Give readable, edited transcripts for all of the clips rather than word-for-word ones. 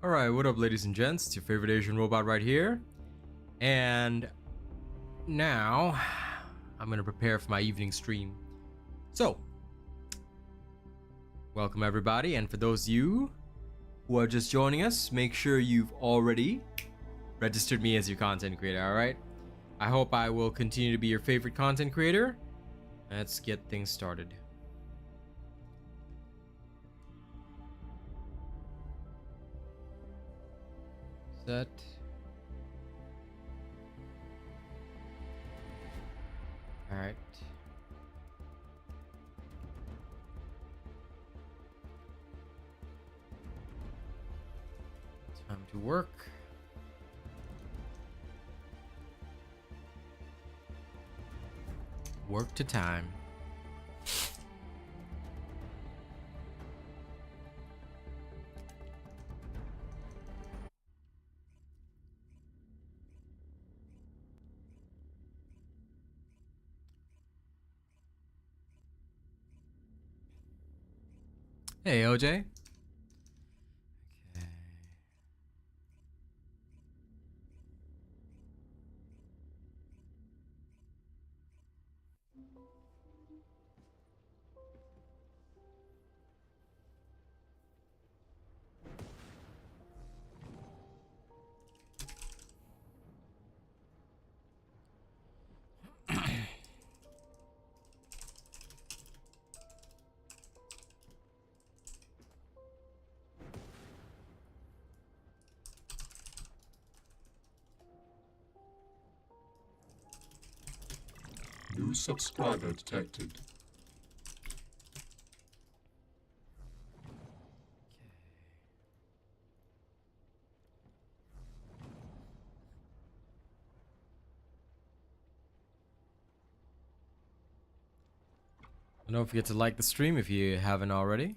Alright, what up ladies and gents? It's your favorite Asian robot right here. And now I'm gonna prepare for my evening stream. So, welcome everybody, and for those of you who are just joining us, make sure you've already registered me as your content creator, alright? I hope I will continue to be your favorite content creator. Let's get things started. Set. All right. Time to work. Work to time. Hey, OJ. Okay. New subscriber detected. Don't forget to like the stream if you haven't already.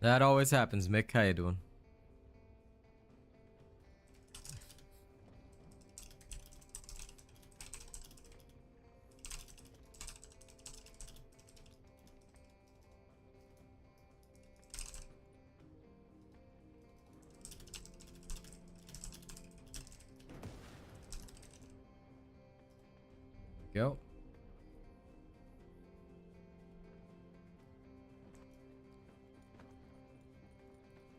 That always happens, Mick. How you doing? Go.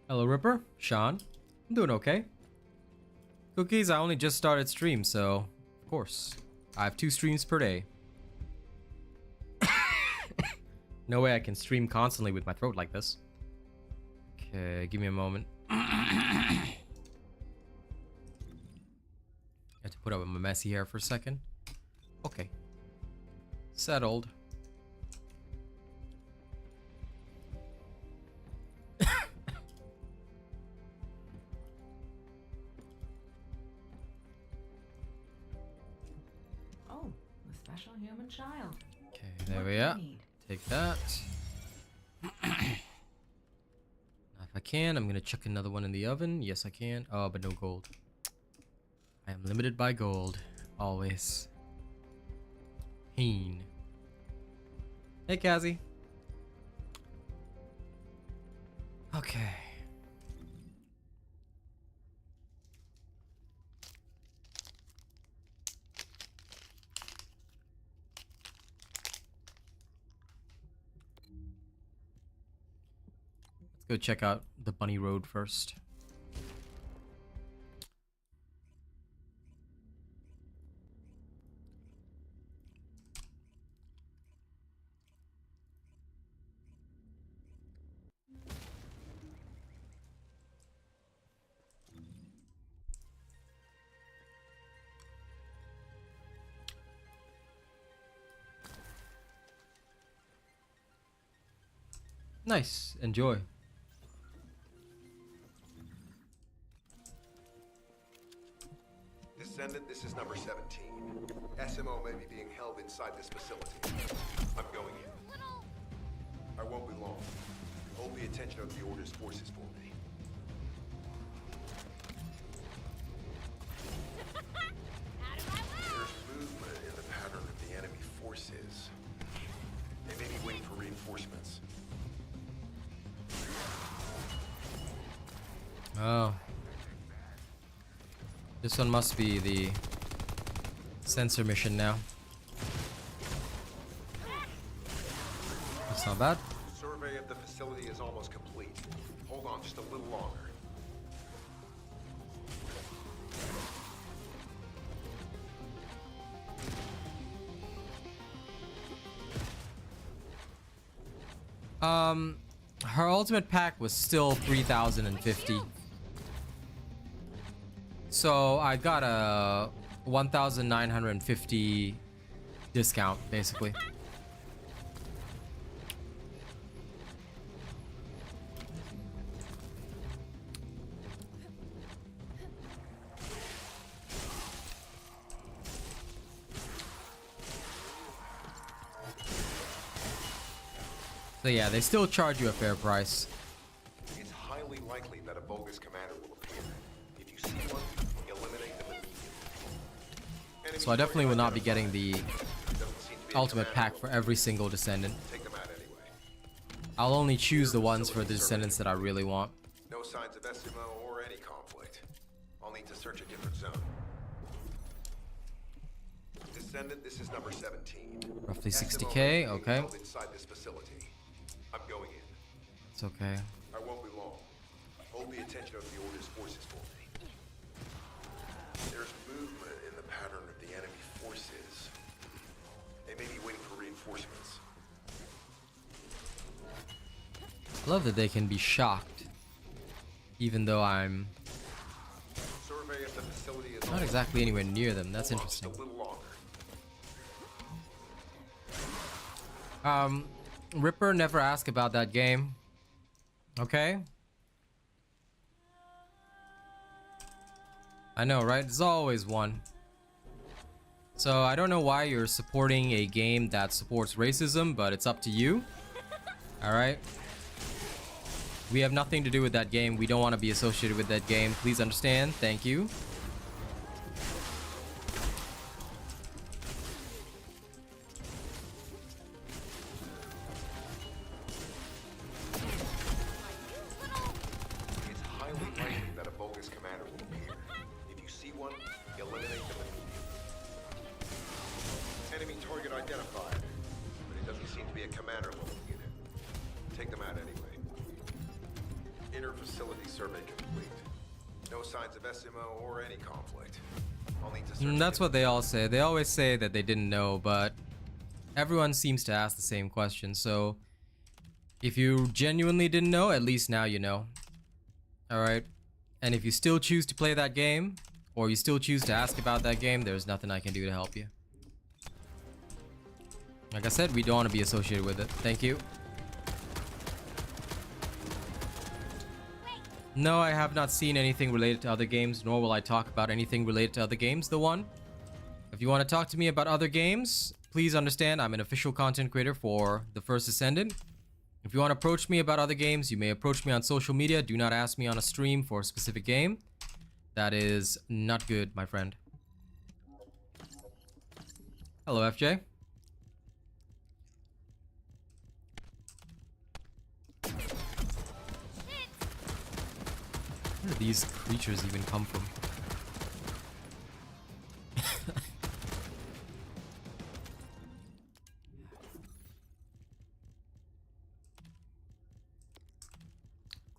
Hello, Ripper. Sean. I'm doing okay. Cookies, I only just started stream, so of course. I have 2 streams per day. No way I can stream constantly with my throat like this. Okay, give me a moment. I have to put up my messy hair for a second. Okay. Settled. Oh, the special human child. Okay, there we are. Take that. Now if I can, I'm gonna chuck another one in the oven. Yes, I can. Oh, but no gold. I am limited by gold. Always. Pain. Hey, Kazzy. Okay. Let's go check out the bunny road first. Nice. Enjoy. Descendant, this is number 17. SMO may be being held inside this facility. I'm going in. I won't be long. Hold the attention of the Order's forces for me. There's movement in the pattern of the enemy forces. They may be waiting for reinforcements. Oh. This one must be the sensor mission now. That's not bad. Survey of the facility is almost complete. Hold on just a little longer. Her ultimate pack was still 3,050. So I got a 1,950 discount, basically. So yeah, they still charge you a fair price. It's highly likely that a bogus commander will appear. If you see one, eliminate them immediately. So I definitely will not be getting the Doesn't seem to be a ultimate commander pack will for appear. every single Descendant. Take them out anyway. I'll only choose the ones for the Descendants that I really want. No signs of SMO or any conflict. I'll need to search a different zone. Descendant, this is number 17. Roughly SMO 60k, is being okay. held inside this facility. I'm going in. It's okay. I won't be long. Hold the attention of the Order's forces for me. There's movement in the pattern of the enemy forces. They may be waiting for reinforcements. I love that they can be shocked, even though I'm Survey of the facility is not almost exactly anywhere near them. That's Hold on just interesting. a little longer. Ripper, never ask about that game. Okay? I know, right? There's always one. So I don't know why you're supporting a game that supports racism, but it's up to you. Alright? We have nothing to do with that game. We don't want to be associated with that game. Please understand. Thank you. It's highly likely that a bogus commander will appear. If you see one, eliminate them immediately. Enemy target identified, but it doesn't seem to be a commander level unit. Take them out anyway. Inner facility survey complete. No signs of SMO or any conflict. I'll need to search. That's what they all say. They always say that they didn't know, but everyone seems to ask the same question. So if you genuinely didn't know, at least now you know. Alright? And if you still choose to play that game, or you still choose to ask about that game, there's nothing I can do to help you. Like I said, we don't want to be associated with it. Thank you. No, I have not seen anything related to other games, nor will I talk about anything related to other games. The one. If you want to talk to me about other games, please understand I'm an official content creator for the First Descendant. If you want to approach me about other games, you may approach me on social media. Do not ask me on a stream for a specific game. That is not good, my friend. Hello, FJ. Where do these creatures even come from?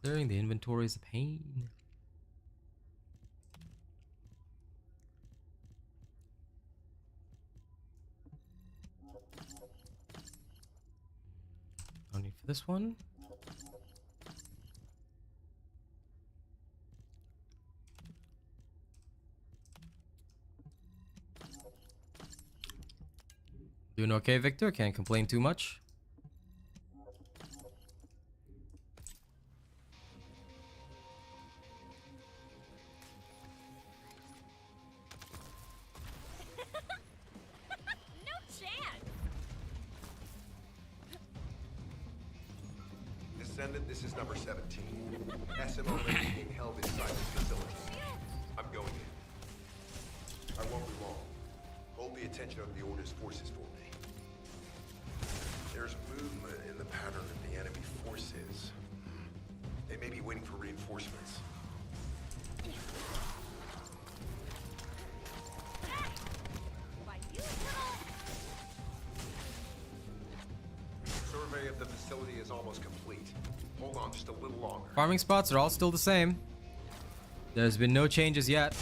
Clearing the inventory is a pain. No need for this one. Doing okay, Victor? Can't complain too much. Descendant, this is number 17. SMO may be being held inside this facility. I'm going in. I won't be long. Hold the attention of the Order's forces for me. There's movement in the pattern of the enemy forces. They may be waiting for reinforcements. Survey of the facility is almost complete. Hold on just a little longer. Farming spots are all still the same. There's been no changes yet.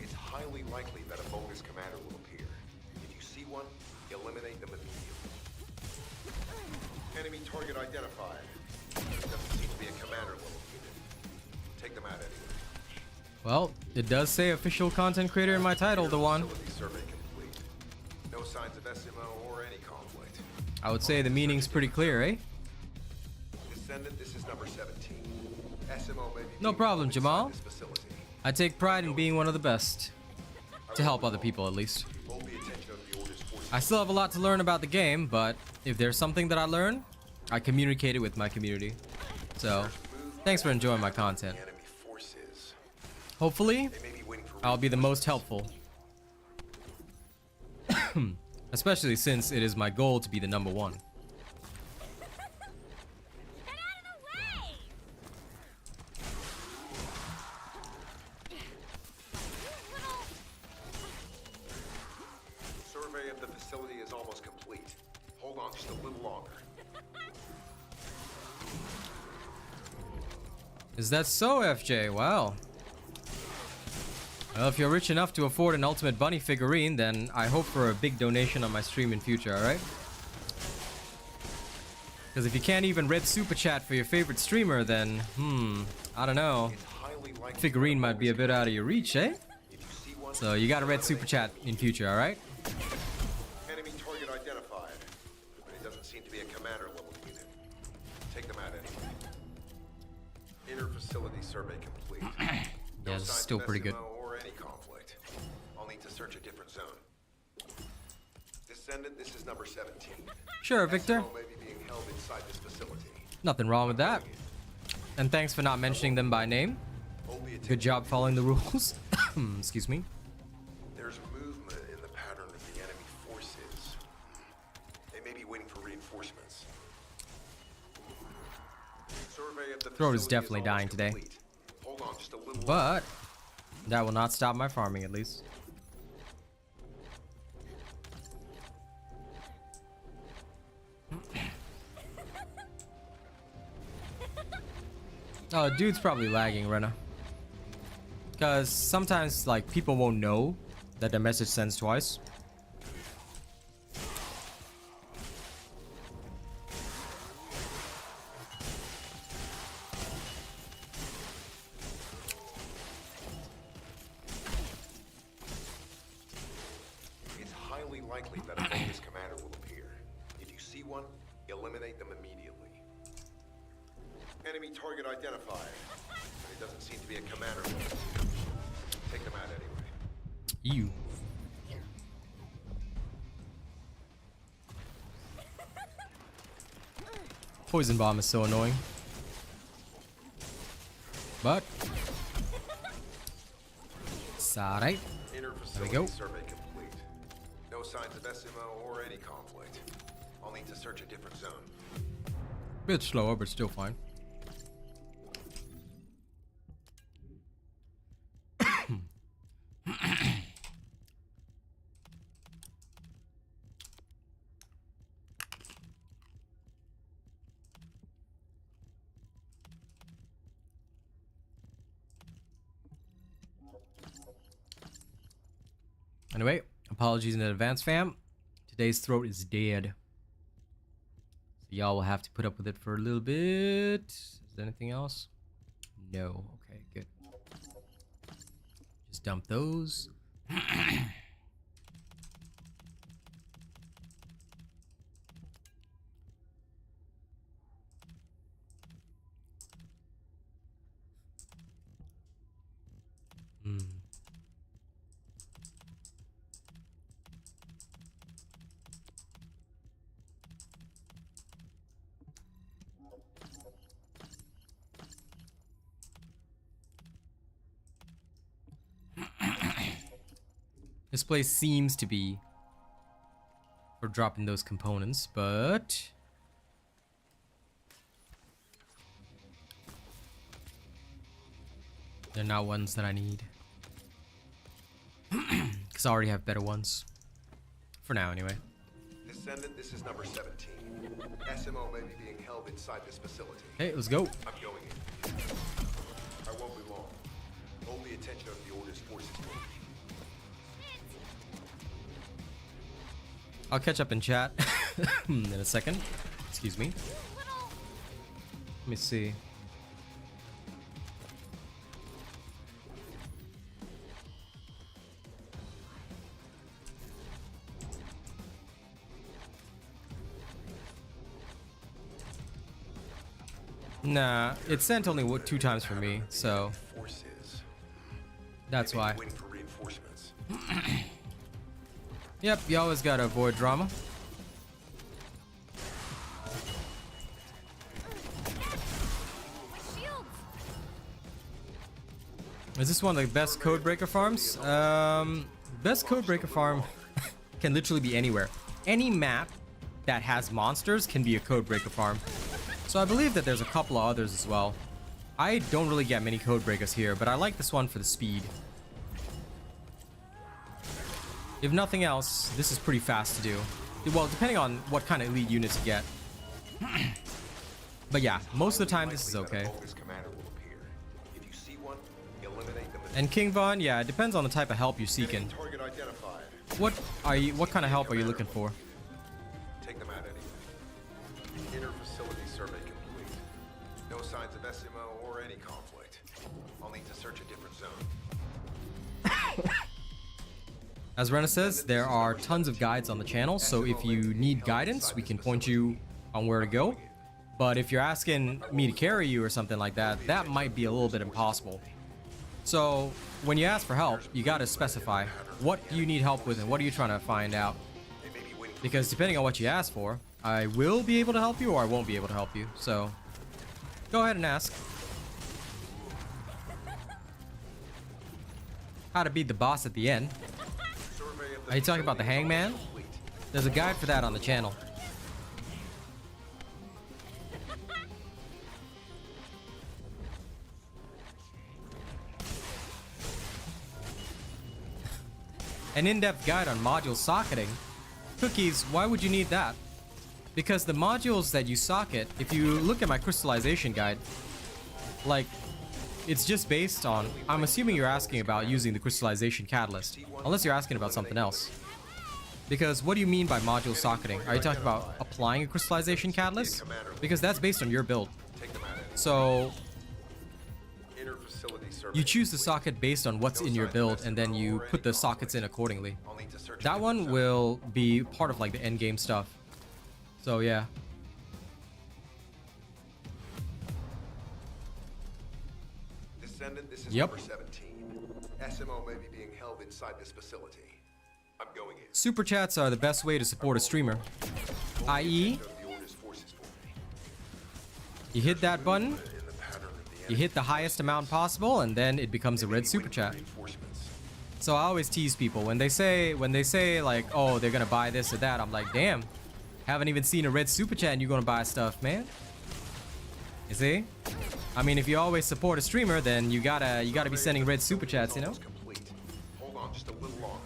It's highly likely that a bogus commander will appear. If you see one, eliminate them immediately. Enemy target identified. Doesn't seem to be a commander level unit. Take them out anyway. Well, it does say official content creator in my title, the one. Facility survey complete. No signs of SMO or any conflict. I would say the meaning's pretty clear, eh? Descendant, this is number 17. SMO may be No being problem, held inside Jamal. this facility. I take pride in being one of the best. To help other people, at least. Hold the attention of the Order's forces. I still have a lot to learn about the game, but if there's something that I learn, I communicate it with my community. So, thanks for enjoying my content. Enemy forces. Hopefully, They may be waiting for I'll be the most helpful. Especially since it is my goal to be the number one. Get out of the way! Survey of the facility is almost complete. Hold on just a little longer. Is that so, FJ? Wow. Well, if you're rich enough to afford an Ultimate Bunny figurine, then I hope for a big donation on my stream in future, alright? Because if you can't even red super chat for your favorite streamer, then, I don't know. It's highly likely Figurine might be a bit out of your reach, eh? if you see one, So you gotta red super chat in future, alright? enemy target identified. But it doesn't seem to be a commander level unit. Take them out anyway. Inner facility survey complete. Yeah, this is still pretty good. Or any conflict. I'll need to search a different zone. Descendant, this is number 17. Sure, Victor. SMO may be being held inside this facility. Nothing wrong with that. And thanks for not mentioning them by name. Hold the attention. Good job following the rules. Excuse me. There's movement in the pattern of the enemy forces. They may be waiting for reinforcements. Survey of the Throat is facility definitely almost dying today. complete. Hold on just a little But that will not stop my farming, at least. Oh, dude's probably lagging, Rena. Because sometimes, like, people won't know that the message sends twice. It's highly likely that a bogus commander will appear. If you see one, eliminate them immediately. Enemy target identified. But it doesn't seem to be a commander. Take them out anyway. You. Poison bomb is so annoying. But it's alright. Inner we facility go. survey complete. No signs of SMO or any conflict. I'll need to search a different zone. Bit slower, but still fine. Anyway, apologies in advance, fam. Today's throat is dead. So y'all will have to put up with it for a little bit. Is there anything else? No. Okay, good. Just dump those. Hmm. This place seems to be for dropping those components, but they're not ones that I need. Because I already have better ones. For now, anyway. Descendant, this is number 17. SMO may be being held inside this facility. Hey, let's go. I'm going in. I won't be long. Hold the attention of the Order's forces for me. I'll catch up in chat in a second. Excuse me. Let me see. Nah, it sent only 2 times for me, so Forces. that's why. Waiting for reinforcements. Yep, you always gotta avoid drama. Shields. Is this one of the best codebreaker farms? Best codebreaker farm can literally be anywhere. Any map that has monsters can be a codebreaker farm. So I believe that there's a couple of others as well. I don't really get many codebreakers here, but I like this one for the speed. If nothing else, this is pretty fast to do. Well, depending on what kind of elite units you get. But yeah, most of the time this is okay. If you see one, eliminate them. And King Von, yeah, it depends on the type of help you're seeking. Target identified. What kind of help are you looking for? Take them out anyway. Inner facility survey complete. No signs of SMO or any conflict. I'll need to search a different zone. As Rena says, there are tons of guides on the channel, so if you need guidance, we can point you on where to go. But if you're asking me to carry you or something like that, that might be a little bit impossible. So when you ask for help, you gotta specify what do you need help with and what are you trying to find out. Because depending on what you ask for, I will be able to help you or I won't be able to help you. So go ahead and ask. How to beat the boss at the end. Are you talking about the hangman? There's a guide for that on the channel. An in-depth guide on module socketing. Cookies, why would you need that? Because the modules that you socket, if you look at my crystallization guide, like, it's just based on, I'm assuming you're asking about using the crystallization catalyst, unless you're asking about something else. Because what do you mean by module socketing? Are you talking about applying a crystallization catalyst? Because that's based on your build. So you choose the socket based on what's in your build, and then you put the sockets in accordingly. That one will be part of like the end game stuff. So yeah. Descendant, this is Yep. number 17. SMO may be being held inside this facility. I'm going in. Super chats are the best way to support a streamer. I.e., The Order's forces for me. you hit that button, In the pattern of the you hit the highest amount possible, and then it becomes a red super chat. reinforcements. So I always tease people when they say like, oh, they're gonna buy this or that. I'm like, damn, haven't even seen a red super chat and you're gonna buy stuff, man. You see? I mean, if you always support a streamer, then you gotta be sending red super chats, you know? Complete. Hold on just a little longer.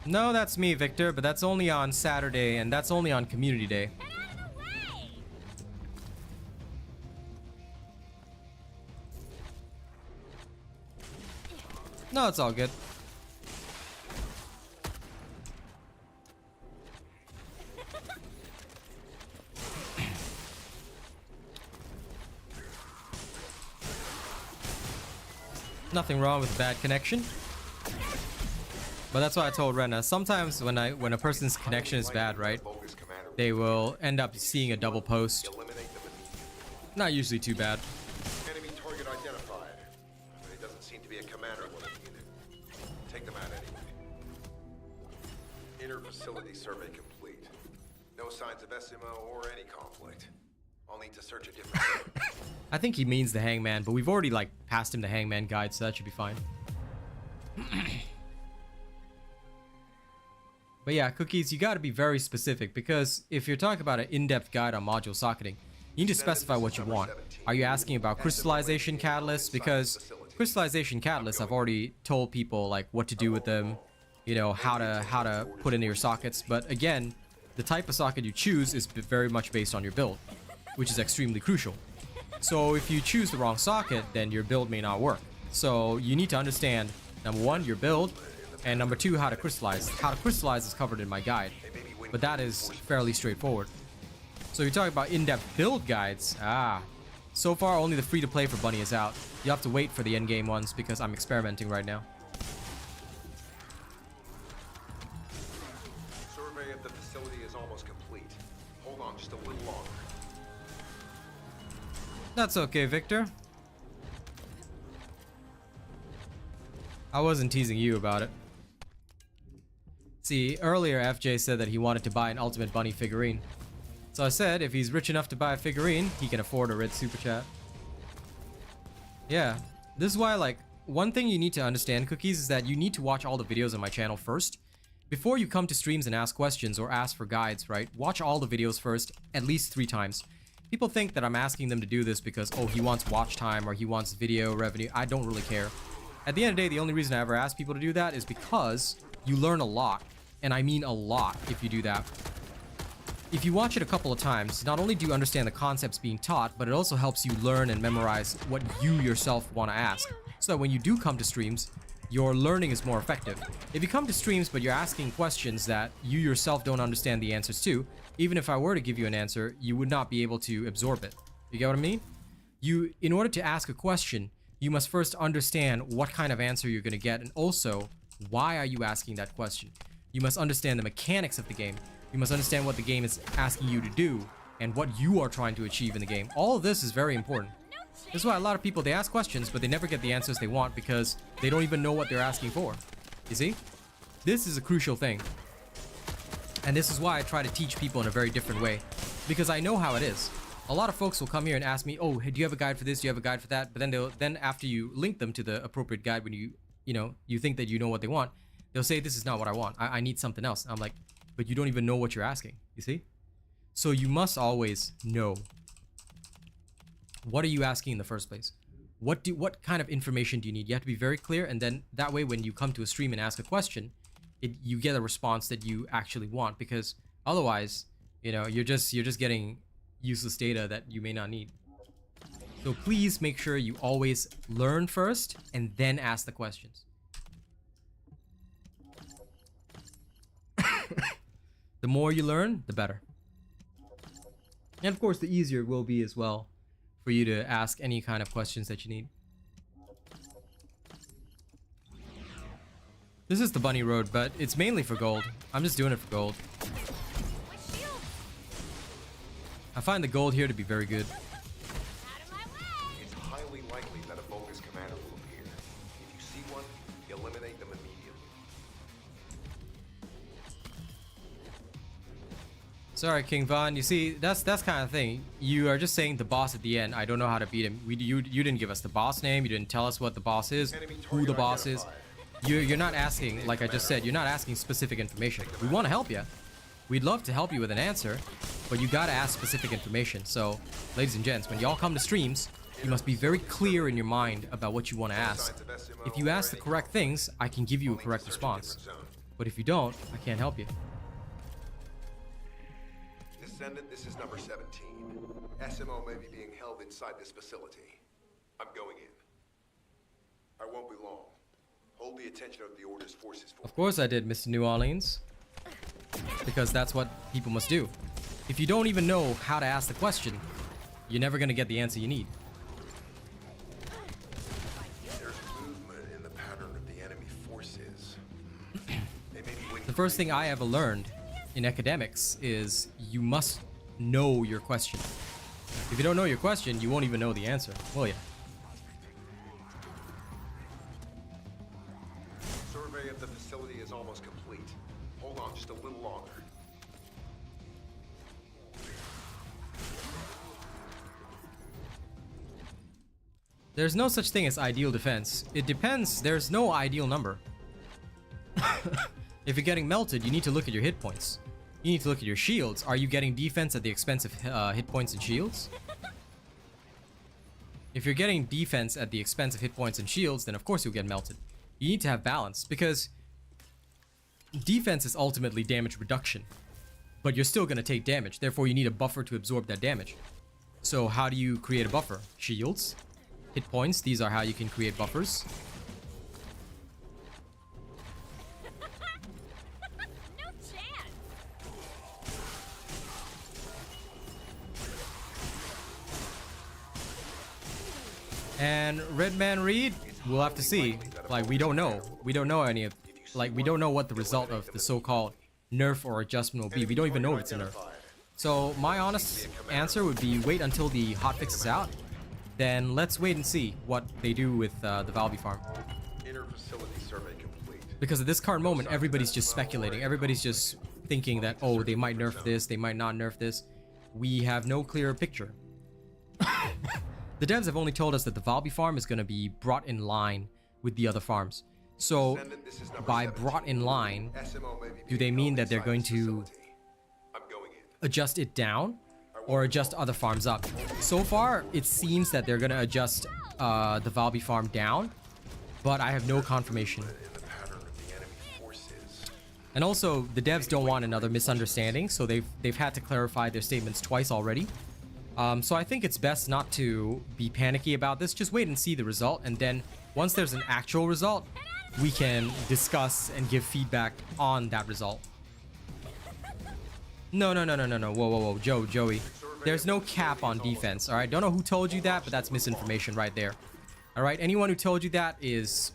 No, that's me, Victor, but that's only on Saturday, and that's only on Community Day. Get out of the way! No, it's all good. Nothing wrong with bad connection. But that's why I told Rena, sometimes when a person's connection is bad, right? they will end up seeing a double post. Eliminate them immediately. Not usually too bad. Enemy target identified, but it doesn't seem to be a commander-level unit. Take them out anyway. Inner facility survey complete. No signs of SMO or any conflict. I'll need to search a different zone. I think he means the hangman, but we've already like passed him the hangman guide, so that should be fine. But yeah, Cookies, you got to be very specific, because if you're talking about an in-depth guide on module socketing, you need to specify what you want. Are you asking about crystallization catalysts? Because crystallization catalysts, I've already told people like what to do with them, you know, how to put into your sockets. But again, the type of socket you choose is very much based on your build, which is extremely crucial. So if you choose the wrong socket, then your build may not work. So you need to understand, number one, your build, and number two, how to crystallize. How to crystallize is covered in my guide, but that is fairly straightforward. So you're talking about in-depth build guides. So far only the free-to-play for Bunny is out. You have to wait for the endgame ones because I'm experimenting right now. Survey of the facility is almost complete. Hold on just a little longer. That's okay, Victor. I wasn't teasing you about it. See, earlier FJ said that he wanted to buy an Ultimate Bunny figurine. So I said if he's rich enough to buy a figurine, he can afford a red super chat. Yeah, this is why, like, one thing you need to understand, Cookies, is that you need to watch all the videos on my channel first. Before you come to streams and ask questions or ask for guides, right? Watch all the videos first, at least 3 times. People think that I'm asking them to do this because, oh, he wants watch time or he wants video revenue. I don't really care. At the end of the day, the only reason I ever ask people to do that is because you learn a lot. And I mean a lot if you do that. If you watch it a couple of times, not only do you understand the concepts being taught, but it also helps you learn and memorize what you yourself want to ask. So that when you do come to streams, your learning is more effective. If you come to streams but you're asking questions that you yourself don't understand the answers to, even if I were to give you an answer, you would not be able to absorb it. You get what I mean? In order to ask a question, you must first understand what kind of answer you're going to get, and also, why are you asking that question? You must understand the mechanics of the game. You must understand what the game is asking you to do and what you are trying to achieve in the game. All of this is very important. This is why a lot of people, they ask questions, but they never get the answers they want because they don't even know what they're asking for. You see? This is a crucial thing. And this is why I try to teach people in a very different way, because I know how it is. A lot of folks will come here and ask me, oh, hey, do you have a guide for this? Do you have a guide for that? But then after you link them to the appropriate guide, when you think that you know what they want, they'll say, this is not what I want. I need something else. I'm like, but you don't even know what you're asking. You see? So you must always know, what are you asking in the first place? What kind of information do you need? You have to be very clear, and then that way when you come to a stream and ask a question, you get a response that you actually want, because otherwise, you're just getting useless data that you may not need. So please make sure you always learn first and then ask the questions. The more you learn, the better. And of course, the easier it will be as well for you to ask any kind of questions that you need. This is the bunny road, but it's mainly for gold. I'm just doing it for gold. I find the gold here to be very good. Out of my way! It's highly likely that a bogus commander will appear. If you see one, eliminate them immediately. Sorry, King Von. You see, that's kind of thing. You are just saying the boss at the end. I don't know how to beat him. You didn't give us the boss name. You didn't tell us what the boss is, who the boss is. You're not asking, like I just said, you're not asking specific information. We want to help you. We'd love to help you with an answer, but you gotta ask specific information. So, ladies and gents, when y'all come to streams, you must be very clear in your mind about what you want to ask. If you ask the correct things, I can give you a correct response. But if you don't, I can't help you. Descendant, this is number 17. SMO may be being held inside this facility. I'm going in. I won't be long. Hold the attention of the Order's forces for Of course I did, Mr. New Orleans. Because that's what people must do. If you don't even know how to ask the question, you're never going to get the answer you need. There's movement in the pattern of the enemy forces. They may be waiting The first thing I ever learned in academics is you must know your question. If you don't know your question, you won't even know the answer, will ya? Survey of the facility is almost complete. Hold on just a little longer. There's no such thing as ideal defense. It depends. There's no ideal number. If you're getting melted, you need to look at your hit points. You need to look at your shields. Are you getting defense at the expense of hit points and shields? If you're getting defense at the expense of hit points and shields, then of course you'll get melted. You need to have balance, because defense is ultimately damage reduction, but you're still going to take damage. Therefore, you need a buffer to absorb that damage. So how do you create a buffer? Shields, hit points, these are how you can create buffers. No chance. And Redman Reed, we'll have to see. Like, we don't know. We don't know any of... Like, we don't know what the result of the so-called nerf or adjustment will be. We don't even know if it's a nerf. So, my honest answer would be wait until the hotfix is out. Then let's wait and see what they do with the Valby farm. Inner facility survey complete. Because at this current moment, everybody's just speculating. Everybody's just thinking that, oh, they might nerf this, they might not nerf this. We have no clear picture. The devs have only told us that the Valby farm is going to be brought in line with the other farms. So, by brought in line, do they mean that they're going to adjust it down or adjust other farms up? So far, it seems that they're going to adjust the Valby farm down, but I have no confirmation. And also, the devs don't want another misunderstanding, so they've had to clarify their statements twice already. So I think it's best not to be panicky about this. Just wait and see the result, and then once there's an actual result, we can discuss and give feedback on that result. No. Whoa. Joey. There's no cap on defense, alright? Don't know who told you that, but that's misinformation right there. Alright, anyone who told you that is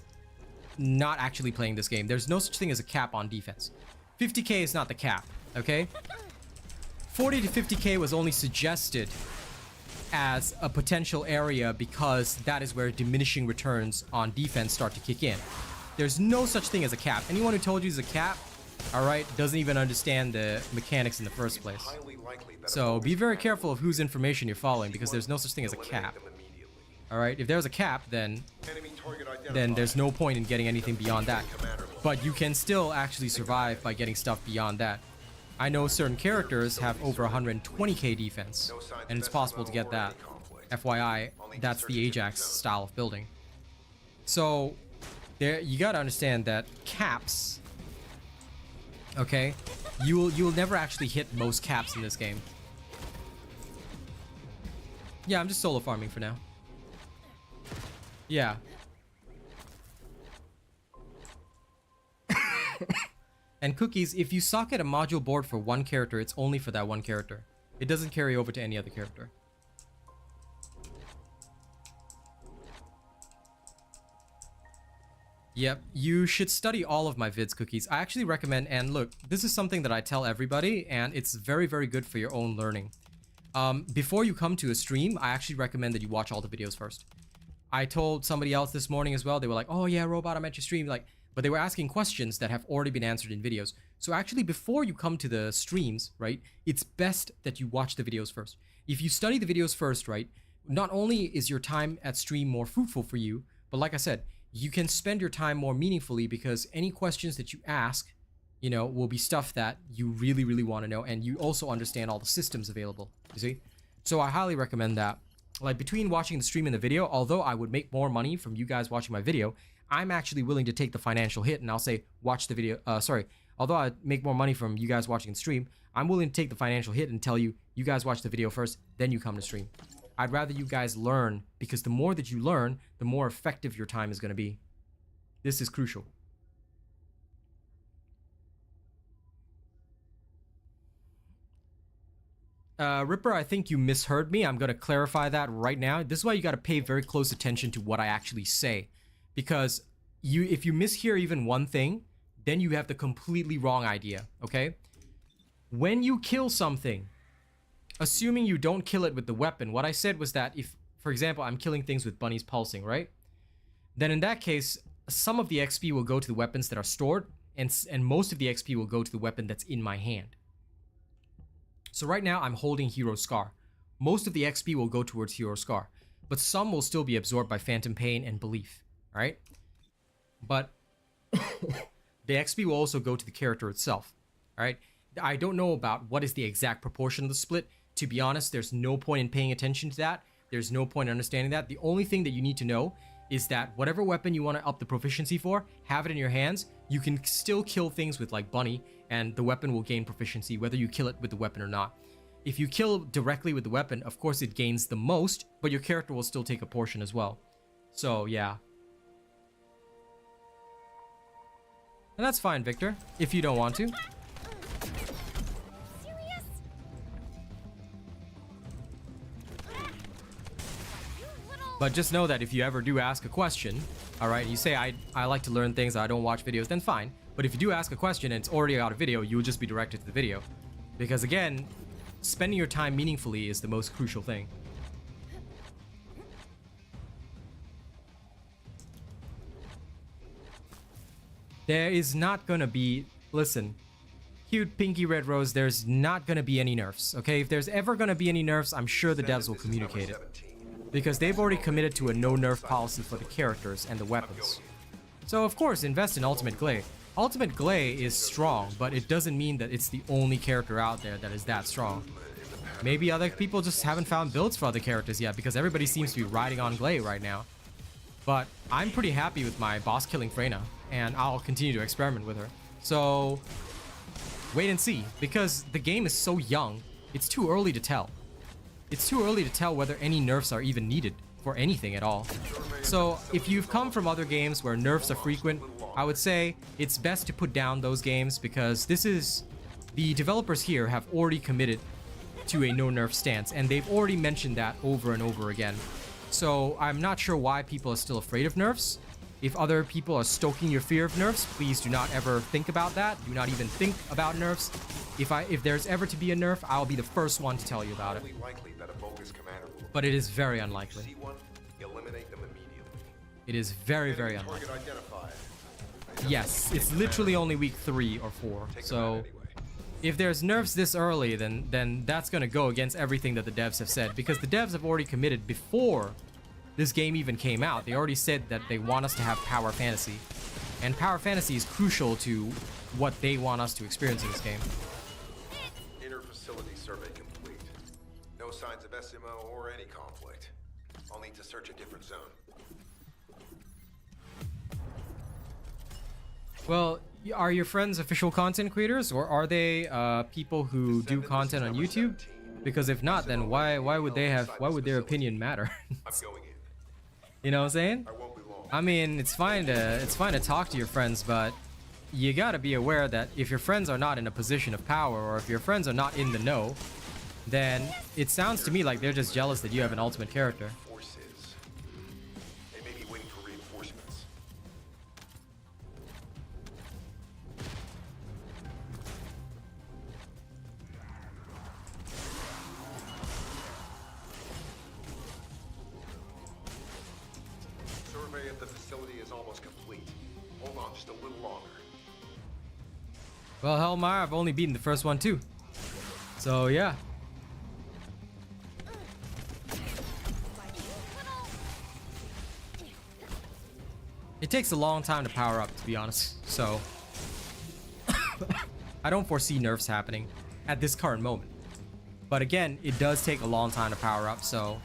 not actually playing this game. There's no such thing as a cap on defense. 50k is not the cap, okay? 40 to 50k was only suggested as a potential area because that is where diminishing returns on defense start to kick in. There's no such thing as a cap. Anyone who told you there's a cap, alright, doesn't even understand the mechanics in the first place. So be very careful of whose information you're following, because there's no such thing as a cap. Alright, if there's a cap, then there's no point in getting anything beyond that. But you can still actually survive by getting stuff beyond that. I know certain characters have over 120k defense, and it's possible to get that. FYI, that's the Ajax style of building. So, there, you gotta understand that caps, okay, you'll never actually hit most caps in this game. Yeah, I'm just solo farming for now. Yeah. And cookies, if you socket a module board for one character, it's only for that one character. It doesn't carry over to any other character. Yep, you should study all of my vids, cookies. I actually recommend, and look, this is something that I tell everybody, and it's very, very good for your own learning. Before you come to a stream, I actually recommend that you watch all the videos first. I told somebody else this morning as well, they were like, oh yeah, Robot, I'm at your stream, like, but they were asking questions that have already been answered in videos. So actually, before you come to the streams, right, it's best that you watch the videos first. If you study the videos first, right, not only is your time at stream more fruitful for you, but like I said, you can spend your time more meaningfully, because any questions that you ask, you know, will be stuff that you really, really want to know, and you also understand all the systems available, you see? So I highly recommend that. Like, between watching the stream and the video, although I would make more money from you guys watching my video, I'm actually willing to take the financial hit, and I'll say, watch the video, although I make more money from you guys watching the stream, I'm willing to take the financial hit and tell you, you guys watch the video first, then you come to stream. I'd rather you guys learn, because the more that you learn, the more effective your time is going to be. This is crucial. Ripper, I think you misheard me. I'm going to clarify that right now. This is why you got to pay very close attention to what I actually say. Because if you mishear even one thing, then you have the completely wrong idea, okay? when you kill something, assuming you don't kill it with the weapon, what I said was that if, for example, I'm killing things with bunnies pulsing, right? Then in that case, some of the XP will go to the weapons that are stored, and most of the XP will go to the weapon that's in my hand. So right now I'm holding Hero Scar. Most of the XP will go towards Hero Scar, but some will still be absorbed by Phantom Pain and Belief, right? But the XP will also go to the character itself, right? I don't know about what is the exact proportion of the split. To be honest, there's no point in paying attention to that. There's no point in understanding that. The only thing that you need to know is that whatever weapon you want to up the proficiency for, have it in your hands. You can still kill things with like Bunny, and the weapon will gain proficiency whether you kill it with the weapon or not. If you kill directly with the weapon, of course it gains the most, but your character will still take a portion as well. So yeah. And that's fine, Victor, if you don't want to. Serious? But just know that if you ever do ask a question, alright, you say I like to learn things, I don't watch videos, then fine. But if you do ask a question and it's already out of video, you will just be directed to the video. Because again, spending your time meaningfully is the most crucial thing. There is not gonna be, listen, cute Pinky Red Rose, there's not gonna be any nerfs, okay? If there's ever gonna be any nerfs, I'm sure the devs will communicate it. Because they've already committed to a no nerf policy for the characters and the weapons. So of course, invest in Ultimate Glay. Ultimate Glay is strong, but it doesn't mean that it's the only character out there that is that strong. Maybe other people just haven't found builds for other characters yet, because everybody seems to be riding on Glay right now. But I'm pretty happy with my boss killing Freyna, and I'll continue to experiment with her. So wait and see, because the game is so young, it's too early to tell. It's too early to tell whether any nerfs are even needed for anything at all. So if you've come from other games where nerfs are frequent, I would say it's best to put down those games, because this is, the developers here have already committed to a no nerf stance, and they've already mentioned that over and over again. So I'm not sure why people are still afraid of nerfs. If other people are stoking your fear of nerfs, please do not ever think about that. Do not even think about nerfs. If there's ever to be a nerf, I'll be the first one to tell you about it. But it is very unlikely. It is very, very unlikely. Yes, it's literally only week 3 or 4. So if there's nerfs this early, then that's gonna go against everything that the devs have said, because the devs have already committed before this game even came out. They already said that they want us to have power fantasy, and power fantasy is crucial to what they want us to experience in this game. Inner facility survey complete. No signs of SMO or any conflict. I'll need to search a different zone. Well, are your friends official content creators, or are they people who do content on YouTube? Because if not, then why would their opinion matter? You know what I'm saying? I mean, it's fine to talk to your friends, but you gotta be aware that if your friends are not in a position of power, or if your friends are not in the know, then it sounds to me like they're just jealous that you have an ultimate character. They may be waiting for reinforcements. Survey of the facility is almost complete. Hold on just a little longer. Well, Hellmire, I've only beaten the first one too. So yeah. It takes a long time to power up, to be honest. So I don't foresee nerfs happening at this current moment. But again, it does take a long time to power up, so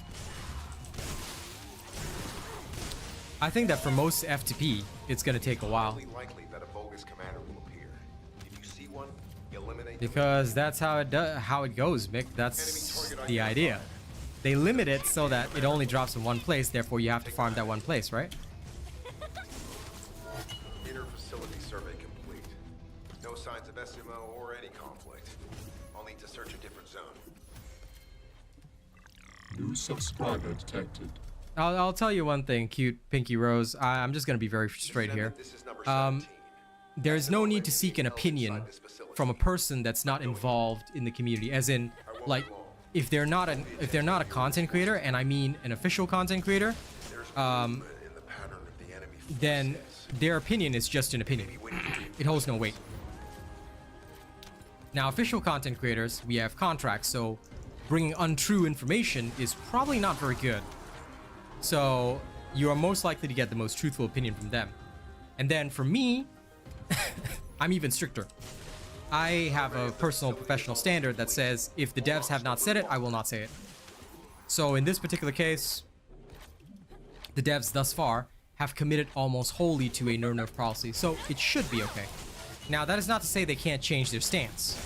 I think that for most F2P, it's gonna take a while. Likely that a bogus commander will appear. If you see one, eliminate Because that's how it goes, Mick. That's the idea. They limit it so that it only drops in one place, therefore you have to farm that one place, right? Inner facility survey complete. No signs of SMO or any conflict. I'll need to search a different zone. New subscriber detected. I'll tell you one thing, cute Pinky Rose. I'm just gonna be very straight here. This is number 17. there's no need to seek an opinion from a person that's not involved in the community, as in, like, if they're not a content creator, and I mean an official content creator, then their opinion is just an opinion. It holds no weight. Now, official content creators, we have contracts, so bringing untrue information is probably not very good. So you are most likely to get the most truthful opinion from them. And then for me, I'm even stricter. I have a personal professional standard that says if the devs have not said it, I will not say it. So in this particular case, the devs thus far have committed almost wholly to a nerf policy, so it should be okay. Now, that is not to say they can't change their stance.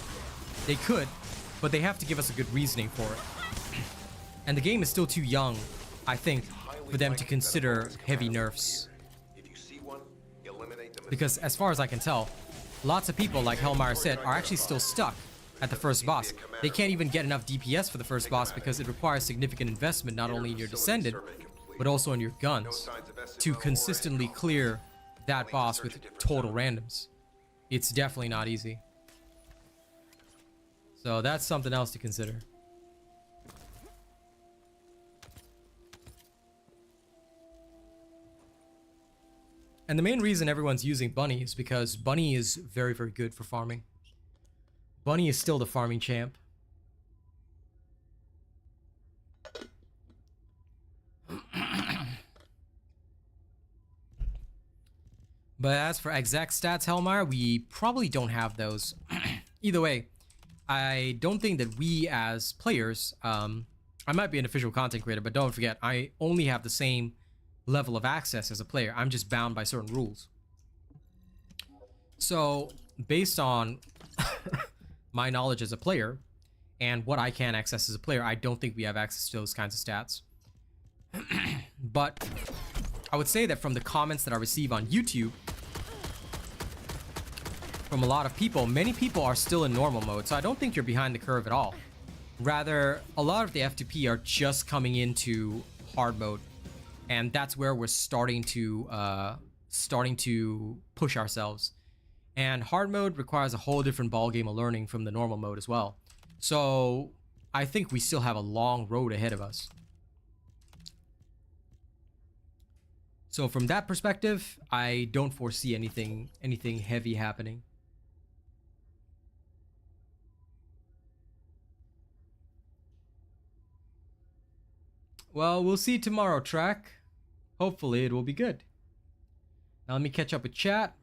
They could, but they have to give us a good reasoning for it. And the game is still too young, I think, for them to consider heavy nerfs. Because as far as I can tell, lots of people, like Hellmeyer said, are actually still stuck at the first boss. They can't even get enough DPS for the first boss because it requires significant investment not only in your Descendant, but also in your guns to consistently clear that boss with total randoms. It's definitely not easy. So that's something else to consider. And the main reason everyone's using Bunny is because Bunny is very, very good for farming. Bunny is still the farming champ. But as for exact stats, Hellmeyer, we probably don't have those. Either way, I don't think that we as players, I might be an official content creator, but don't forget, I only have the same level of access as a player. I'm just bound by certain rules. So, based on my knowledge as a player and what I can access as a player, I don't think we have access to those kinds of stats. But I would say that from the comments that I receive on YouTube, from a lot of people, many people are still in normal mode, so I don't think you're behind the curve at all. Rather, a lot of the F2P are just coming into hard mode, and that's where we're starting to push ourselves. And hard mode requires a whole different ballgame of learning from the normal mode as well. So I think we still have a long road ahead of us. So from that perspective, I don't foresee anything heavy happening. Well, we'll see tomorrow, Track. Hopefully it will be good. Now let me catch up with chat.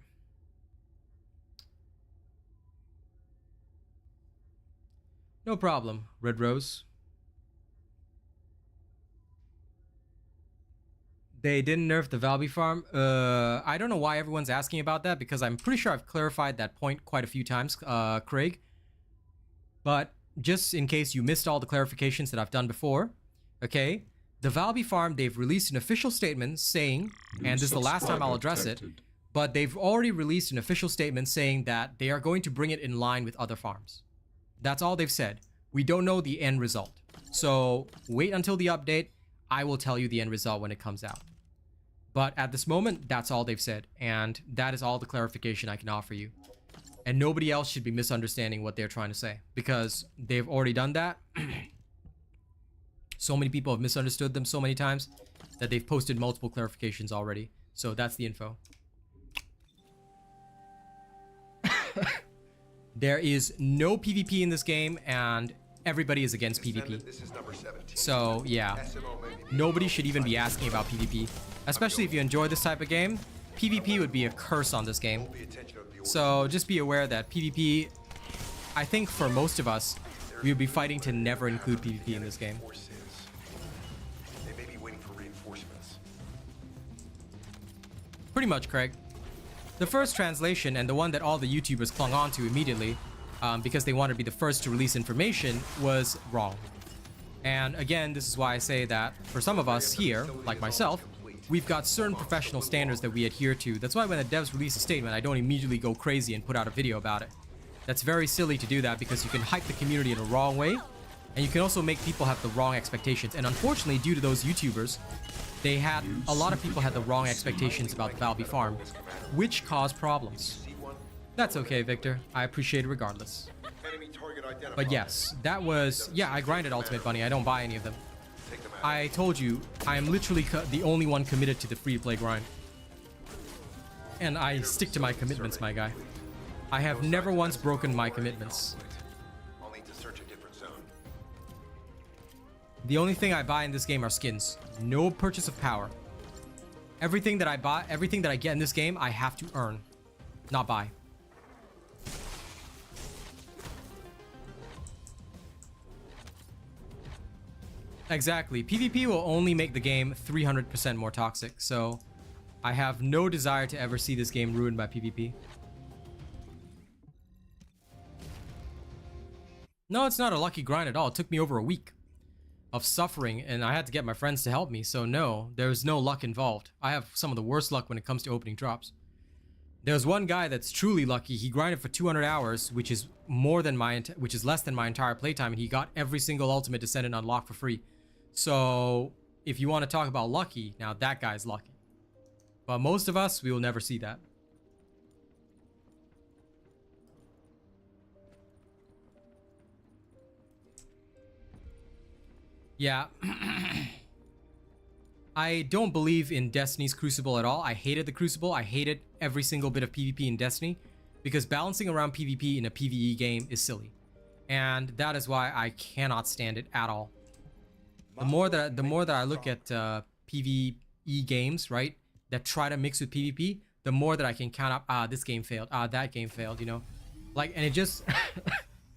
No problem, Red Rose. They didn't nerf the Valby farm. I don't know why everyone's asking about that, because I'm pretty sure I've clarified that point quite a few times, Craig. But just in case you missed all the clarifications that I've done before, okay? The Valby farm, they've released an official statement saying, and this is the last time I'll address it, but they've already released an official statement saying that they are going to bring it in line with other farms. That's all they've said. We don't know the end result. So wait until the update. I will tell you the end result when it comes out. But at this moment, that's all they've said. And that is all the clarification I can offer you. And nobody else should be misunderstanding what they're trying to say, because they've already done that. So many people have misunderstood them so many times that they've posted multiple clarifications already. So that's the info. There is no PvP in this game, and everybody is against PvP. So yeah, nobody should even be asking about PvP. Especially if you enjoy this type of game, PvP would be a curse on this game. So just be aware that PvP, I think for most of us, we would be fighting to never include PvP in this game. Pretty much, Craig. The first translation, and the one that all the YouTubers clung on to immediately, because they wanted to be the first to release information, was wrong. And again, this is why I say that for some of us here, like myself, we've got certain professional standards that we adhere to. That's why when the devs release a statement, I don't immediately go crazy and put out a video about it. That's very silly to do that, because you can hype the community in a wrong way, and you can also make people have the wrong expectations. And unfortunately, due to those YouTubers, a lot of people had the wrong expectations about the Valby farm, which caused problems. That's okay, Victor. I appreciate it regardless. Enemy target identified. But yes, that was... Yeah, I grinded Ultimate Bunny. I don't buy any of them. Take them out. I told you, I am literally the only one committed to the free-to-play grind. And I stick to my commitments, my guy. I have never once broken my commitments. I'll need to search a different zone. The only thing I buy in this game are skins. No purchase of power. Everything that I buy, everything that I get in this game, I have to earn, not buy. Exactly. PvP will only make the game 300% more toxic, so I have no desire to ever see this game ruined by PvP. No, it's not a lucky grind at all. It took me over a week of suffering, and I had to get my friends to help me, so no, there's no luck involved. I have some of the worst luck when it comes to opening drops. There's one guy that's truly lucky. He grinded for 200 hours, which is less than my entire playtime, and he got every single Ultimate Descendant unlocked for free. So if you want to talk about lucky, now that guy's lucky. But most of us, we will never see that. Yeah. I don't believe in Destiny's Crucible at all. I hated the Crucible. I hated every single bit of PvP in Destiny because balancing around PvP in a PvE game is silly. And that is why I cannot stand it at all. The more that I look at PvE games, right, that try to mix with PvP, the more that I can count up, this game failed, that game failed, you know? Like, and it just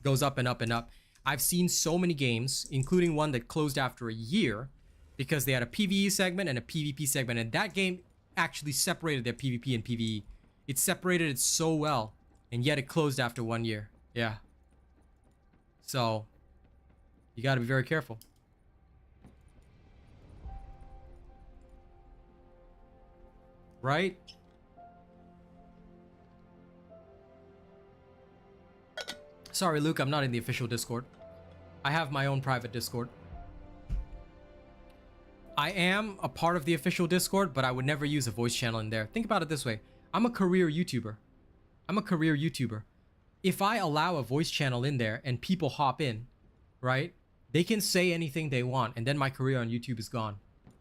goes up and up and up. I've seen so many games, including one that closed after a year because they had a PvE segment and a PvP segment, and that game actually separated their PvP and PvE. It separated it so well, and yet it closed after 1 year. Yeah. So, you gotta be very careful. Right? Sorry, Luke, I'm not in the official Discord. I have my own private Discord. I am a part of the official Discord, but I would never use a voice channel in there. Think about it this way. I'm a career YouTuber. If I allow a voice channel in there and people hop in, right? They can say anything they want, and then my career on YouTube is gone.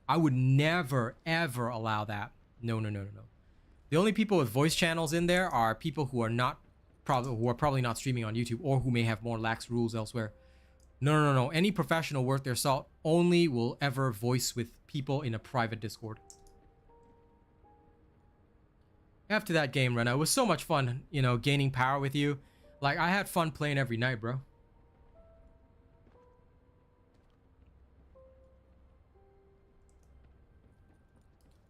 I would never, ever allow that. No. The only people with voice channels in there are people who are probably not streaming on YouTube or who may have more lax rules elsewhere. No. Any professional worth their salt only will ever voice with people in a private Discord. After that game, Rena, it was so much fun, you know, gaining power with you. Like, I had fun playing every night, bro.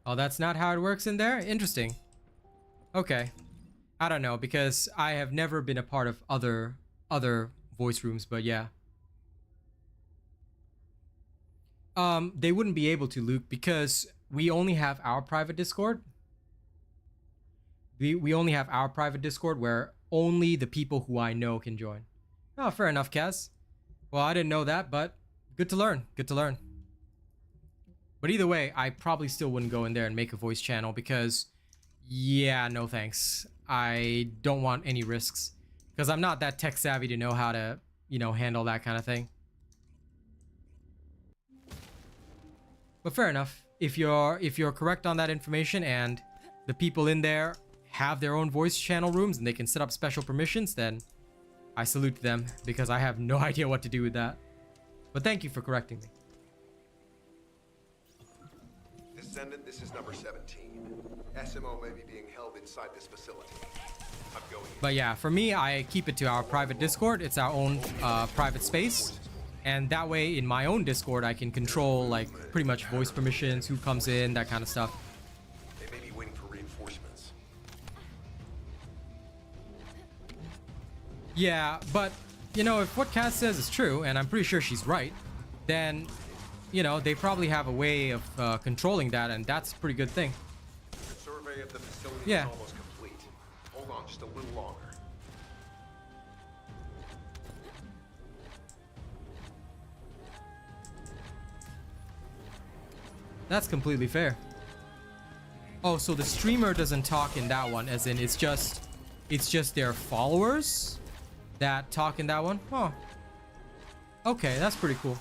Oh, that's not how it works in there? Interesting. Okay. I don't know, because I have never been a part of other voice rooms, but yeah. They wouldn't be able to, Luke, because we only have our private Discord. We only have our private Discord where only the people who I know can join. Oh, fair enough, Kaz. Well, I didn't know that, but good to learn. Good to learn. But either way, I probably still wouldn't go in there and make a voice channel because, yeah, no thanks. I don't want any risks because I'm not that tech savvy to know how to, you know, handle that kind of thing. But fair enough. If you're correct on that information and the people in there have their own voice channel rooms and they can set up special permissions, then I salute them because I have no idea what to do with that. But thank you for correcting me. Descendant, this is number 17. SMO may be being held inside this facility. I'm going in. But yeah, for me, I keep it to our private Discord. It's our own private space. And that way, in my own Discord, I can control, like, pretty much voice permissions, who comes in, that kind of stuff. They may be waiting for reinforcements. Yeah, but, you know, if what Kaz says is true, and I'm pretty sure she's right, then, you know, they probably have a way of controlling that, and that's a pretty good thing. The survey of the facility Yeah. is almost complete. Hold on just a little longer. That's completely fair. Oh, so the streamer doesn't talk in that one, as in it's just It's just their followers that talk in that one. Huh. Okay, that's pretty cool.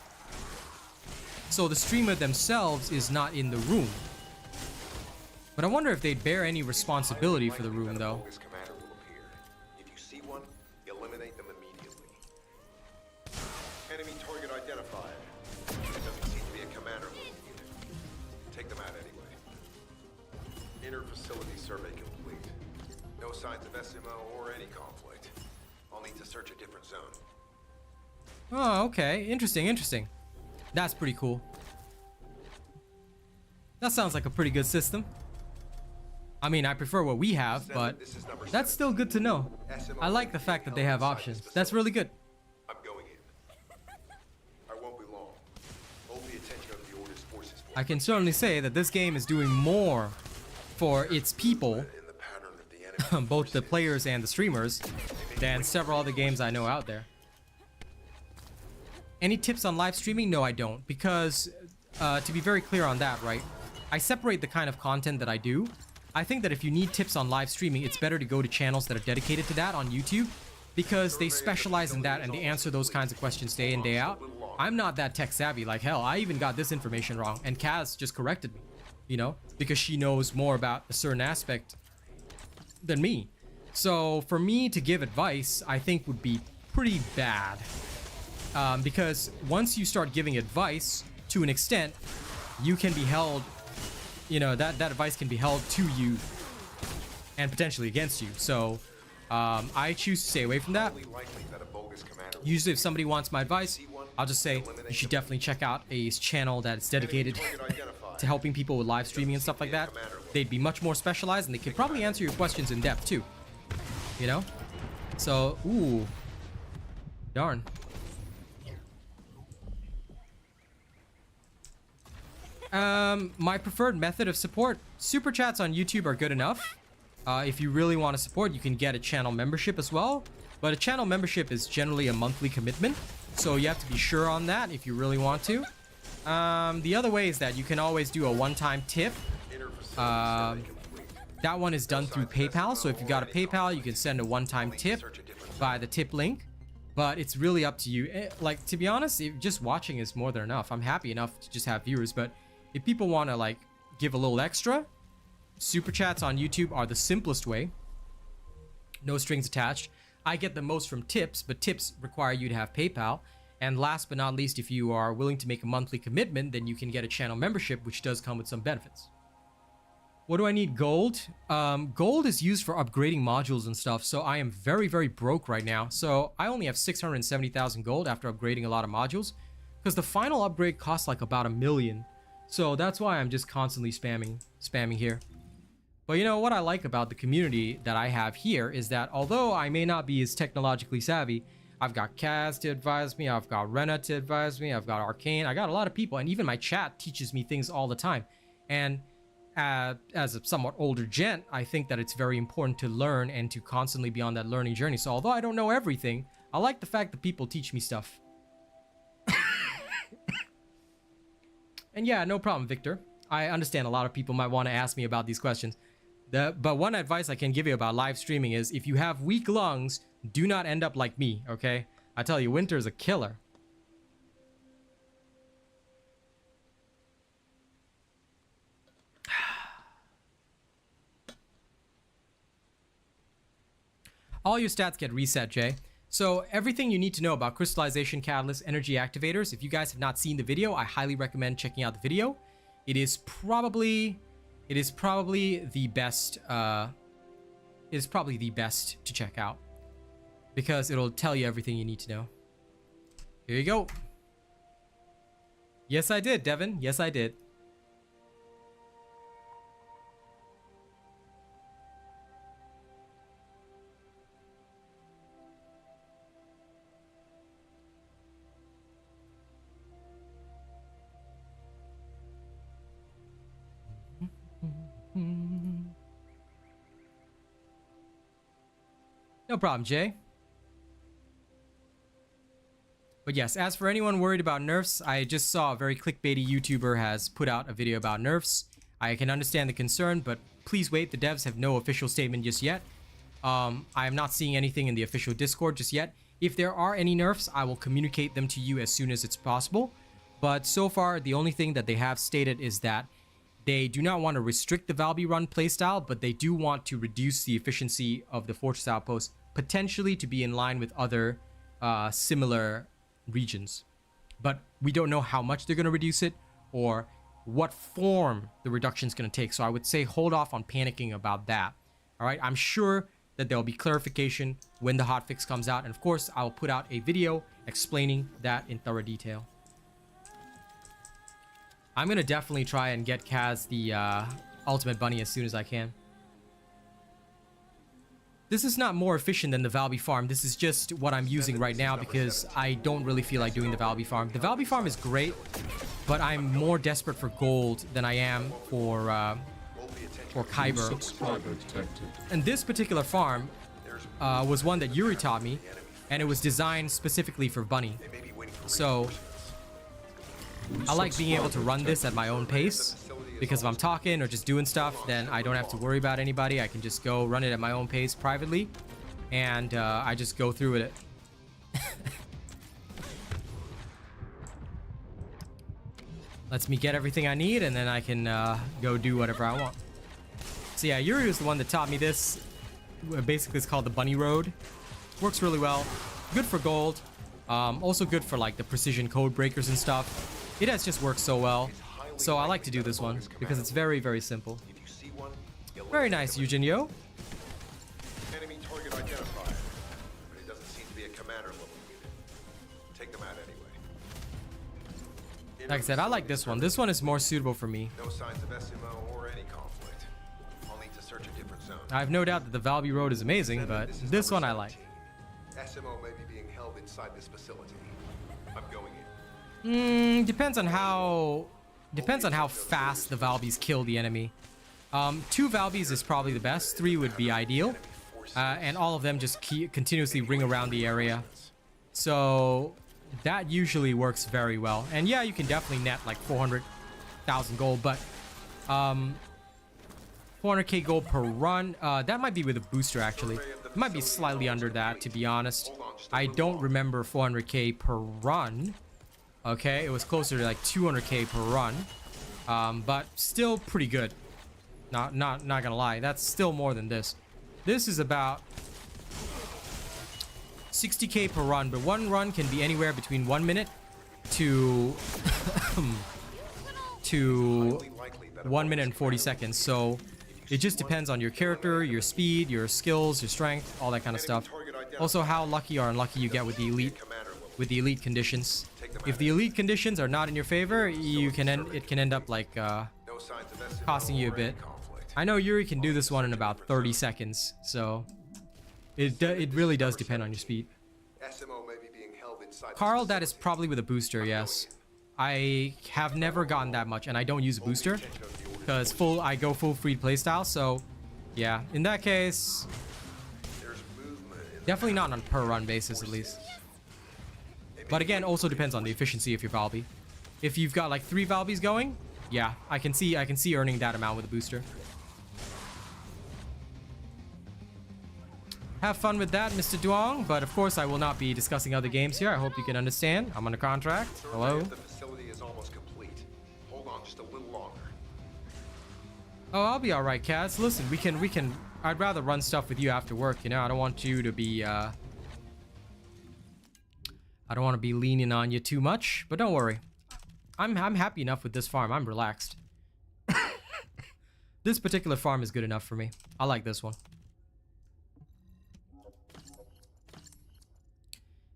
So the streamer themselves is not in the room. But I wonder if they'd bear any responsibility for the room, though. Bogus commander will appear. If you see one, eliminate them immediately. Enemy target identified. It doesn't seem to be a commander looking unit. Take them out anyway. Inner facility survey complete. No signs of SMO or any conflict. I'll need to search a different zone. Oh, okay. Interesting, interesting. That's pretty cool. That sounds like a pretty good system. I mean, I prefer what we have, but that's still good to know. I like the fact that they have options. That's really good. I'm going in. I won't be long. Hold the attention of the Order's forces for I can certainly say that this game is doing more for its people, in the pattern of the enemy. both the players and the streamers, than several other games I know out there. Any tips on live streaming? No, I don't. Because, to be very clear on that, right? I separate the kind of content that I do. I think that if you need tips on live streaming, it's better to go to channels that are dedicated to that on YouTube, because they specialize in that and they answer those kinds of questions day in, day out. I'm not that tech savvy. Like, hell, I even got this information wrong, and Kaz just corrected me, you know, because she knows more about a certain aspect than me. So for me to give advice, I think would be pretty bad. Because once you start giving advice to an extent, you can be held, you know, that advice can be held to you and potentially against you. So I choose to stay away from that. Usually if somebody wants my advice, I'll just say you should definitely check out a channel that's dedicated to helping people with live streaming and stuff like that. They'd be much more specialized and they could probably answer your questions in depth too, you know. So ooh, darn. My preferred method of support, super chats on YouTube are good enough. If you really want to support, you can get a channel membership as well, but a channel membership is generally a monthly commitment, so you have to be sure on that if you really want to. The other way is that you can always do a one-time tip. That one is done through PayPal, so if you got a PayPal, you can send a one-time tip via the tip link, but it's really up to you. Like, to be honest, just watching is more than enough. I'm happy enough to just have viewers, but if people want to like give a little extra, super chats on YouTube are the simplest way. No strings attached. I get the most from tips, but tips require you to have PayPal. And last but not least, if you are willing to make a monthly commitment, then you can get a channel membership, which does come with some benefits. What do I need? Gold? Gold is used for upgrading modules and stuff, so I am very, very broke right now. So I only have 670,000 gold after upgrading a lot of modules, because the final upgrade costs like about 1 million. So that's why I'm just constantly spamming here. But you know what I like about the community that I have here is that although I may not be as technologically savvy, I've got Kaz to advise me, I've got Rena to advise me, I've got Arcane, I got a lot of people, and even my chat teaches me things all the time. And as a somewhat older gent, I think that it's very important to learn and to constantly be on that learning journey. So although I don't know everything, I like the fact that people teach me stuff. And yeah, no problem, Victor. I understand a lot of people might want to ask me about these questions. But one advice I can give you about live streaming is if you have weak lungs, do not end up like me, okay? I tell you, winter is a killer. All your stats get reset, Jay. So everything you need to know about crystallization catalyst energy activators, if you guys have not seen the video, I highly recommend checking out the video. It is probably the best to check out because it'll tell you everything you need to know. Here you go. Yes, I did, Devin. Yes, I did. No problem, Jay. But yes, as for anyone worried about nerfs, I just saw a very clickbaity YouTuber has put out a video about nerfs. I can understand the concern, but please wait, the devs have no official statement just yet. I am not seeing anything in the official Discord just yet. If there are any nerfs, I will communicate them to you as soon as it's possible. But so far, the only thing that they have stated is that they do not want to restrict the Valby run playstyle, but they do want to reduce the efficiency of the Fortress Outpost, potentially to be in line with other similar regions. But we don't know how much they're going to reduce it or what form the reduction is going to take. So I would say hold off on panicking about that. All right, I'm sure that there will be clarification when the hotfix comes out. And of course, I will put out a video explaining that in thorough detail. I'm going to definitely try and get Kaz the ultimate bunny as soon as I can. This is not more efficient than the Valby farm. This is just what I'm using right now because I don't really feel like doing the Valby farm. The Valby farm is great, but I'm more desperate for gold than I am for Kyber. Subscriber detected. And this particular farm was one that Yuri taught me, and it was designed specifically for bunny. So I like being able to run this at my own pace, because if I'm talking or just doing stuff, then I don't have to worry about anybody. I can just go run it at my own pace privately, and I just go through with it. Lets me get everything I need, and then I can go do whatever I want. So yeah, Yuri was the one that taught me this. Basically, it's called the Bunny Road. Works really well. Good for gold. Also good for like the precision code breakers and stuff. It has just worked so well. So I like to do this one because it's very, very simple. Very nice, Eugenio. Enemy target identified, but it doesn't seem to be a commander level unit. Take them out anyway. Like I said, I like this one. This one is more suitable for me. No signs of SMO or any conflict. I'll need to search a different zone. I have no doubt that the Valby Road is amazing, but this one I like. SMO may be being held inside this facility. I'm going in. Depends on how fast the Valbys kill the enemy. 2 Valbys is probably the best. 3 would be ideal. And all of them just continuously ring around the area. So that usually works very well. And yeah, you can definitely net like 400,000 gold, but 400k gold per run. That might be with a booster actually. It might be slightly under that, to be honest. I don't remember 400k per run. Okay, it was closer to like 200k per run, but still pretty good. Not gonna lie, that's still more than this. This is about 60k per run, but one run can be anywhere between 1 minute to 1 minute and 40 seconds. So it just depends on your character, your speed, your skills, your strength, all that kind of stuff. Also, how lucky or unlucky you get with the elite conditions. If the elite conditions are not in your favor, it can end up like costing you a bit. I know Yuri can do this one in about 30 seconds, so it really does depend on your speed. Carl, that is probably with a booster, yes. I have never gotten that much, and I don't use a booster because I go full free playstyle. So yeah, in that case, definitely not on a per run basis at least. But again, also depends on the efficiency of your Valby. If you've got like 3 Valbys going, yeah, I can see earning that amount with a booster. Have fun with that, Mr. Duong, but of course I will not be discussing other games here. I hope you can understand. I'm on a contract. Hello. The facility is almost complete. Hold on just a little longer. Oh, I'll be all right, Kaz. Listen, we can. I'd rather run stuff with you after work. You know, I don't want you to be. I don't want to be leaning on you too much, but don't worry. I'm happy enough with this farm. I'm relaxed. This particular farm is good enough for me. I like this one.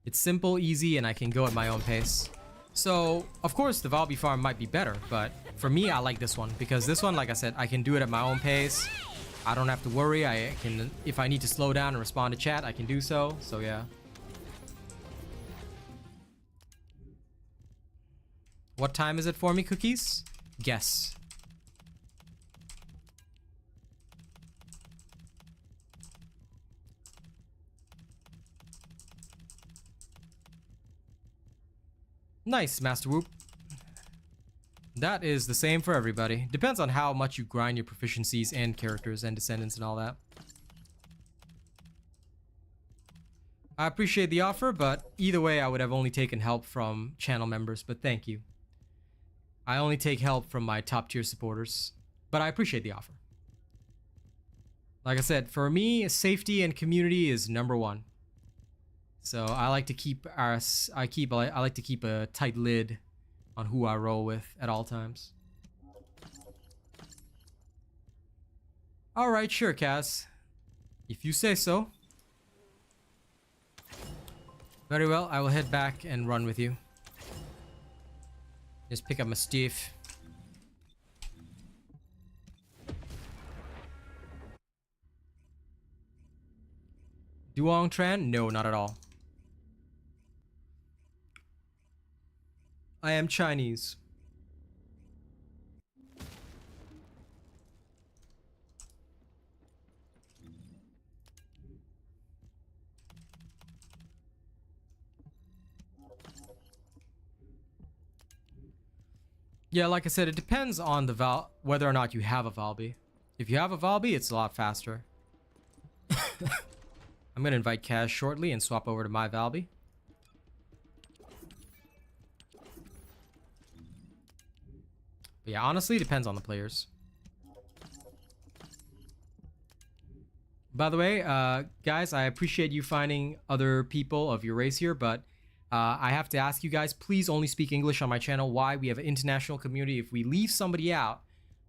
It's simple, easy, and I can go at my own pace. So, of course, the Valby farm might be better, but for me, I like this one because this one, like I said, I can do it at my own pace. I don't have to worry. I can, if I need to slow down and respond to chat, I can do so. So yeah. What time is it for me, Cookies? Guess. Nice, Master Whoop. That is the same for everybody. Depends on how much you grind your proficiencies and characters and descendants and all that. I appreciate the offer, but either way, I would have only taken help from channel members, but thank you. I only take help from my top tier supporters, but I appreciate the offer. Like I said, for me, safety and community is number one. So I like to keep I like to keep a tight lid on who I roll with at all times. All right, sure, Cass. If you say so. Very well, I will head back and run with you. Just pick up my stuff. Duong Tran? No, not at all. I am Chinese. Yeah, like I said, it depends on the whether or not you have a Valby. If you have a Valby, it's a lot faster. I'm gonna invite Kaz shortly and swap over to my Valby. But yeah, honestly, it depends on the players. By the way, guys, I appreciate you finding other people of your race here, but I have to ask you guys, please only speak English on my channel. Why? We have an international community. If we leave somebody out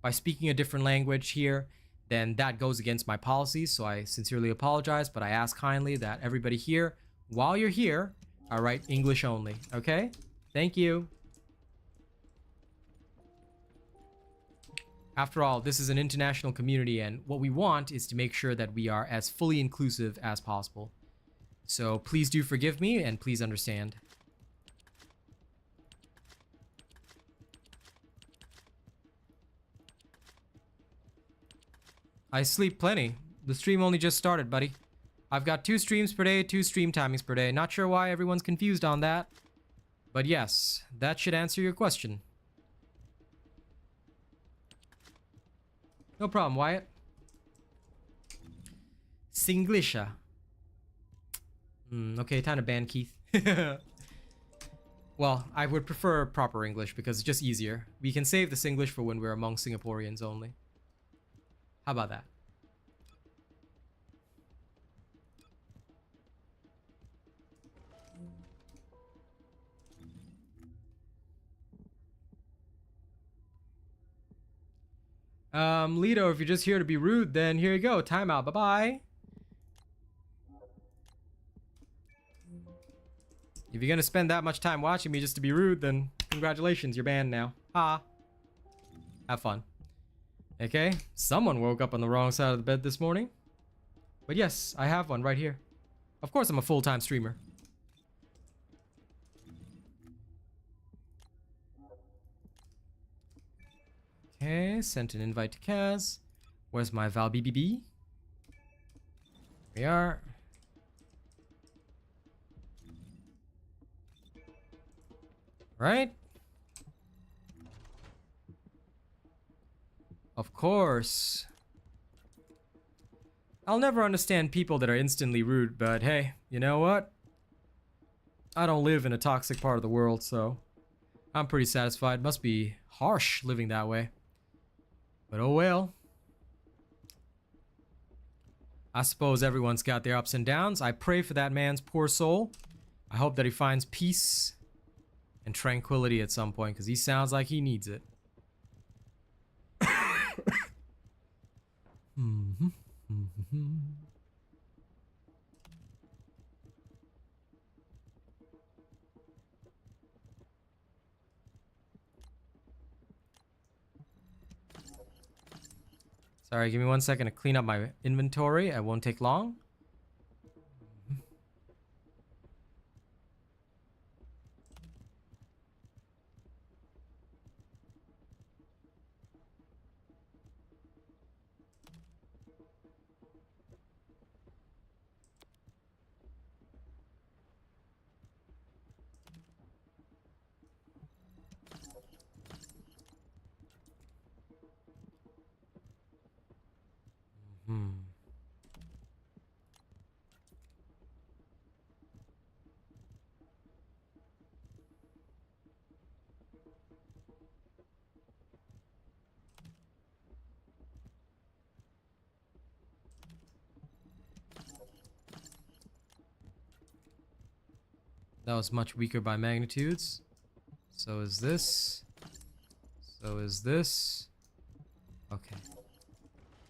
by speaking a different language here, then that goes against my policies. So I sincerely apologize, but I ask kindly that everybody here, while you're here, all right, English only, okay? Thank you. After all, this is an international community, and what we want is to make sure that we are as fully inclusive as possible. So please do forgive me, and please understand. I sleep plenty. The stream only just started, buddy. I've got 2 streams per day, 2 stream timings per day. Not sure why everyone's confused on that. But yes, that should answer your question. No problem, Wyatt. Singlisha. Okay, time to ban Keith. Well, I would prefer proper English because it's just easier. We can save the Singlish for when we're among Singaporeans only. How about that? Lido, if you're just here to be rude, then here you go. Timeout. Bye-bye. If you're gonna spend that much time watching me just to be rude, then congratulations, you're banned now. Ha. Have fun. Okay, someone woke up on the wrong side of the bed this morning. But yes, I have one right here. Of course I'm a full-time streamer. Okay, sent an invite to Kaz. Where's my Val BBB? We are. Right? Of course. I'll never understand people that are instantly rude, but hey, you know what? I don't live in a toxic part of the world, so I'm pretty satisfied. Must be harsh living that way. But oh well. I suppose everyone's got their ups and downs. I pray for that man's poor soul. I hope that he finds peace and tranquility at some point, because he sounds like he needs it. Sorry, give me 1 second to clean up my inventory. It won't take long. That was much weaker by magnitudes. So is this. So is this. Okay.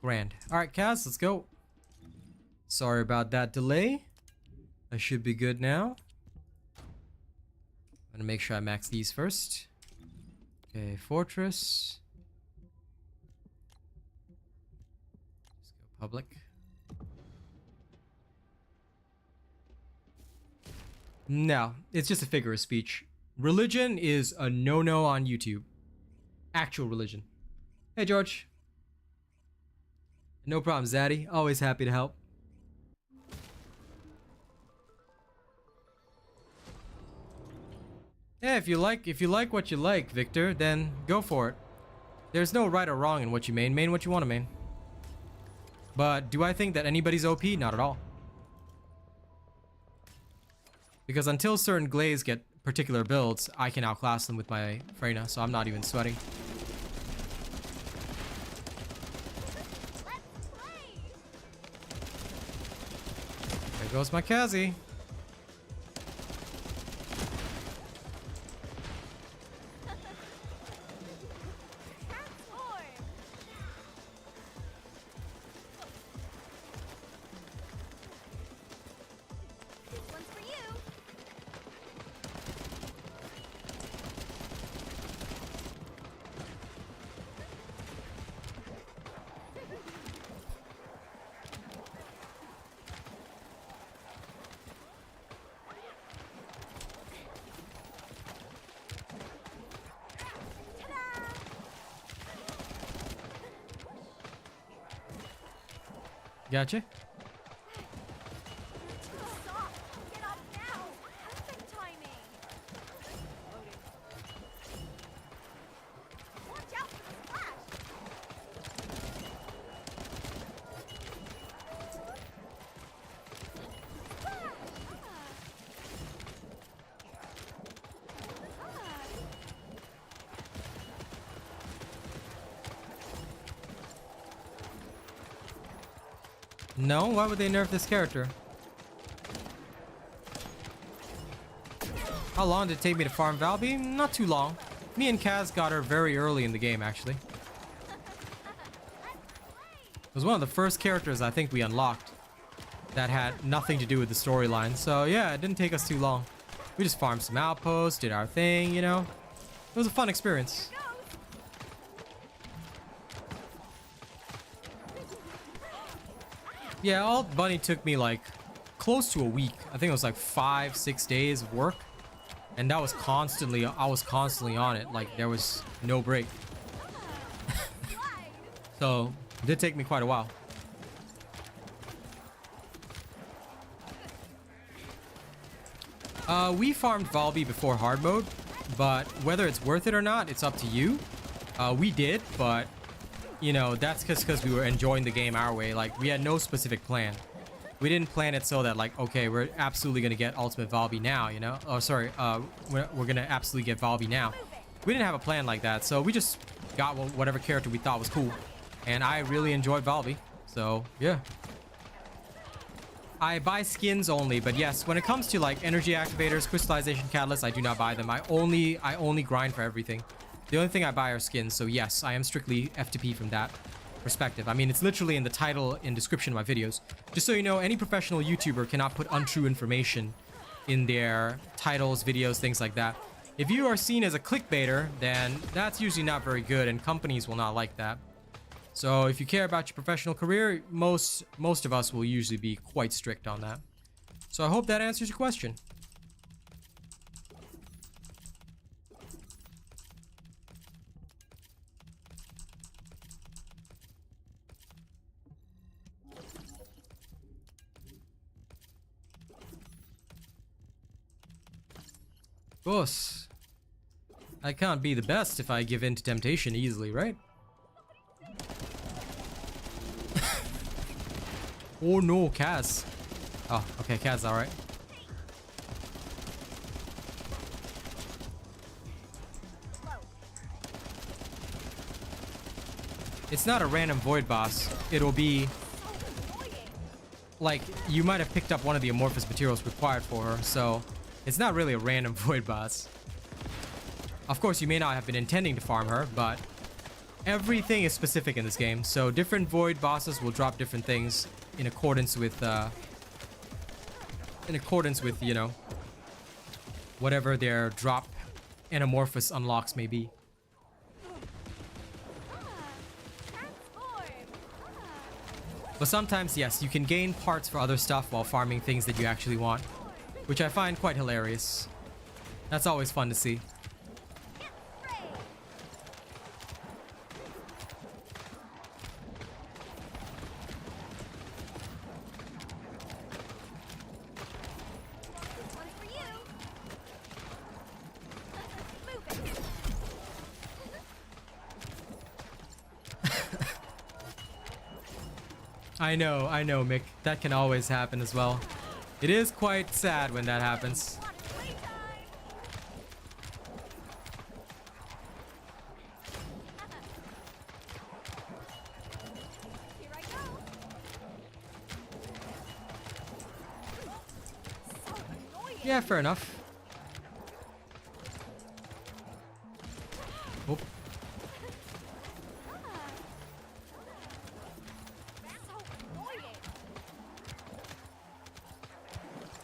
Grand. Alright, Kaz, let's go. Sorry about that delay. I should be good now. I'm gonna make sure I max these first. Okay, Fortress. Let's go public. No, it's just a figure of speech. Religion is a no-no on YouTube. Actual religion. Hey, George. No problem, Zaddy. Always happy to help. Yeah, if you like what you like, Victor, then go for it. There's no right or wrong in what you main. Main what you want to main. But do I think that anybody's OP? Not at all. Because until certain Glaze get particular builds, I can outclass them with my Freyna, so I'm not even sweating. There goes my Kazi. Gotcha. No, why would they nerf this character? How long did it take me to farm Valby? Not too long. Me and Kaz got her very early in the game, actually. It was one of the first characters I think we unlocked that had nothing to do with the storyline. So yeah, it didn't take us too long. We just farmed some outposts, did our thing, you know. It was a fun experience. Yeah, Alt Bunny took me like close to a week. I think it was like 5-6 days of work. And that was constantly, I was constantly on it. Like there was no break. So it did take me quite a while. We farmed Valby before hard mode, but whether it's worth it or not, it's up to you. We did, but you know, that's because we were enjoying the game our way. Like, we had no specific plan. We didn't plan it so that, like, okay, we're absolutely going to get Ultimate Valby now, you know? Oh, sorry. We're going to absolutely get Valby now. We didn't have a plan like that, so we just got whatever character we thought was cool. And I really enjoyed Valby. So, yeah. I buy skins only, but yes, when it comes to, like, energy activators, crystallization catalysts, I do not buy them. I only grind for everything. The only thing I buy are skins, so yes, I am strictly F2P from that perspective. I mean, it's literally in the title and description of my videos. Just so you know, any professional YouTuber cannot put untrue information in their titles, videos, things like that. If you are seen as a clickbaiter, then that's usually not very good, and companies will not like that. So if you care about your professional career, most of us will usually be quite strict on that. So I hope that answers your question. Boss, I can't be the best if I give in to temptation easily, right? Oh no, Kaz. Oh, okay, Kaz, alright. It's not a random void boss. It'll be like you might have picked up one of the amorphous materials required for her, so It's not really a random void boss. Of course, you may not have been intending to farm her, but everything is specific in this game. So different void bosses will drop different things in accordance with, you know, whatever their drop anamorphous unlocks may be. But sometimes, yes, you can gain parts for other stuff while farming things that you actually want, which I find quite hilarious. That's always fun to see. I know, Mick. That can always happen as well. It is quite sad when that happens. Yeah, fair enough. Oh.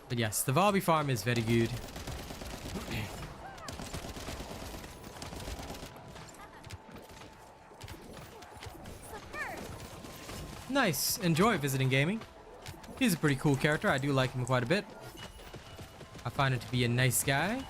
But yes, the Valby farm is very good. Nice. Enjoy visiting gaming. He's a pretty cool character. I do like him quite a bit. I find him to be a nice guy.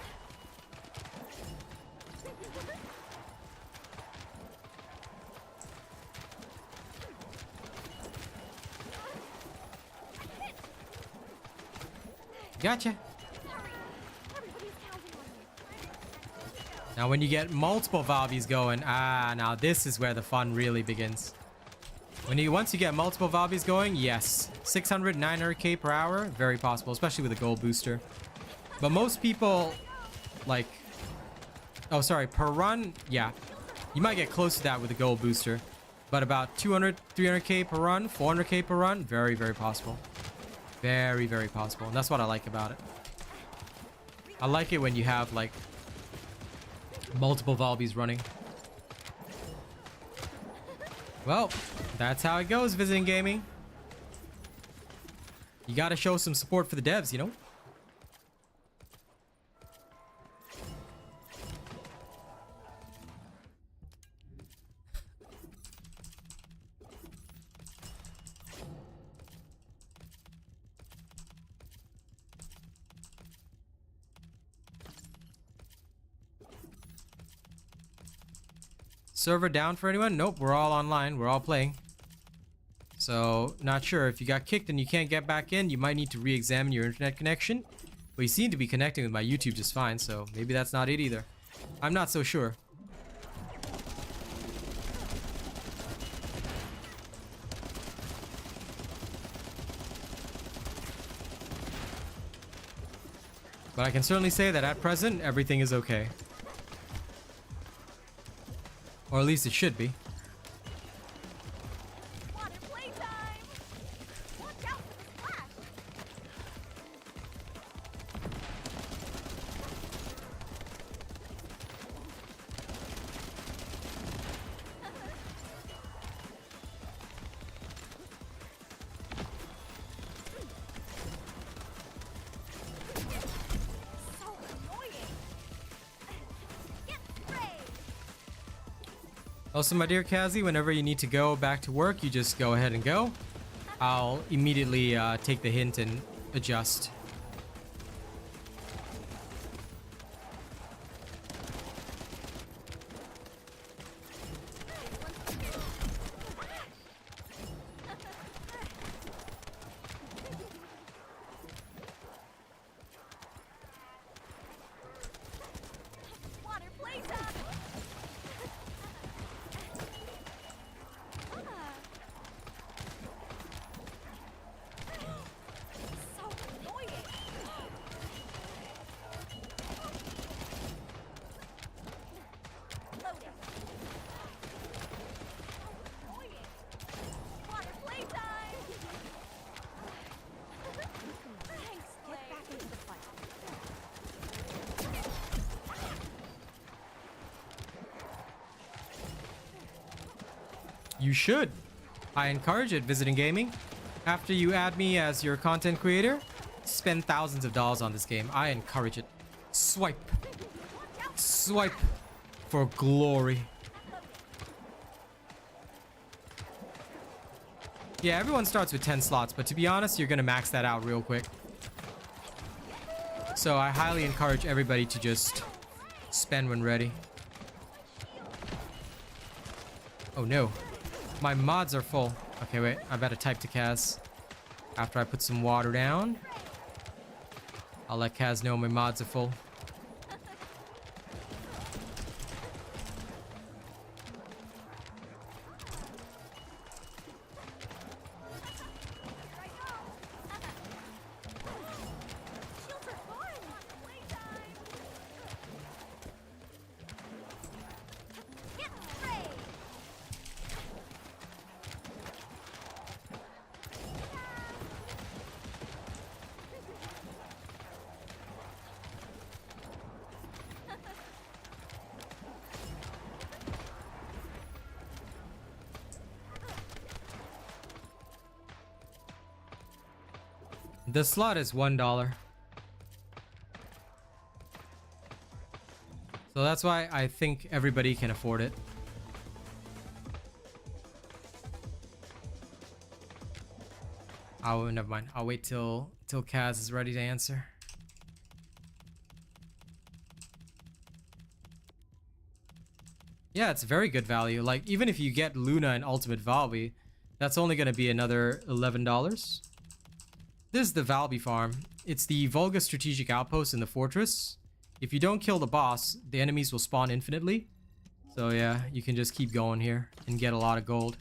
Gotcha. Now when you get multiple Valbies going, now this is where the fun really begins. Once you get multiple Valbies going, yes, 600, 900k per hour, very possible, especially with a gold booster. But most people, like, oh sorry, per run, yeah, you might get close to that with a gold booster, but about 200, 300k per run, 400k per run, very, very possible. Very, very possible. And that's what I like about it. I like it when you have, like, multiple Valbies running. Well, that's how it goes visiting gaming. You gotta show some support for the devs, you know? Server down for anyone? Nope, we're all online. We're all playing. So, not sure. If you got kicked and you can't get back in, you might need to re-examine your internet connection. But you seem to be connecting with my YouTube just fine, so maybe that's not it either. I'm not so sure. But I can certainly say that at present, everything is okay. Or at least it should be. Also, my dear Kazi, whenever you need to go back to work, you just go ahead and go. I'll immediately take the hint and adjust. You should. I encourage it, Visiting Gaming. After you add me as your content creator, spend thousands of dollars on this game. I encourage it. Swipe. Swipe for glory. Yeah, everyone starts with 10 slots, but to be honest, you're gonna max that out real quick. So I highly encourage everybody to just spend when ready. Oh no. My mods are full. Okay, wait. I better type to Kaz. After I put some water down, I'll let Kaz know my mods are full. The slot is $1. So that's why I think everybody can afford it. Oh, never mind. I'll wait till Kaz is ready to answer. Yeah, it's very good value. Like, even if you get Luna and Ultimate Valby, that's only going to be another $11. This is the Valby farm. It's the Volga strategic outpost in the fortress. If you don't kill the boss, the enemies will spawn infinitely. So yeah, you can just keep going here and get a lot of gold.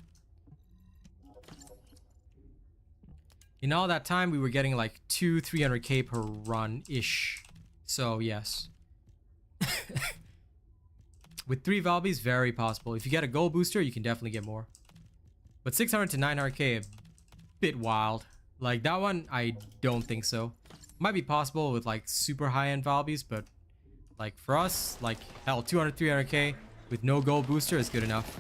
In all that time, we were getting like 300k per run-ish. So yes. With 3 Valbys, very possible. If you get a gold booster, you can definitely get more. But 600 to 900k, a bit wild. Like, that one, I don't think so. Might be possible with, like, super high-end Valbys, but, like, for us, like, hell, 200, 300k with no gold booster is good enough.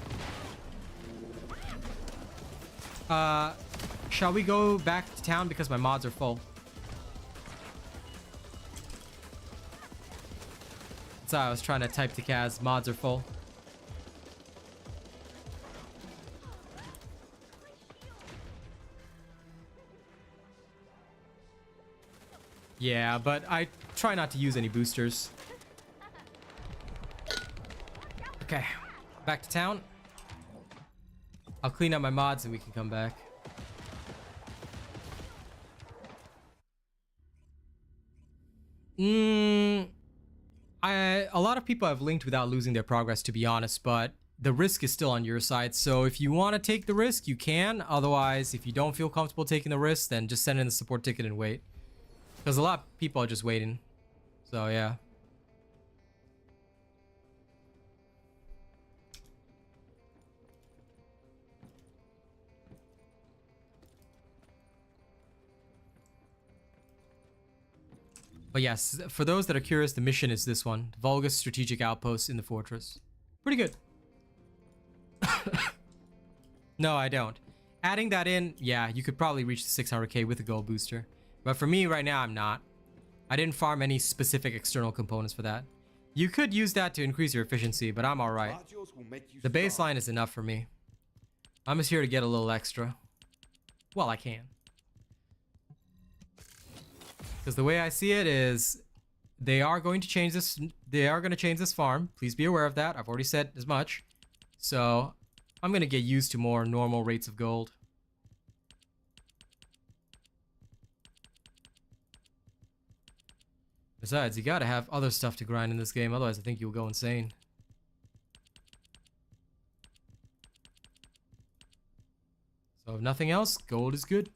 Shall we go back to town because my mods are full? That's how I was trying to type to Kaz. Mods are full. Yeah, but I try not to use any boosters. Okay, back to town. I'll clean up my mods and we can come back. A lot of people have linked without losing their progress, to be honest, but the risk is still on your side. So if you want to take the risk, you can. Otherwise, if you don't feel comfortable taking the risk, then just send in the support ticket and wait. Because a lot of people are just waiting. So yeah. But yes, for those that are curious, the mission is this one. Volga's strategic outpost in the fortress. Pretty good. No, I don't. Adding that in, yeah, you could probably reach the 600k with a gold booster. But for me right now, I'm not. I didn't farm any specific external components for that. You could use that to increase your efficiency, but I'm alright. The baseline is enough for me. I'm just here to get a little extra. Well, I can. Because the way I see it is, they are going to change this. They are going to change this farm. Please be aware of that. I've already said as much. So I'm going to get used to more normal rates of gold. Besides, you gotta have other stuff to grind in this game. Otherwise, I think you'll go insane. So if nothing else, gold is good.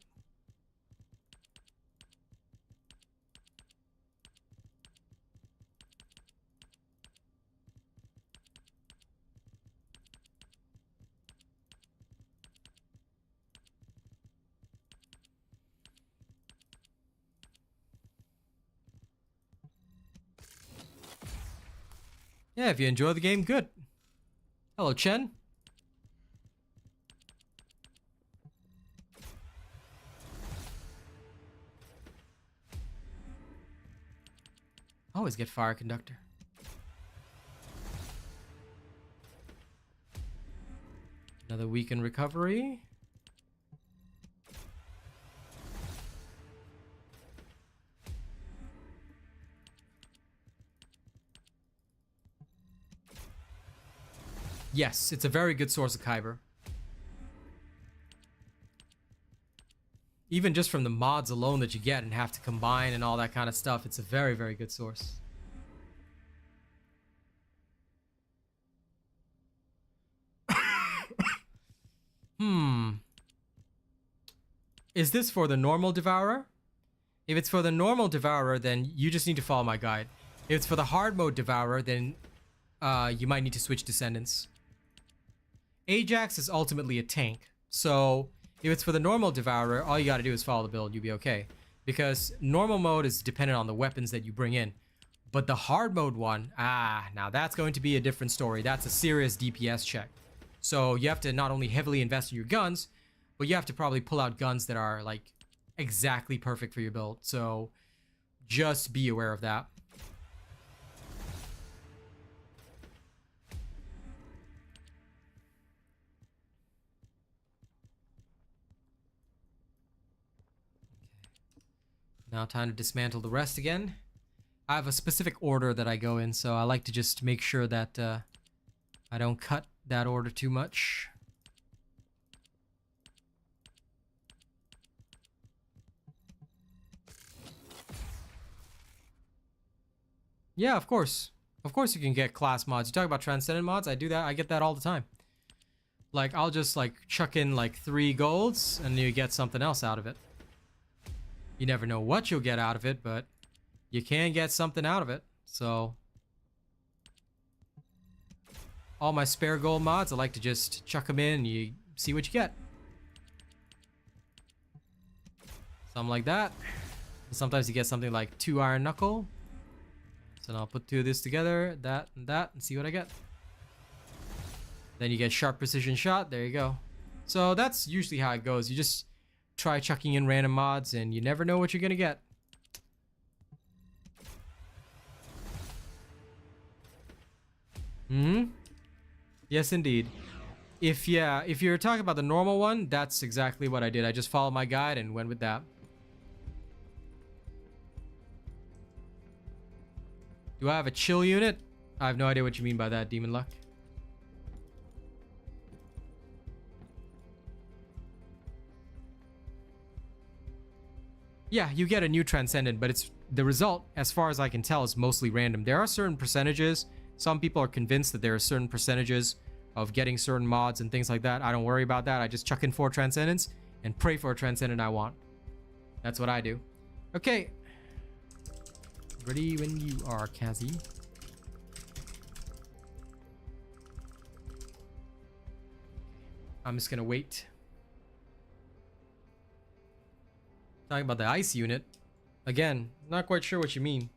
Yeah, if you enjoy the game, good. Hello, Chen. Always get fire conductor. Another weakened recovery. Yes, it's a very good source of Kyber. Even just from the mods alone that you get and have to combine and all that kind of stuff, it's a very, very good source. Is this for the normal Devourer? If it's for the normal Devourer, then you just need to follow my guide. If it's for the hard mode Devourer, then you might need to switch Descendants. Ajax is ultimately a tank, so if it's for the normal Devourer, all you gotta do is follow the build, you'll be okay. Because normal mode is dependent on the weapons that you bring in. But the hard mode one, now that's going to be a different story. That's a serious DPS check. So you have to not only heavily invest in your guns, but you have to probably pull out guns that are like exactly perfect for your build. So just be aware of that. Now time to dismantle the rest again. I have a specific order that I go in, so I like to just make sure that I don't cut that order too much. Yeah, of course. Of course you can get class mods. You talk about Transcendent mods, I do that. I get that all the time. Like, I'll just like chuck in like 3 golds and you get something else out of it. You never know what you'll get out of it, but you can get something out of it. So all my spare gold mods, I like to just chuck them in and you see what you get. Something like that. Sometimes you get something like 2 iron knuckle. So I'll put 2 of this together, that, and see what I get. Then you get sharp precision shot. There you go. So that's usually how it goes. You just try chucking in random mods and you never know what you're gonna get. Yes, indeed. If you're talking about the normal one, that's exactly what I did. I just followed my guide and went with that. Do I have a chill unit? I have no idea what you mean by that, Demon Luck. Yeah, you get a new Transcendent, but it's the result, as far as I can tell, is mostly random. There are certain percentages. Some people are convinced that there are certain percentages of getting certain mods and things like that. I don't worry about that. I just chuck in 4 Transcendents and pray for a Transcendent I want. That's what I do. Okay. Ready when you are, Kazzy. I'm just gonna wait. Talking about the ice unit. Again, not quite sure what you mean.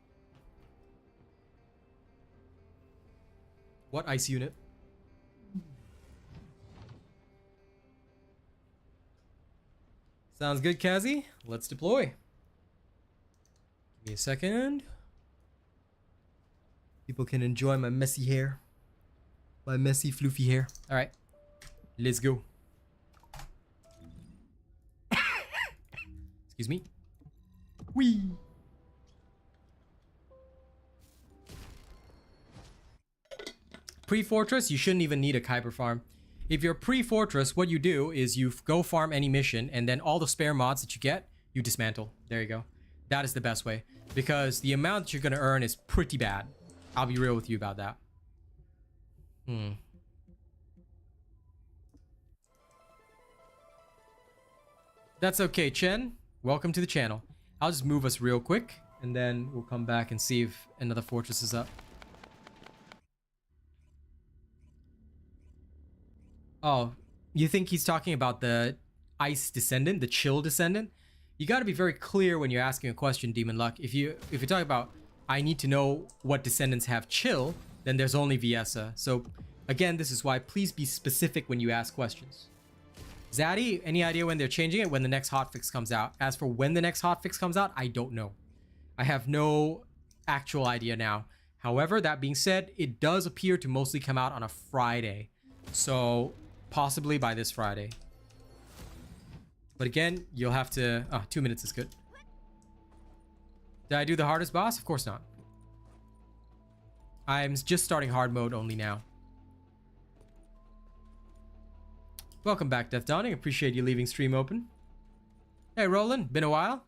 What ice unit? Sounds good, Kazzy. Let's deploy. Give me a second. People can enjoy my messy hair. My messy, floofy hair. All right. Let's go. Excuse me. Whee! Pre-Fortress, you shouldn't even need a Kyber farm. If you're pre-Fortress, what you do is you go farm any mission, and then all the spare mods that you get, you dismantle. There you go. That is the best way. Because the amount that you're going to earn is pretty bad. I'll be real with you about that. That's okay, Chen. Welcome to the channel. I'll just move us real quick, and then we'll come back and see if another fortress is up. Oh, you think he's talking about the Ice Descendant, the Chill Descendant? You got to be very clear when you're asking a question, Demon Luck. If you're talking about, I need to know what Descendants have Chill, then there's only Viessa. So again, this is why please be specific when you ask questions. Zaddy, any idea when they're changing it? When the next hotfix comes out? As for when the next hotfix comes out, I don't know. I have no actual idea now. However, that being said, it does appear to mostly come out on a Friday. So possibly by this Friday. But again, you'll have to... Oh, 2 minutes is good. Did I do the hardest boss? Of course not. I'm just starting hard mode only now. Welcome back, Death Dawning. Appreciate you leaving stream open. Hey, Roland. Been a while?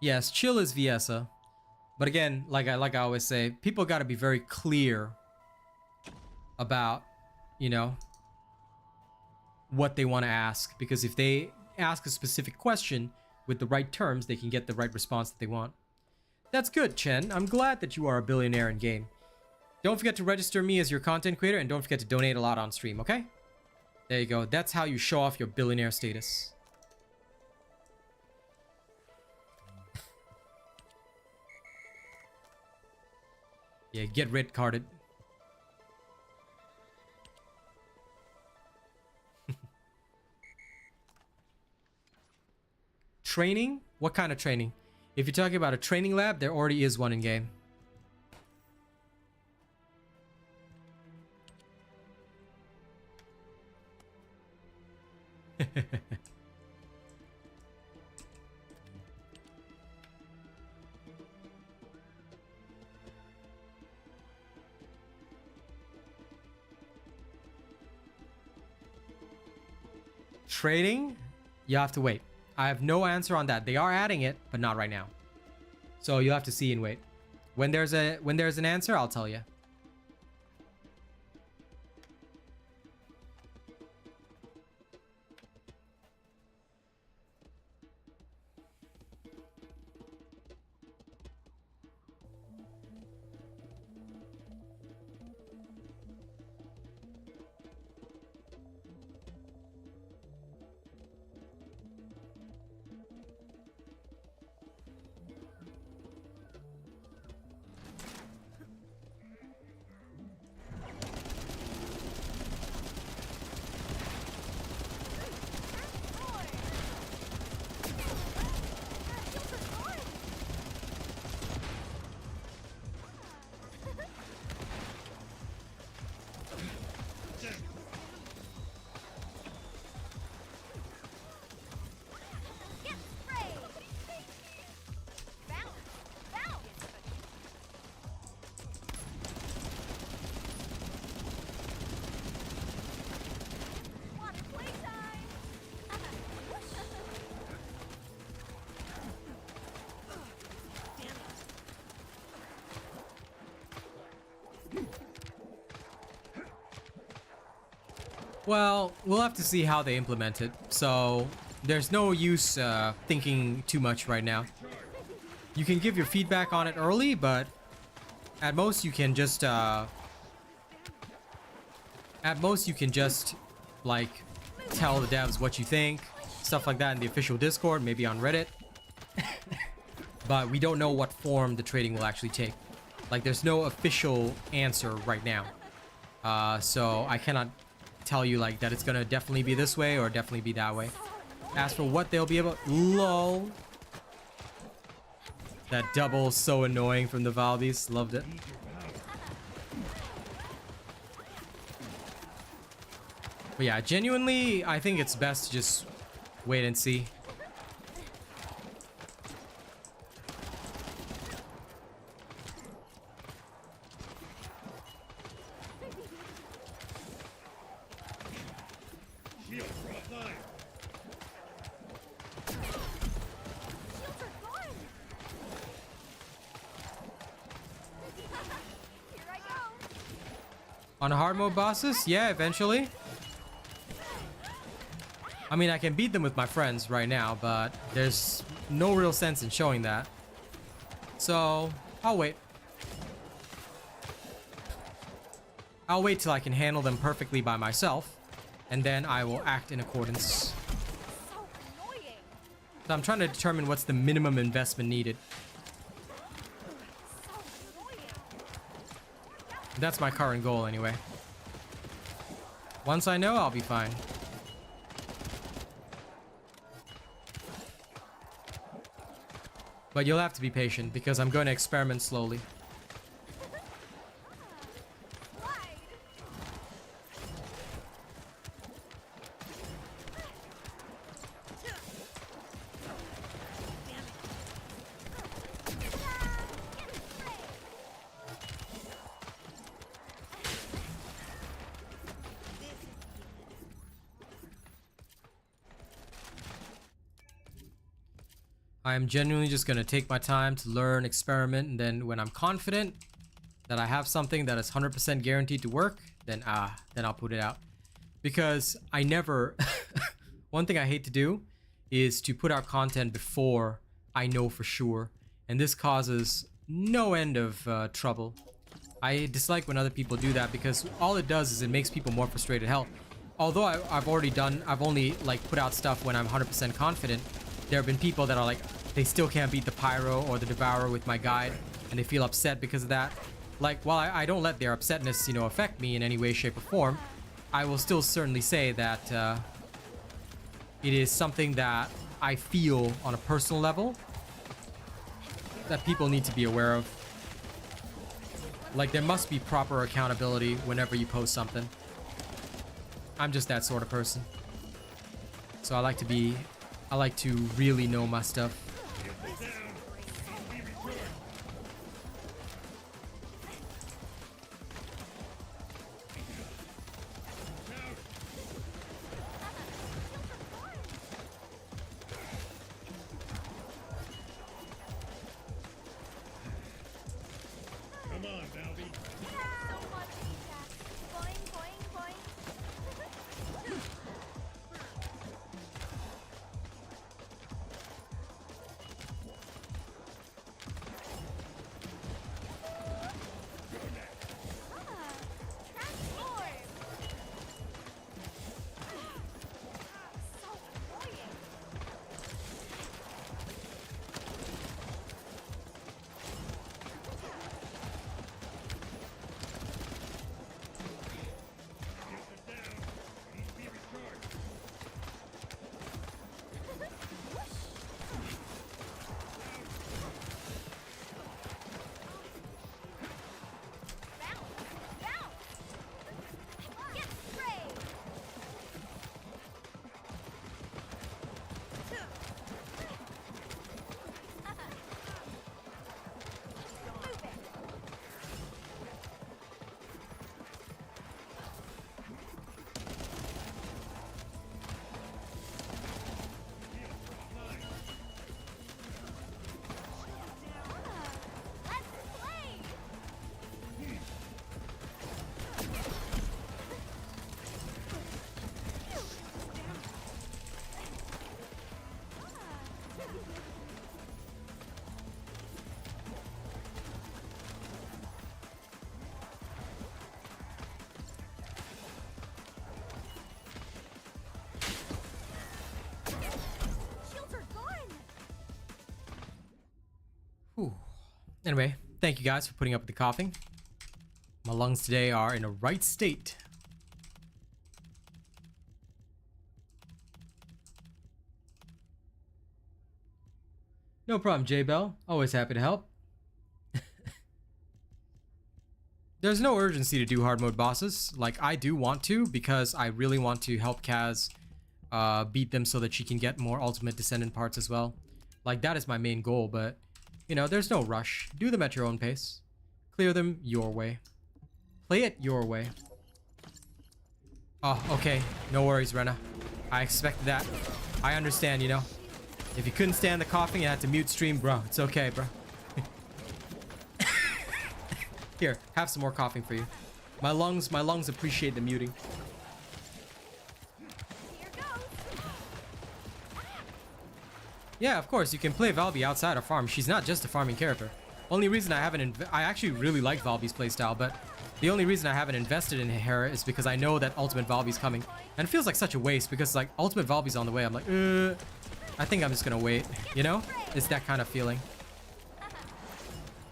Yes, chill is Viesa. But again, like I always say, people got to be very clear about, you know, what they want to ask. Because if they ask a specific question with the right terms, they can get the right response that they want. That's good, Chen. I'm glad that you are a billionaire in game. Don't forget to register me as your content creator, and don't forget to donate a lot on stream, okay? There you go. That's how you show off your billionaire status. Yeah, get red carded. Training? What kind of training? If you're talking about a training lab, there already is one in game. Trading? You have to wait. I have no answer on that. They are adding it, but not right now. So you'll have to see and wait. When there's an answer, I'll tell you. Well, we'll have to see how they implement it. So there's no use thinking too much right now. You can give your feedback on it early, but at most you can just like tell the devs what you think, stuff like that in the official Discord, maybe on Reddit. But we don't know what form the trading will actually take. Like, there's no official answer right now. So I cannot tell you like that it's gonna definitely be this way or definitely be that way. As for what they'll be able, lol. That double so annoying from the Valbis, loved it. But yeah, genuinely, I think it's best to just wait and see. On hard mode bosses? Yeah, eventually. I mean, I can beat them with my friends right now, but there's no real sense in showing that. So, I'll wait. I'll wait till I can handle them perfectly by myself, and then I will act in accordance. So I'm trying to determine what's the minimum investment needed. That's my current goal anyway. Once I know, I'll be fine. But you'll have to be patient because I'm going to experiment slowly. I am genuinely just going to take my time to learn, experiment, and then when I'm confident that I have something that is 100% guaranteed to work, then I'll put it out. Because I never... One thing I hate to do is to put out content before I know for sure. And this causes no end of trouble. I dislike when other people do that because all it does is it makes people more frustrated. Hell, although I've only like put out stuff when I'm 100% confident, there have been people that are like, they still can't beat the Pyro or the Devourer with my guide, and they feel upset because of that. Like, while I don't let their upsetness, you know, affect me in any way, shape, or form, I will still certainly say that it is something that I feel on a personal level that people need to be aware of. Like, there must be proper accountability whenever you post something. I'm just that sort of person. So I like to really know my stuff. Whew. Anyway, thank you guys for putting up with the coughing. My lungs today are in a right state. No problem, J-Bell. Always happy to help. There's no urgency to do hard mode bosses. Like, I do want to because I really want to help Kaz beat them so that she can get more ultimate Descendant parts as well. Like, that is my main goal, but... You know, there's no rush. Do them at your own pace. Clear them your way. Play it your way. Oh, okay. No worries, Rena. I expected that. I understand, you know. If you couldn't stand the coughing and had to mute stream, bro, it's okay, bro. Here, have some more coughing for you. My lungs appreciate the muting. Yeah, of course, you can play Valby outside of farm. She's not just a farming character. Only reason I haven't... I actually really like Valby's playstyle, but the only reason I haven't invested in her is because I know that Ultimate Valby's coming. And it feels like such a waste because, like, Ultimate Valby's on the way. I'm like, I think I'm just gonna wait, you know? It's that kind of feeling.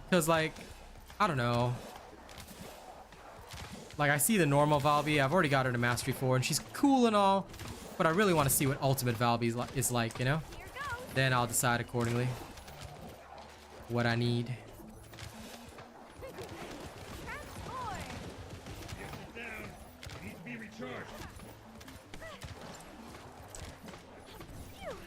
Because, like, I don't know. Like, I see the normal Valby. I've already got her to Mastery 4, and she's cool and all. But I really want to see what Ultimate Valby is like, you know? Here goes. Then I'll decide accordingly what I need. Transform. Down. Need to be recharged. Phew.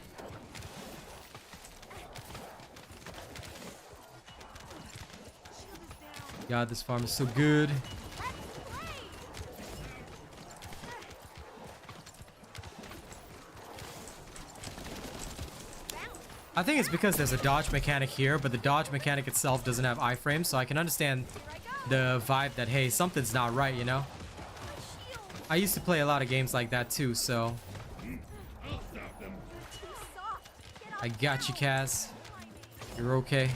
Shield is down. God, this farm is so good. Let's play. Bounce. I think it's because there's a dodge mechanic here, but the dodge mechanic itself doesn't have iframes, so I can understand Here I go. the vibe that, hey, something's not right, you know? My shield. I used to play a lot of games like that too, so I'll stop them. Too soft. Get off I got you, now. Kaz. You're okay.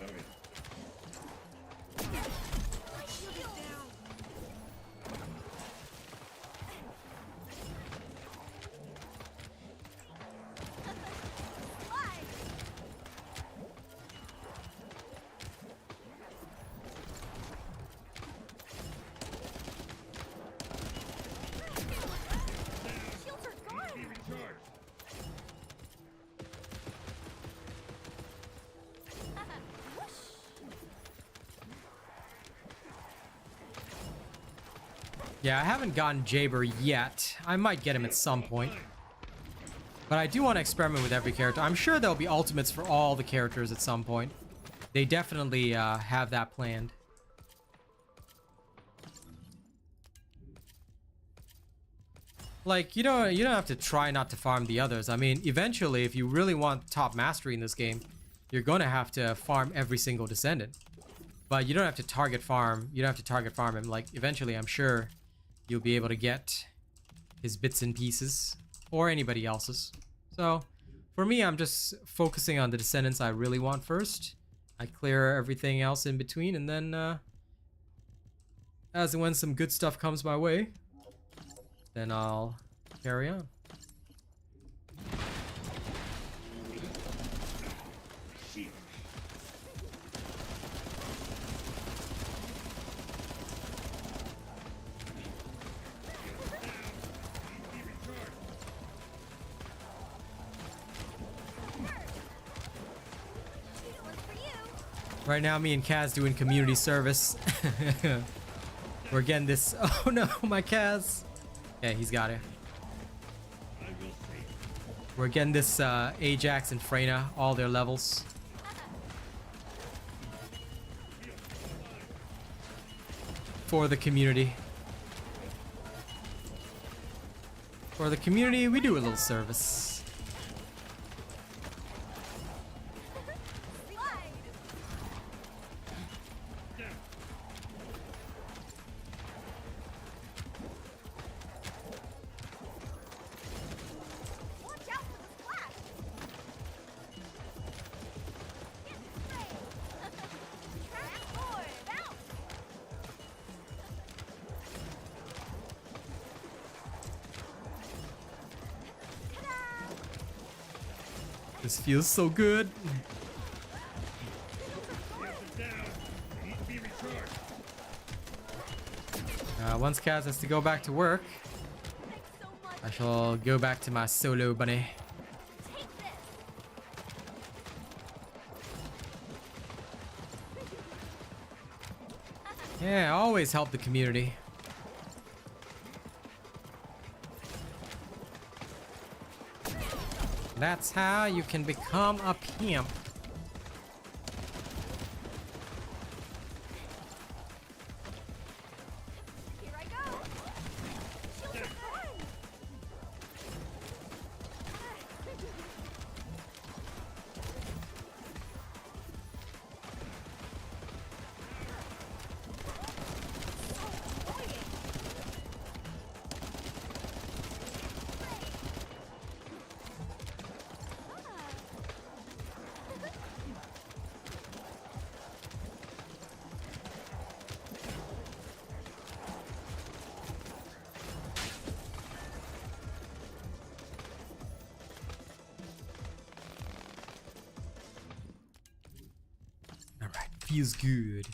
Okay. My shield is down. Slide. Shields are gone. Be recharged. Whoosh. Yeah, I haven't gotten Jaber yet. I might get him at some point. But I do want to experiment with every character. I'm sure there'll be ultimates for all the characters at some point. They definitely have that planned. Like, you don't have to try not to farm the others. I mean, eventually, if you really want top mastery in this game, you're gonna have to farm every single Descendant. But you don't have to target farm. You don't have to target farm him. Like, eventually, I'm sure you'll be able to get his bits and pieces. Or anybody else's. So, for me, I'm just focusing on the Descendants I really want first. I clear everything else in between, and then, as and when some good stuff comes my way, then I'll carry on. Shield. Be recharged. This one's for you. Right now, me and Kaz doing community service. We're getting this. Oh no, my Kaz. Okay, he's got it. I will save. We're getting this Ajax and Freyna, all their levels. For the community. For the community, we do a little service. Slide. Watch out for the splash. Get sprayed. Transform. Bounce. Ta-da! This feels so good. Shields are down. Need to be recharged. Once Kaz has to go back to work, Thanks so much. I shall go back to my solo bunny. Take this. Yeah, always help the community. That's how you can become a pimp. Here I go. Shields are gone. So annoying. Alright, feels good.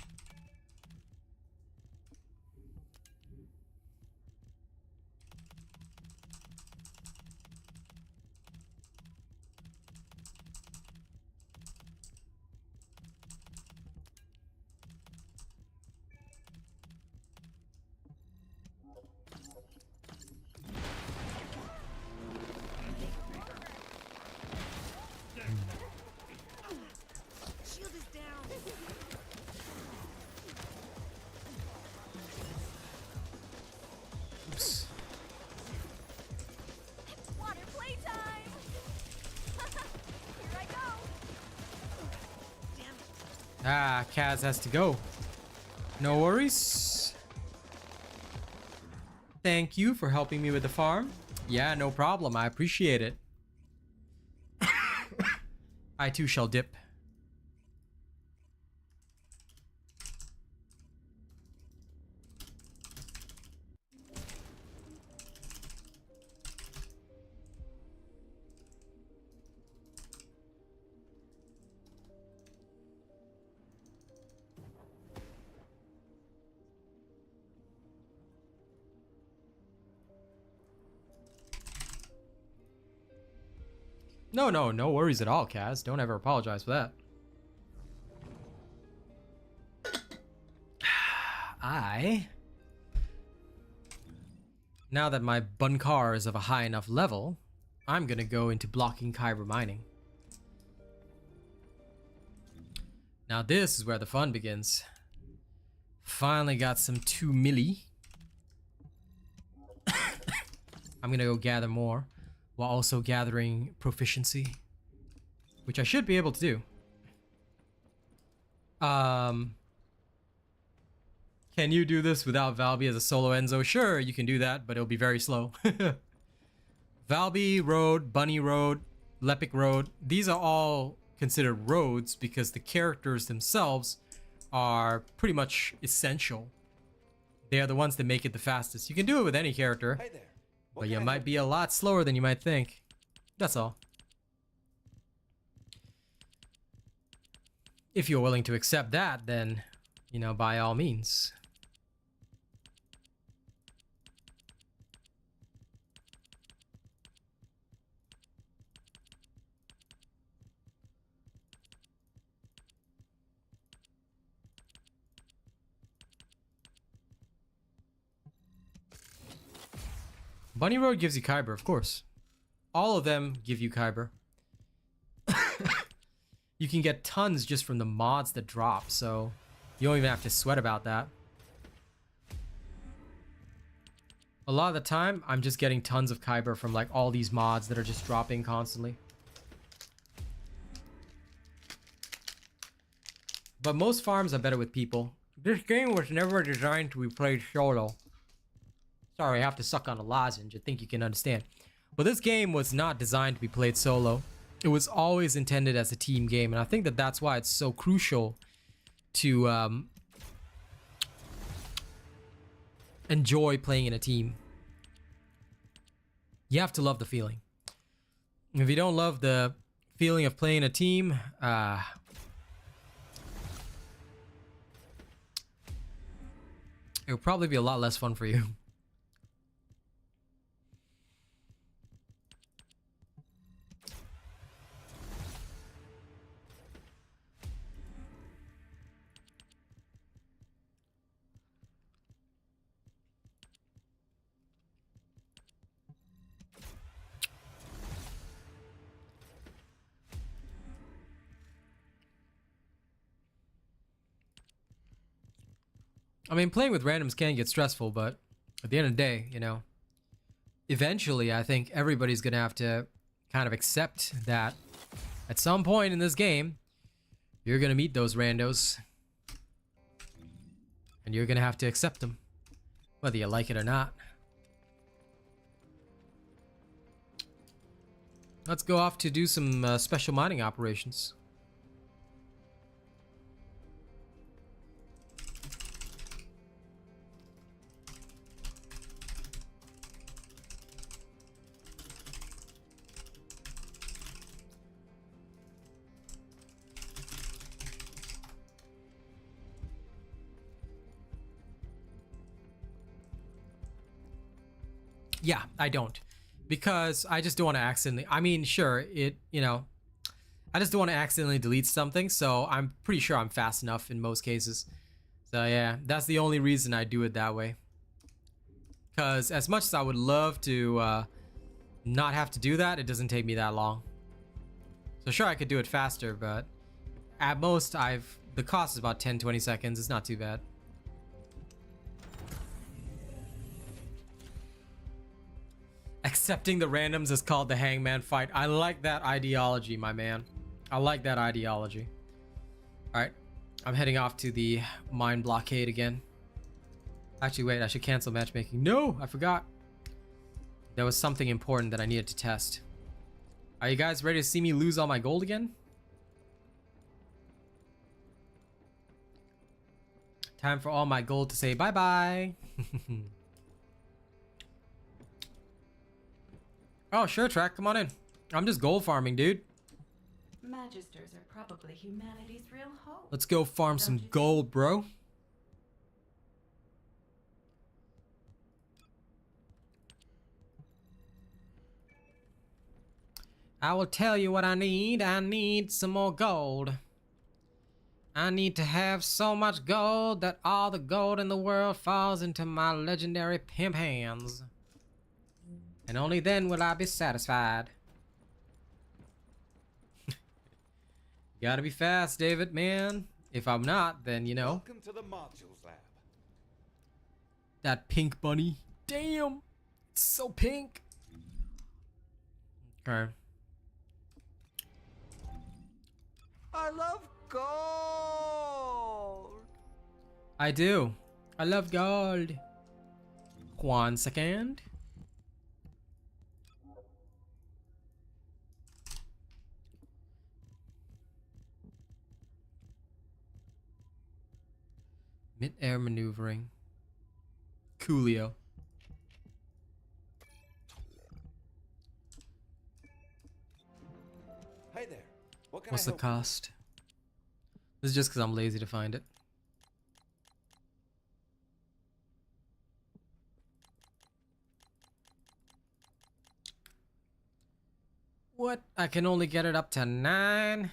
Ah, Kaz has to go. No worries. Thank you for helping me with the farm. Yeah, no problem. I appreciate it. I too shall dip. No worries at all, Kaz. Don't ever apologize for that. Now that my Bunkar is of a high enough level, I'm gonna go into blocking Kyber mining. Now this is where the fun begins. Finally got some 2 milli. I'm gonna go gather more while also gathering proficiency, which I should be able to do. Can you do this without Valby as a solo Enzo? Sure, you can do that, but it'll be very slow. Valby Road, Bunny Road, Lepic Road, these are all considered roads because the characters themselves are pretty much essential. They are the ones that make it the fastest. You can do it with any character, Hey there. What but can you I might help be a lot slower than you might think. That's all. If you're willing to accept that, then, you know, by all means. Bunny Road gives you Kyber, of course. All of them give you Kyber. You can get tons just from the mods that drop, so you don't even have to sweat about that. A lot of the time, I'm just getting tons of Kyber from like all these mods that are just dropping constantly. But most farms are better with people. This game was never designed to be played solo. Sorry, I have to suck on a lozenge. I think you can understand. But this game was not designed to be played solo. It was always intended as a team game, and I think that that's why it's so crucial to enjoy playing in a team. You have to love the feeling. If you don't love the feeling of playing a team, it will probably be a lot less fun for you. I mean, playing with randoms can get stressful, but at the end of the day, you know, eventually I think everybody's gonna have to kind of accept that at some point in this game, you're gonna meet those randos. And you're gonna have to accept them, whether you like it or not. Let's go off to do some special mining operations. Yeah, I don't. Because I just don't want to accidentally... I mean, sure, you know... I just don't want to accidentally delete something, so I'm pretty sure I'm fast enough in most cases. So yeah, that's the only reason I do it that way. Because as much as I would love to not have to do that, it doesn't take me that long. So sure, I could do it faster, but... At most, the cost is about 10-20 seconds. It's not too bad. Accepting the randoms is called the hangman fight. I like that ideology, my man. I like that ideology. Alright. I'm heading off to the mine blockade again. Actually, wait, I should cancel matchmaking. No, I forgot. There was something important that I needed to test. Are you guys ready to see me lose all my gold again? Time for all my gold to say bye-bye. Oh, sure, Track. Come on in. I'm just gold farming, dude. Magisters are probably humanity's real hope. Let's go farm Don't some you think? gold, bro. I will tell you what I need. I need some more gold. I need to have so much gold that all the gold in the world falls into my legendary pimp hands. And only then will I be satisfied. Gotta be fast, David, man. If I'm not, then you know. Welcome to the modules lab. That pink bunny. Damn. It's so pink. Okay. I love gold. I do. I love gold. 1 second. Mid-air maneuvering. Coolio. Hey there. What can What's I the help cost? This is just because I'm lazy to find it. What? I can only get it up to 9?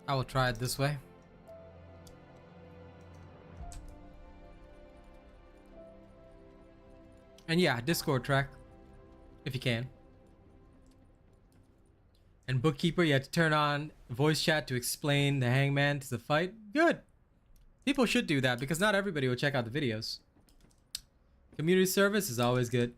I will try it this way. And yeah, Discord Track, if you can. And Bookkeeper, you had to turn on voice chat to explain the hangman to the fight. Good. People should do that because not everybody will check out the videos. Community service is always good.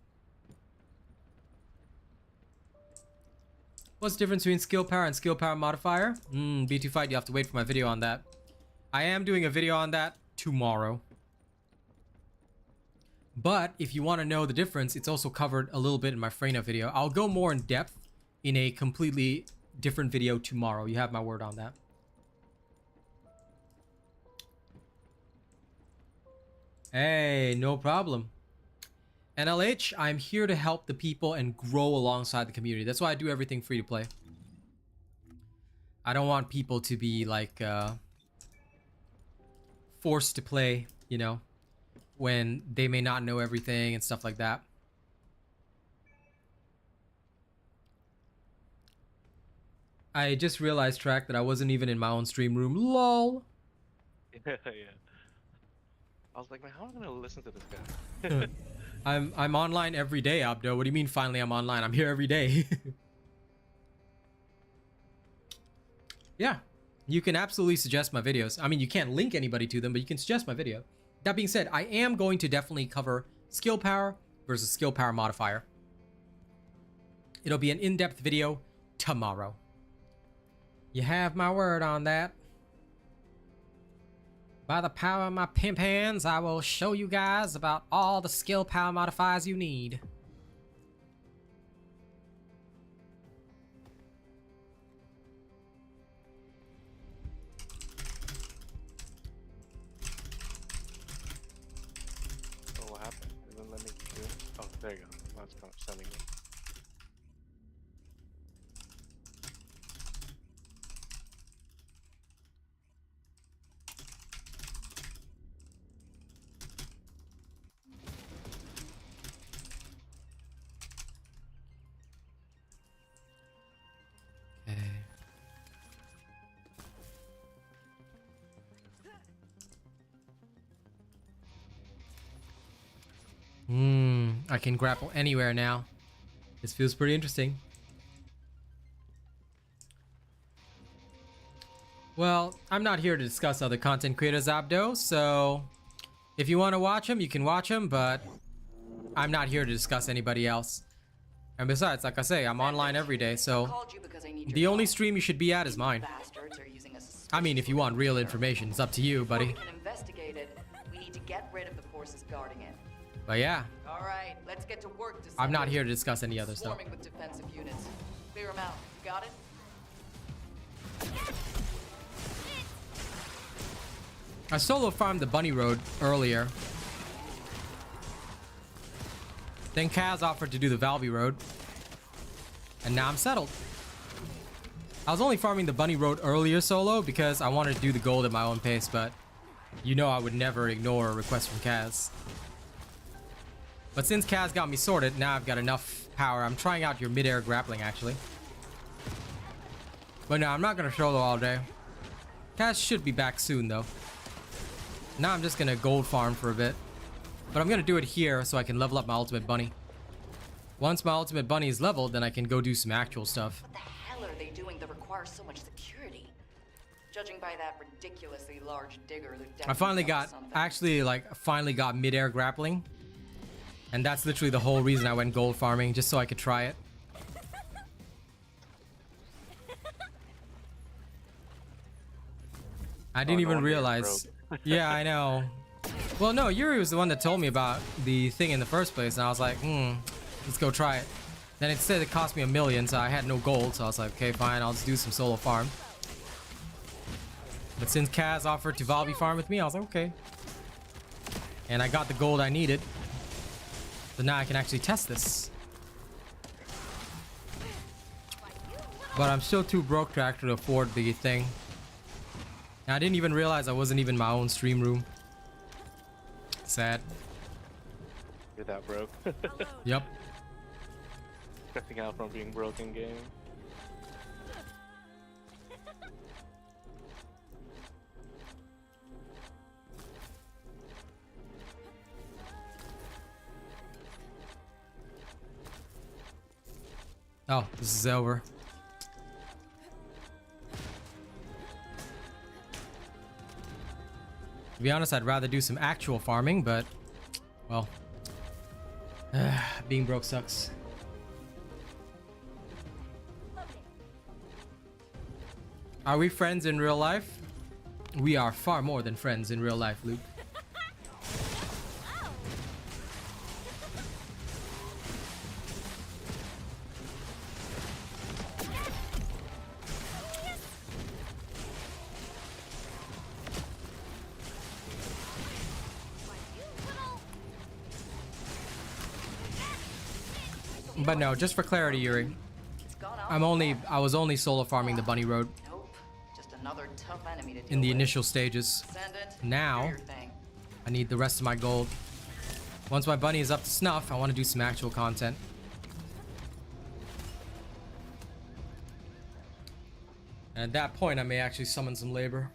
What's the difference between skill power and skill power modifier? B2 Fight, you have to wait for my video on that. I am doing a video on that tomorrow. But if you want to know the difference, it's also covered a little bit in my Freyna video. I'll go more in depth in a completely different video tomorrow. You have my word on that. Hey, no problem. NLH, I'm here to help the people and grow alongside the community. That's why I do everything free to play. I don't want people to be like forced to play, you know, when they may not know everything and stuff like that. I just realized, Track, that I wasn't even in my own stream room. LOL. Yeah. I was like, man, how am I gonna listen to this guy? I'm online every day, Abdo. What do you mean finally I'm online? I'm here every day. Yeah. You can absolutely suggest my videos. I mean, you can't link anybody to them, but you can suggest my video. That being said, I am going to definitely cover skill power versus skill power modifier. It'll be an in-depth video tomorrow. You have my word on that. By the power of my pimp hands, I will show you guys about all the skill power modifiers you need. Oh, what happened? It didn't let me do it. Oh, There you go. That's kind of sending me. I can grapple anywhere now. This feels pretty interesting. Well, I'm not here to discuss other content creators, Abdo, so if you want to watch them, you can watch them, but I'm not here to discuss anybody else. And besides, like I say, I'm online every day, so the only stream you should be at is mine. I mean, if you want real information, it's up to you, buddy. We need to get rid of the forces guarding it. But yeah, All right, let's get to work. I'm not here to discuss any other stuff. Swarming with defensive units. Clear them out. You got it? I solo farmed the bunny road earlier. Then Kaz offered to do the Valby road. And now I'm settled. I was only farming the bunny road earlier solo because I wanted to do the gold at my own pace, but you know I would never ignore a request from Kaz. But since Kaz got me sorted, now I've got enough power. I'm trying out your midair grappling, actually. But no, I'm not going to solo all day. Kaz should be back soon, though. Now I'm just going to gold farm for a bit. But I'm going to do it here so I can level up my ultimate bunny. Once my ultimate bunny is leveled, then I can go do some actual stuff. What the hell are they doing that requires so much security? Judging by that ridiculously large digger, I finally got, finally got midair grappling. And that's literally the whole reason I went gold farming, just so I could try it. I didn't even realize. Yeah, I know. Well, no, Yuri was the one that told me about the thing in the first place, and I was like, let's go try it. Then it said it cost me $1 million, so I had no gold, so I was like, okay, fine, I'll just do some solo farm. But since Kaz offered to Valby farm with me, I was like, okay. And I got the gold I needed. So now I can actually test this. But I'm still too broke to actually afford the thing. And I didn't even realize I wasn't even my own stream room. Sad. You're that broke. Yep. Stressing out from being broke in game. Oh, this is over. To be honest, I'd rather do some actual farming, but, well, being broke sucks. Are we friends in real life? We are far more than friends in real life, Luke. But no, just for clarity, Yuri, I was only solo farming the bunny road Nope. Just another tough enemy to deal in the with. initial stages. Descendant, Now, do your thing. I need the rest of my gold. Once my bunny is up to snuff, I want to do some actual content. And at that point, I may actually summon some labor.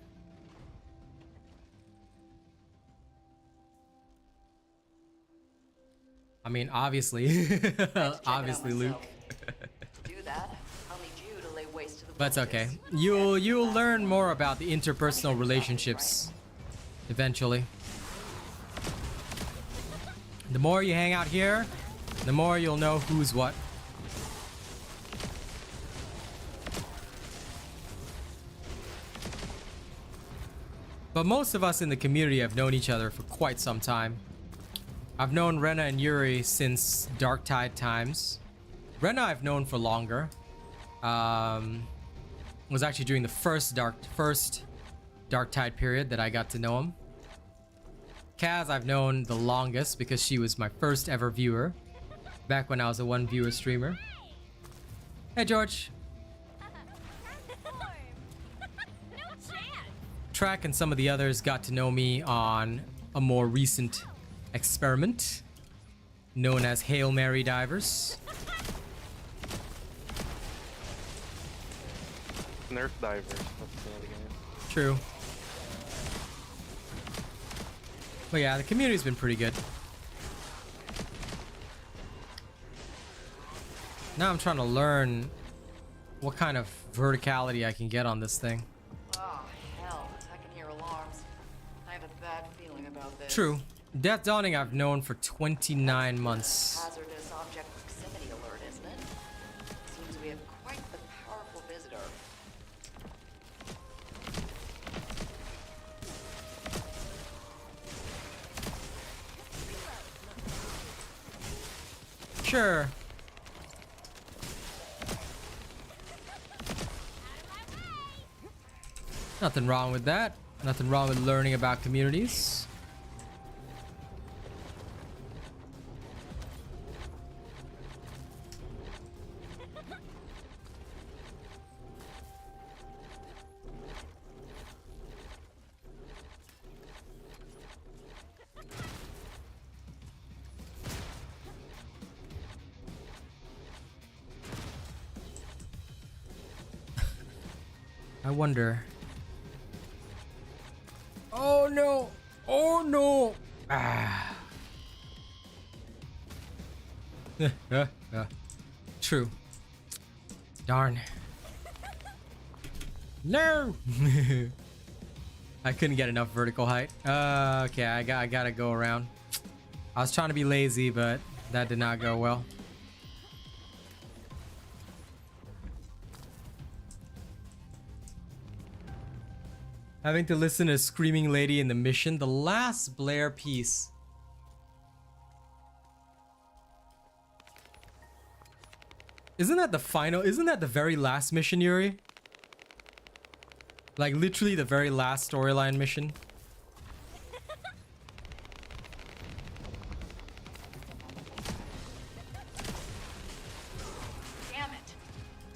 I mean, obviously. Obviously, Luke. To do that, I'll need you to lay waste to the But it's okay. forces. You'll learn more about the interpersonal relationships eventually. The more you hang out here, the more you'll know who's what. But most of us in the community have known each other for quite some time. I've known Rena and Yuri since Dark Tide times. Rena I've known for longer. Was actually during the first Dark Tide period that I got to know him. Kaz I've known the longest because she was my first ever viewer. Back when I was a one viewer streamer. Hey George. No chance. Track and some of the others got to know me on a more recent experiment known as Hail Mary divers. Nerf divers. That's the name of the game. True. But yeah, the community's been pretty good. Now I'm trying to learn what kind of verticality I can get on this thing. Oh, hell. I can hear alarms. I have a bad feeling about this. True. Death Dawning I've known for 29 months. Hazardous object proximity alert, isn't it? Seems we have quite the powerful visitor. Sure. Nothing wrong with that. Nothing wrong with learning about communities. I wonder. Oh no! Oh no! Ah. True. Darn. No! I couldn't get enough vertical height. Okay, I gotta go around. I was trying to be lazy, but that did not go well. Having to listen to a screaming lady in the mission. The last Blair piece. Isn't that the final? Isn't that the very last mission, Yuri? Like literally the very last storyline mission. Damn it.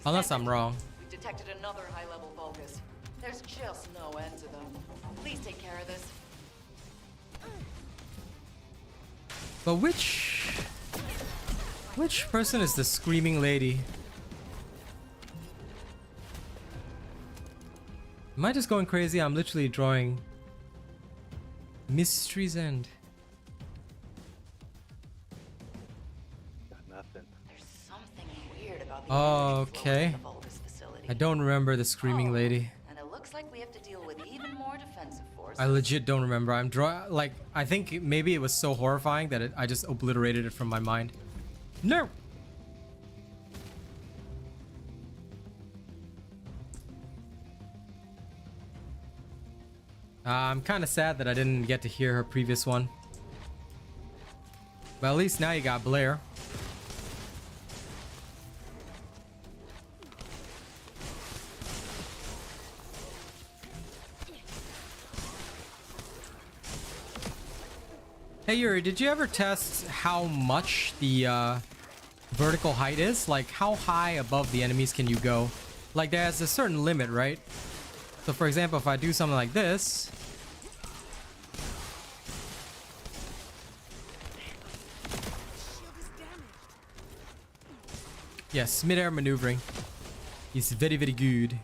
Unless I'm wrong. We detected another high-level focus. There's just no end to them. Please take care of this. But which person is the screaming lady? Am I just going crazy? I'm literally drawing Mystery's End. Got nothing. There's something weird about the Okay. the Vulgus facility. I don't remember the screaming lady. And it looks like we have to deal with even more defensive forces. I legit don't remember. Like I think maybe it was so horrifying that I just obliterated it from my mind. No. I'm kind of sad that I didn't get to hear her previous one. But at least now you got Blair. Hey Yuri, did you ever test how much the vertical height is? Like how high above the enemies can you go? Like there's a certain limit, right? So for example, if I do something like this. Yes, midair maneuvering. He's very, very good.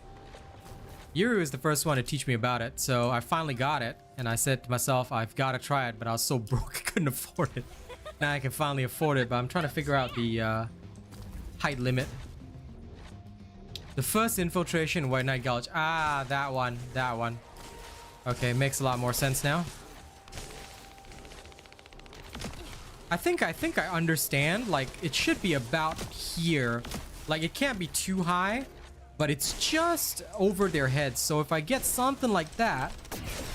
Yuri was the first one to teach me about it, so I finally got it, and I said to myself, I've got to try it, but I was so broke I couldn't afford it. Now I can finally afford it, but I'm trying to figure out the height limit. The first infiltration, White Knight Gulch. Ah, that one, that one. Okay, makes a lot more sense now. I think I understand. Like, it should be about here. Like, it can't be too high, but it's just over their heads. So if I get something like that,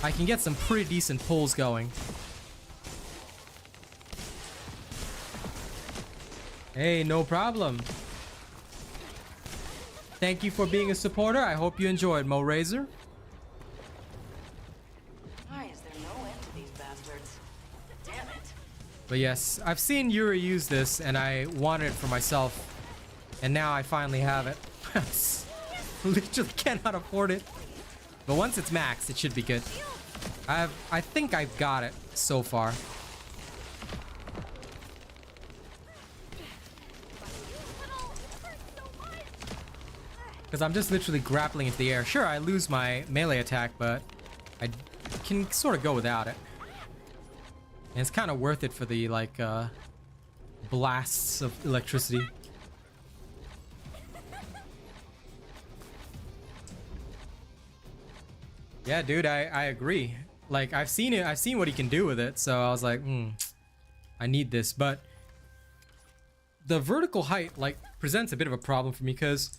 I can get some pretty decent pulls going. Hey, no problem. Thank you for being a supporter. I hope you enjoyed, Mo Razor. Why is there no end to these bastards? Damn it. But yes, I've seen Yuri use this and I wanted it for myself. And now I finally have it. Literally cannot afford it. But once it's maxed, it should be good. I think I've got it so far. Because I'm just literally grappling into the air. Sure, I lose my melee attack, but I can sort of go without it. And it's kind of worth it for the, like, blasts of electricity. Yeah, dude, I agree. Like, I've seen it. I've seen what he can do with it. So I was like, I need this. But the vertical height, like, presents a bit of a problem for me because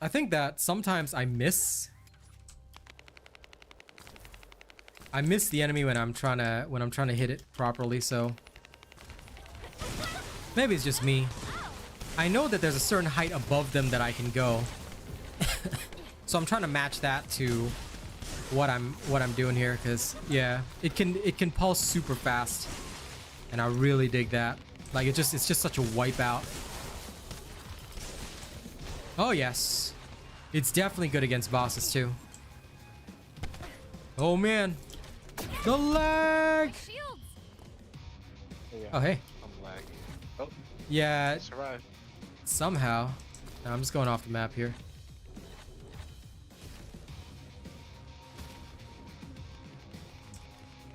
I think that sometimes I miss the enemy when I'm trying to hit it properly. So maybe it's just me. I know that there's a certain height above them that I can go. So I'm trying to match that to what I'm doing here, because yeah, it can pulse super fast, and I really dig that. Like, it's just such a wipeout. Oh yes, it's definitely good against bosses too. Oh man, the lag. Yeah, oh hey. I'm lagging. Oh Yeah, I survived. somehow. No, I'm just going off the map here.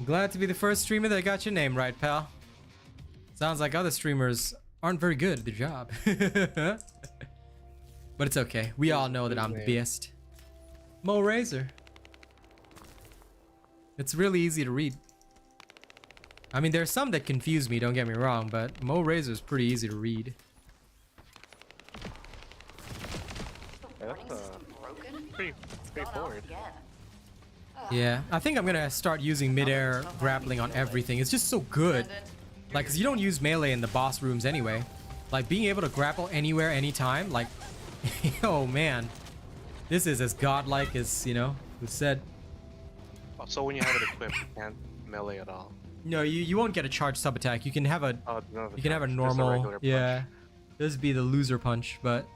Glad to be the first streamer that got your name right, pal. Sounds like other streamers aren't very good at their job. But it's okay. We all know that I'm the best. Mo Razor. It's really easy to read. I mean, there's some that confuse me, don't get me wrong, but Mo Razor is pretty easy to read. That's pretty straightforward. Yeah, I think I'm gonna start using midair grappling on everything. It's just so good. Like, cause you don't use melee in the boss rooms anyway. Like, being able to grapple anywhere, anytime, like, oh man. This is as godlike as, you know, was said. So when you have it equipped, you can't melee at all. No, you won't get a charged sub attack. You can have a you can have a normal, yeah. This would be the loser punch, but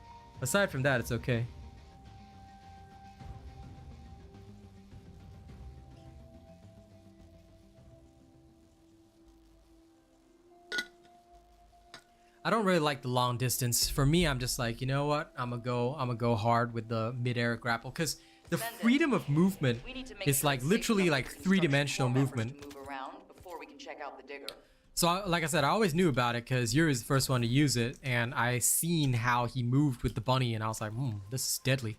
aside from that, it's okay. I don't really like the long distance. For me, I'm just like, you know what? I'm gonna go hard with the midair grapple, because the freedom of movement is like literally like three-dimensional movement. So like I said, I always knew about it because Yuri's the first one to use it, and I seen how he moved with the bunny, and I was like, this is deadly.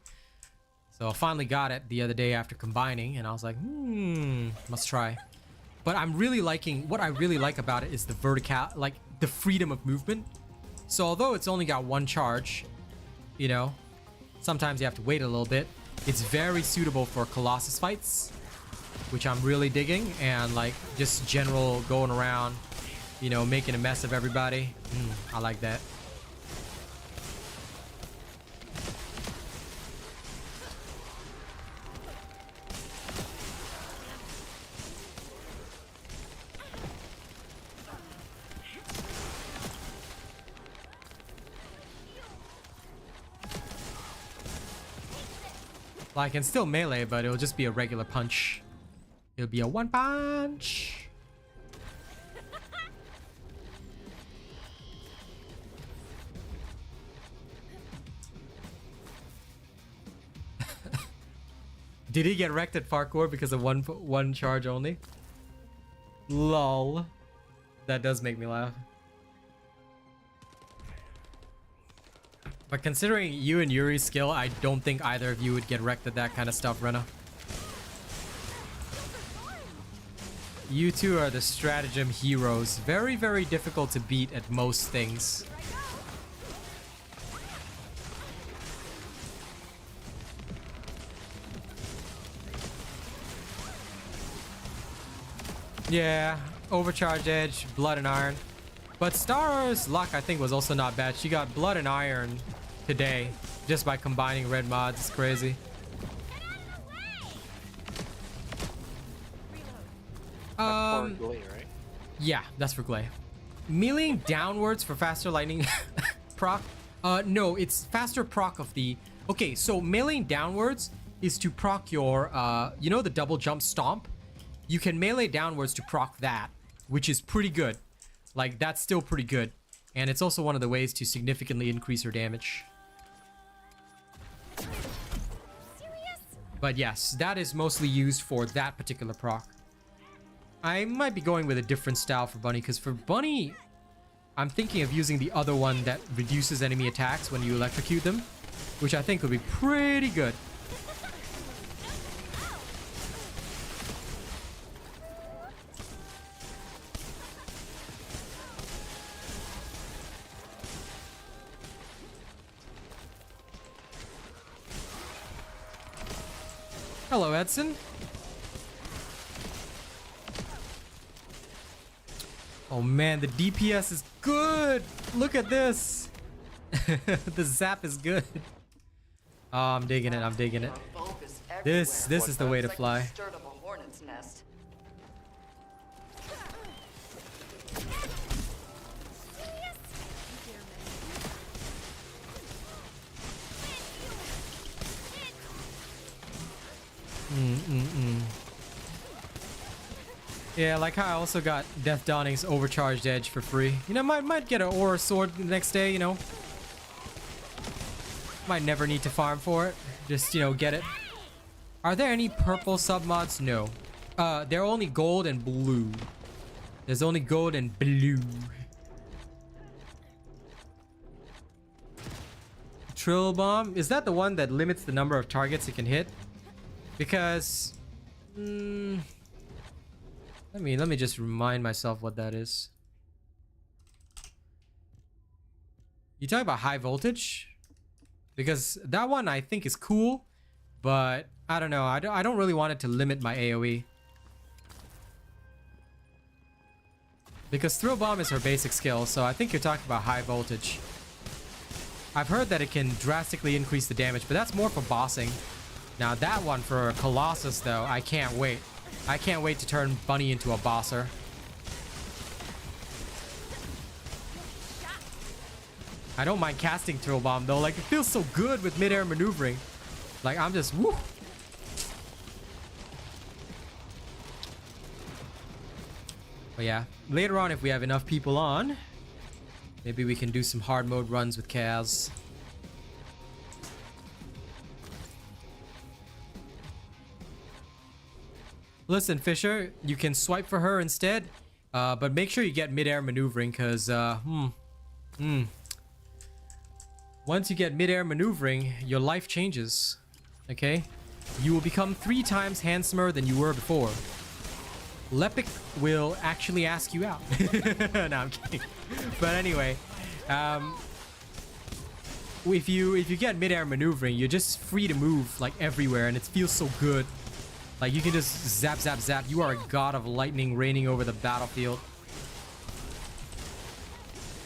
So I finally got it the other day after combining, and I was like, must try. But I'm really liking, what I really like about it is the like the freedom of movement. So although it's only got one charge, you know, sometimes you have to wait a little bit. It's very suitable for Colossus fights, which I'm really digging, and like just general going around, you know, making a mess of everybody. I like that. Well, I can still melee, but it'll just be a regular punch. It'll be a one punch. Did he get wrecked at parkour because of one charge only? Lol. That does make me laugh. But considering you and Yuri's skill, I don't think either of you would get wrecked at that kind of stuff, Rena. You two are the stratagem heroes. Very, very difficult to beat at most things. Yeah, overcharge edge, blood and iron. But Star's luck, I think, was also not bad. She got blood and iron today just by combining red mods. It's crazy. Right? Yeah, that's for Glay. Meleeing downwards for faster lightning proc. No, it's faster proc of the... Okay, so meleeing downwards is to proc your, you know the double jump stomp? You can melee downwards to proc that, which is pretty good. Like, that's still pretty good. And it's also one of the ways to significantly increase your damage. But yes, that is mostly used for that particular proc. I might be going with a different style for Bunny, because for Bunny, I'm thinking of using the other one that reduces enemy attacks when you electrocute them, which I think would be pretty good. Hello, Edson. Oh man, the DPS is good. Look at this. The zap is good. Oh, I'm digging it. I'm digging it. This is the way to fly. Yeah, like how I also got Death Dawning's Overcharged Edge for free. You know, might get an Aura Sword the next day, you know. Might never need to farm for it. Just, you know, get it. Are there any purple submods? No. They're only gold and blue. There's only gold and blue. Trill Bomb? Is that the one that limits the number of targets it can hit? Because... Let me just remind myself what that is. You talking about high voltage? Because that one I think is cool, but I don't know. I don't really want it to limit my AoE. Because Thrill Bomb is her basic skill, so I think you're talking about high voltage. I've heard that it can drastically increase the damage, but that's more for bossing. Now that one for Colossus though, I can't wait. I can't wait to turn Bunny into a bosser. I don't mind casting Thrill Bomb though, like it feels so good with midair maneuvering. Like I'm just woo. But yeah, later on if we have enough people on, maybe we can do some hard mode runs with Kaz. Listen, Fisher, you can swipe for her instead, but make sure you get midair maneuvering, because, once you get midair maneuvering, your life changes, okay? You will become 3 times handsomer than you were before. Lepic will actually ask you out. No, I'm kidding. But anyway, if you get midair maneuvering, you're just free to move, like, everywhere, and it feels so good. Like, you can just zap, zap, zap. You are a god of lightning reigning over the battlefield.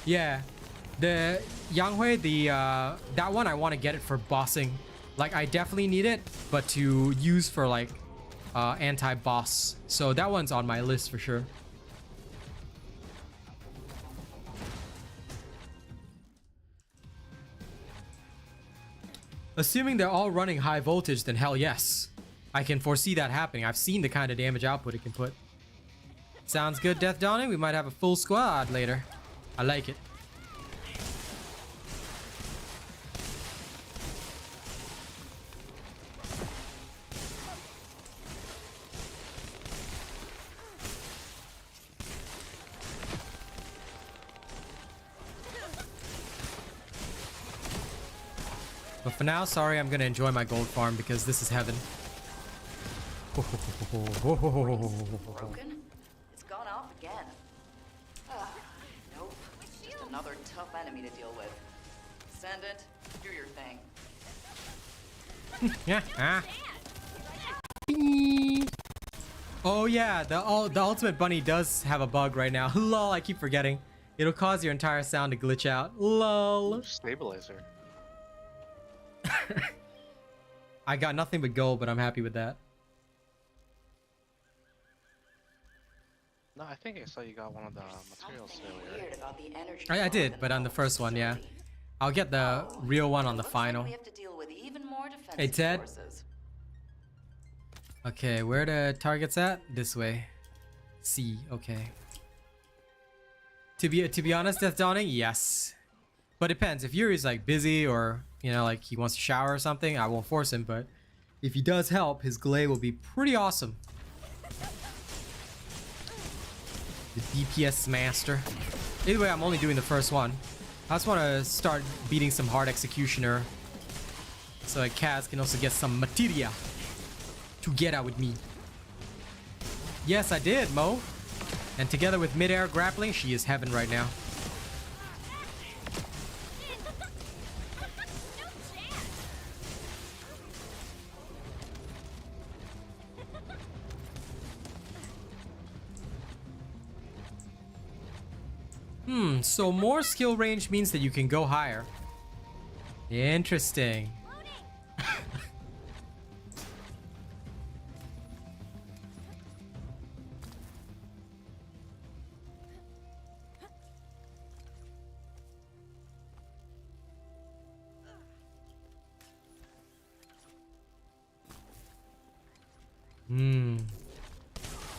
Yeah. The Yanghui, that one, I want to get it for bossing. Like, I definitely need it, but to use for, like, anti-boss. So that one's on my list for sure. Assuming they're all running high voltage, then hell yes. I can foresee that happening. I've seen the kind of damage output it can put. Sounds good, Death Dawning. We might have a full squad later. I like it. But for now, sorry, I'm gonna enjoy my gold farm because this is heaven. Broken? It's gone off again. Nope. Just another tough enemy to deal with. Descendant, do your thing. Yeah. Oh yeah, the ultimate bunny does have a bug right now. Lol, I keep forgetting. It'll cause your entire sound to glitch out. Lol. Stabilizer. I got nothing but gold, but I'm happy with that. No, I think I saw you got one of the materials Something earlier. weird about the energy I did, flow but on the in first one, yeah. facility. I'll get the real one on the Looks like final. we have to deal with even more defensive Hey, Ted. forces. Okay, where the target's at? This way. C. Okay. To be honest, Death Dawning, yes. But depends. If Yuri's like busy or you know like he wants to shower or something, I won't force him. But if he does help, his glaive will be pretty awesome. The DPS master. Either way, I'm only doing the first one. I just want to start beating some hard executioner, so that Kaz can also get some materia together with me. Yes, I did, Mo. And together with midair grappling, she is heaven right now. So more skill range means that you can go higher. Interesting.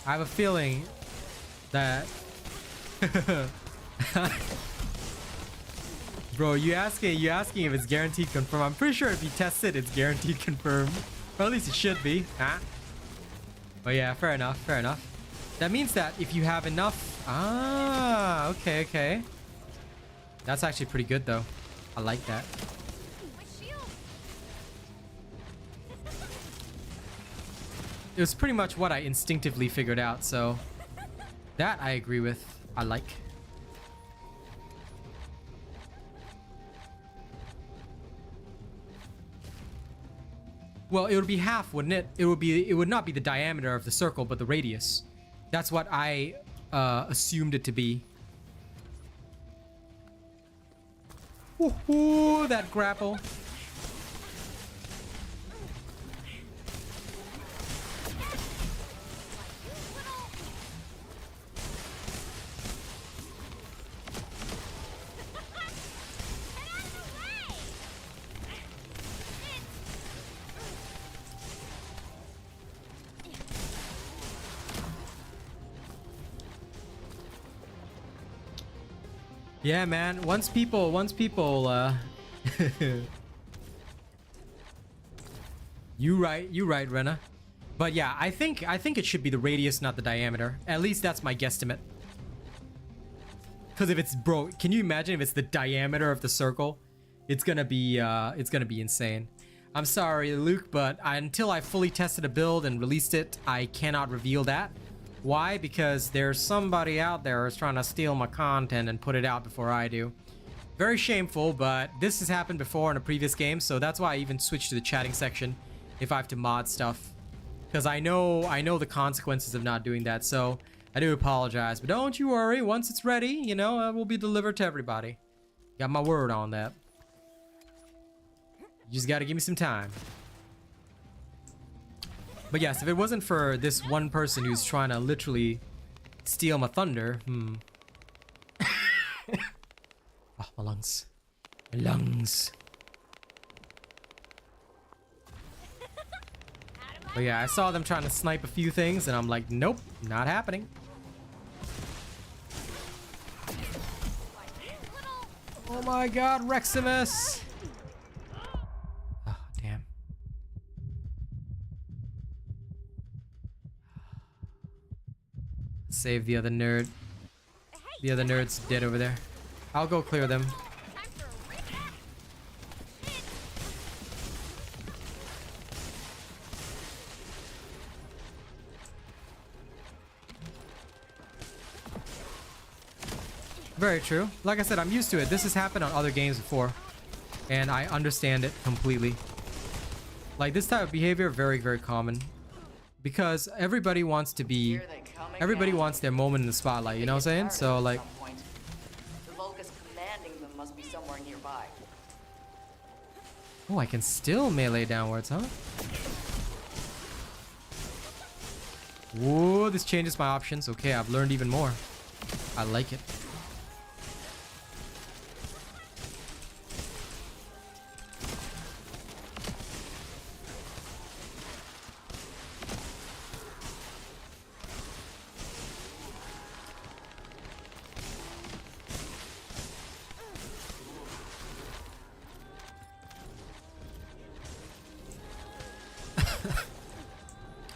I have a feeling that bro, you asking if it's guaranteed confirmed. I'm pretty sure if you test it, it's guaranteed confirmed. Or at least it should be, huh? But yeah, fair enough, fair enough. That means that if you have enough... Ah, okay, okay. That's actually pretty good though. I like that. It was pretty much what I instinctively figured out, so that I agree with. I like. Well, it would be half, wouldn't it? It would not be the diameter of the circle, but the radius. That's what I assumed it to be. Woohoo, that grapple. Yeah, man. Once people, you right, Rena. But yeah, I think it should be the radius, not the diameter. At least that's my guesstimate. Because if it's, bro, can you imagine if it's the diameter of the circle? It's gonna be insane. I'm sorry, Luke, but until I fully tested a build and released it, I cannot reveal that. Why? Because there's somebody out there who's trying to steal my content and put it out before I do. Very shameful, but this has happened before in a previous game, so that's why I even switched to the chatting section if I have to mod stuff. Because I know the consequences of not doing that, so I do apologize. But don't you worry, once it's ready, you know, it will be delivered to everybody. Got my word on that. You just gotta give me some time. But yes, if it wasn't for this one person who's trying to literally steal my thunder, Oh, my lungs. My lungs. But yeah, I saw them trying to snipe a few things and I'm like, nope, not happening. Oh my god, Reximus! Oh, damn. Save the other nerd. The other nerd's dead over there. I'll go clear them. Very true. Like I said, I'm used to it. This has happened on other games before. And I understand it completely. Like, this type of behavior, very, very common. Because everybody wants to be... Everybody wants their moment in the spotlight, you know what I'm saying? So, like... The Vulcus commanding them must be somewhere nearby. Oh, I can still melee downwards, huh? Whoa, Oh, this changes my options. Okay, I've learned even more. I like it.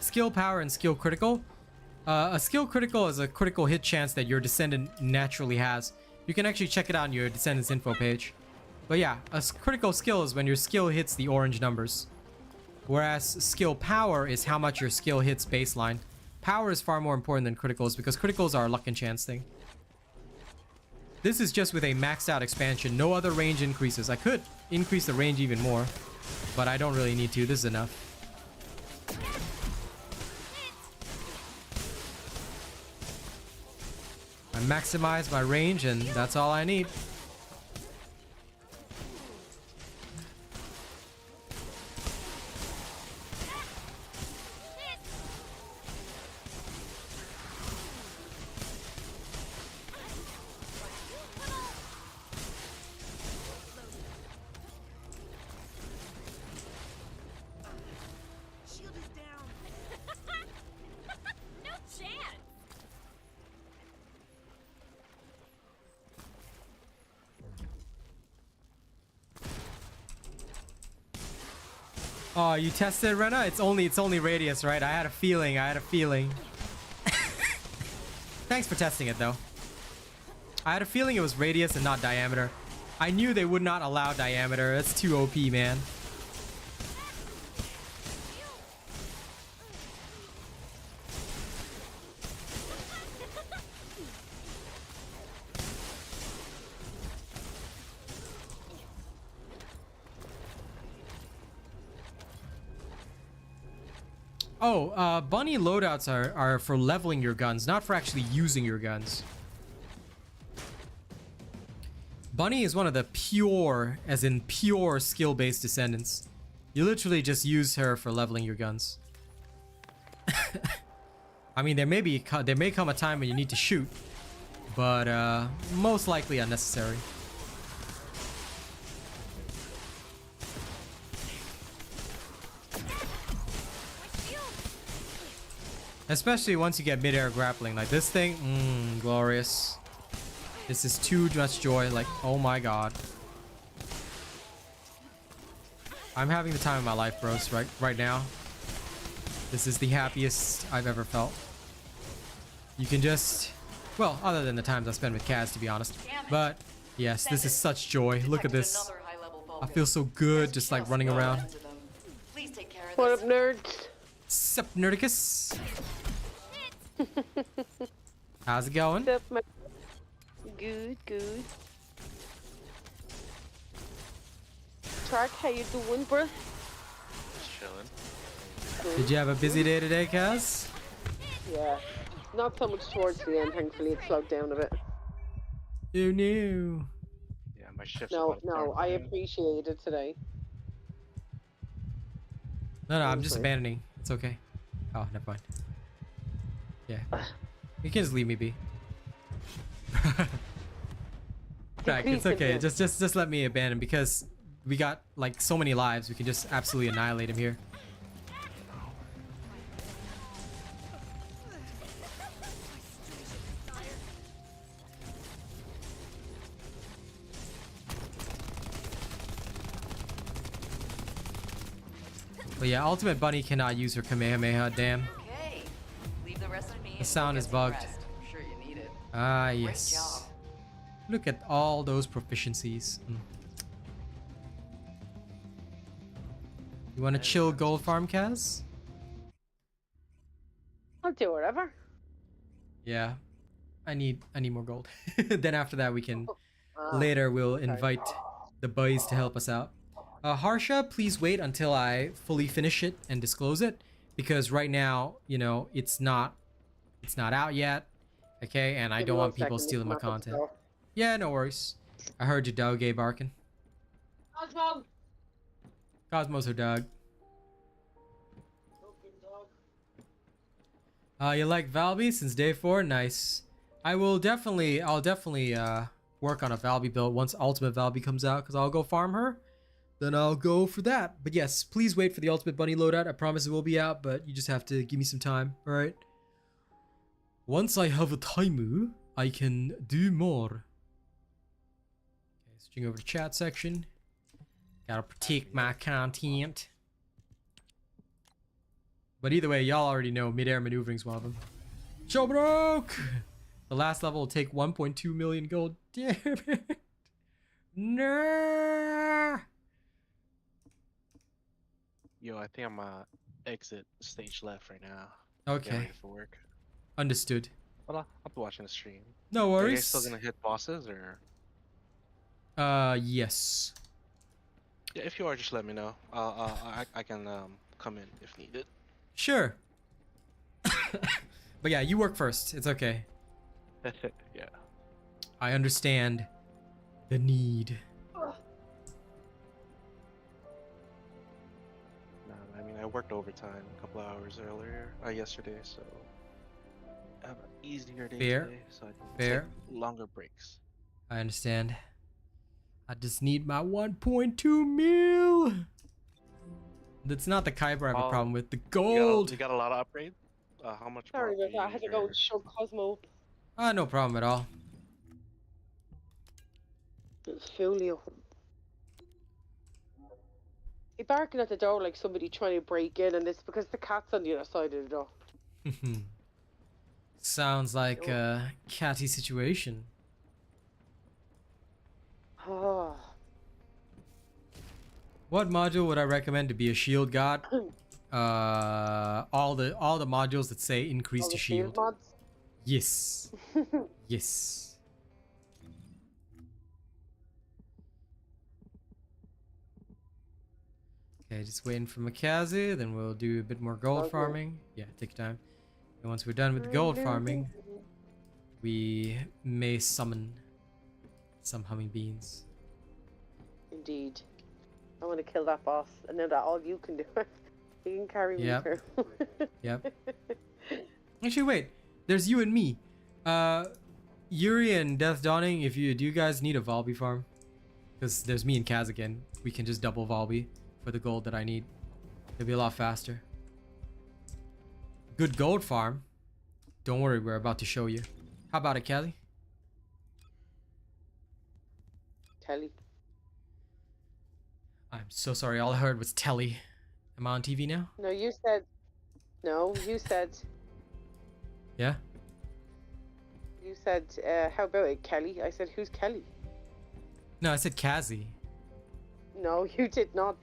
Skill power and skill critical. A skill critical is a critical hit chance that your descendant naturally has. You can actually check it out on your descendants info page. But yeah, critical skill is when your skill hits the orange numbers. Whereas skill power is how much your skill hits baseline. Power is far more important than criticals because criticals are a luck and chance thing. This is just with a maxed out expansion. No other range increases. I could increase the range even more, but I don't really need to. This is enough. I maximize my range and that's all I need. Shield is down. No chance. Oh, you tested, Rena? It's only radius, right? I had a feeling. Thanks for testing it, though. I had a feeling it was radius and not diameter. I knew they would not allow diameter. That's too OP, man. Oh, bunny loadouts are for leveling your guns, not for actually using your guns. Bunny is one of the pure, as in pure skill-based descendants. You literally just use her for leveling your guns. I mean, there may come a time when you need to shoot, but most likely unnecessary. Especially once you get midair grappling, like this thing, glorious. This is too much joy, like, oh my god. I'm having the time of my life, bros, right now. This is the happiest I've ever felt. You can just, well, other than the times I spend with Kaz, to be honest. But yes, this is such joy. Look at this. I feel so good just like running around. What up, nerds? Sup, Nerdicus? How's it going? What's up, man? Good, good. Track, how you doing, bruh? Just chilling. Good. Did you have a busy day today, Kaz? Yeah. Not so much towards the end, thankfully. It slowed down a bit. You knew. Yeah, my shift's No, about to start I soon. appreciate it today. No, I'm just Honestly. abandoning. It's okay. Oh, never mind. Yeah. You can just leave me be. Right, it's okay. Just let me abandon because we got like so many lives. We can just absolutely annihilate him here. But yeah, Ultimate Bunny cannot use her Kamehameha, damn. Okay. Leave the rest of me. The sound is bugged. I'm sure you need it. Ah, Great yes. job. Look at all those proficiencies. You want to chill gold farm, Kaz? I'll do whatever. Yeah. I need more gold. Then after that we can Ah, later we'll okay. invite the boys to help us out. Harsha, please wait until I fully finish it and disclose it, because right now, you know, it's not out yet. Okay, and I Give don't me want 1 people second, stealing my this map is content. slow. Yeah, no worries. I heard your dog gay barking. Osmo! Cosmo's her dog. You like Valby since day 4? Nice. I'll definitely work on a Valby build once Ultimate Valby comes out, because I'll go farm her. Then I'll go for that. But yes, please wait for the Ultimate Bunny loadout. I promise it will be out, but you just have to give me some time, alright? Once I have a timer, I can do more. Okay, switching over to chat section. Gotta protect my content. But either way, y'all already know midair maneuvering is one of them. Show broke! The last level will take 1.2 million gold. Damn it! No! Yo, I think I'm exit stage left right now. Okay. Getting ready for work. Understood. But I'll be watching the stream. No Are you worries. guys still gonna hit bosses or? Yes. Yeah, if you are, just let me know. I can come in if needed. Sure. But yeah, you work first. It's okay. Yeah. I understand the need. No, I mean I worked overtime a couple hours earlier, yesterday, so I have an easier day Fair. today, so I can Fair. take longer breaks. I understand. I just need my 1.2 mil. That's not the Kyber I have a problem with. The gold. You got a lot of upgrades? How much? Sorry more about that. I had to go and show Cosmo. No problem at all. It's Julio. He's barking at the door like somebody trying to break in, and it's because the cat's on the other side of the door. Sounds like a catty situation. Oh. What module would I recommend to be a shield god? All the modules that say increase All to the shield. mods? Yes. Yes. Okay, just waiting for Makazi, then we'll do a bit more gold farming. Yeah, take your time. And once we're done with the gold farming, we may summon some humming beans. Indeed. I want to kill that boss, and then that all you can do. You can carry me through. Yep. Actually, wait. There's you and me. Yuri and Death Dawning, do you guys need a Volby farm? Because there's me and Kaz again. We can just double Volby for the gold that I need. It'll be a lot faster. Good gold farm. Don't worry, we're about to show you. How about it, Kelly? Telly. I'm so sorry. All I heard was Telly. Am I on TV now? No, you said. No, you said. Yeah? You said, how about it, Kelly? I said, who's Kelly? No, I said Kazi. No, you did not.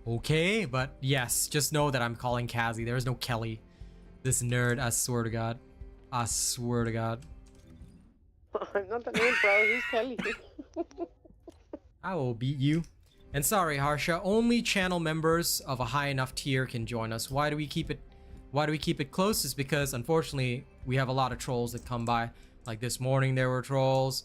Okay, but yes, just know that I'm calling Kazi. There is no Kelly. This nerd, I swear to God. I swear to God. I'm not the name, bro. Who's Kelly? I will beat you. And sorry, Harsha, only channel members of a high enough tier can join us. Why do we keep it close? Is because unfortunately we have a lot of trolls that come by. Like this morning there were trolls.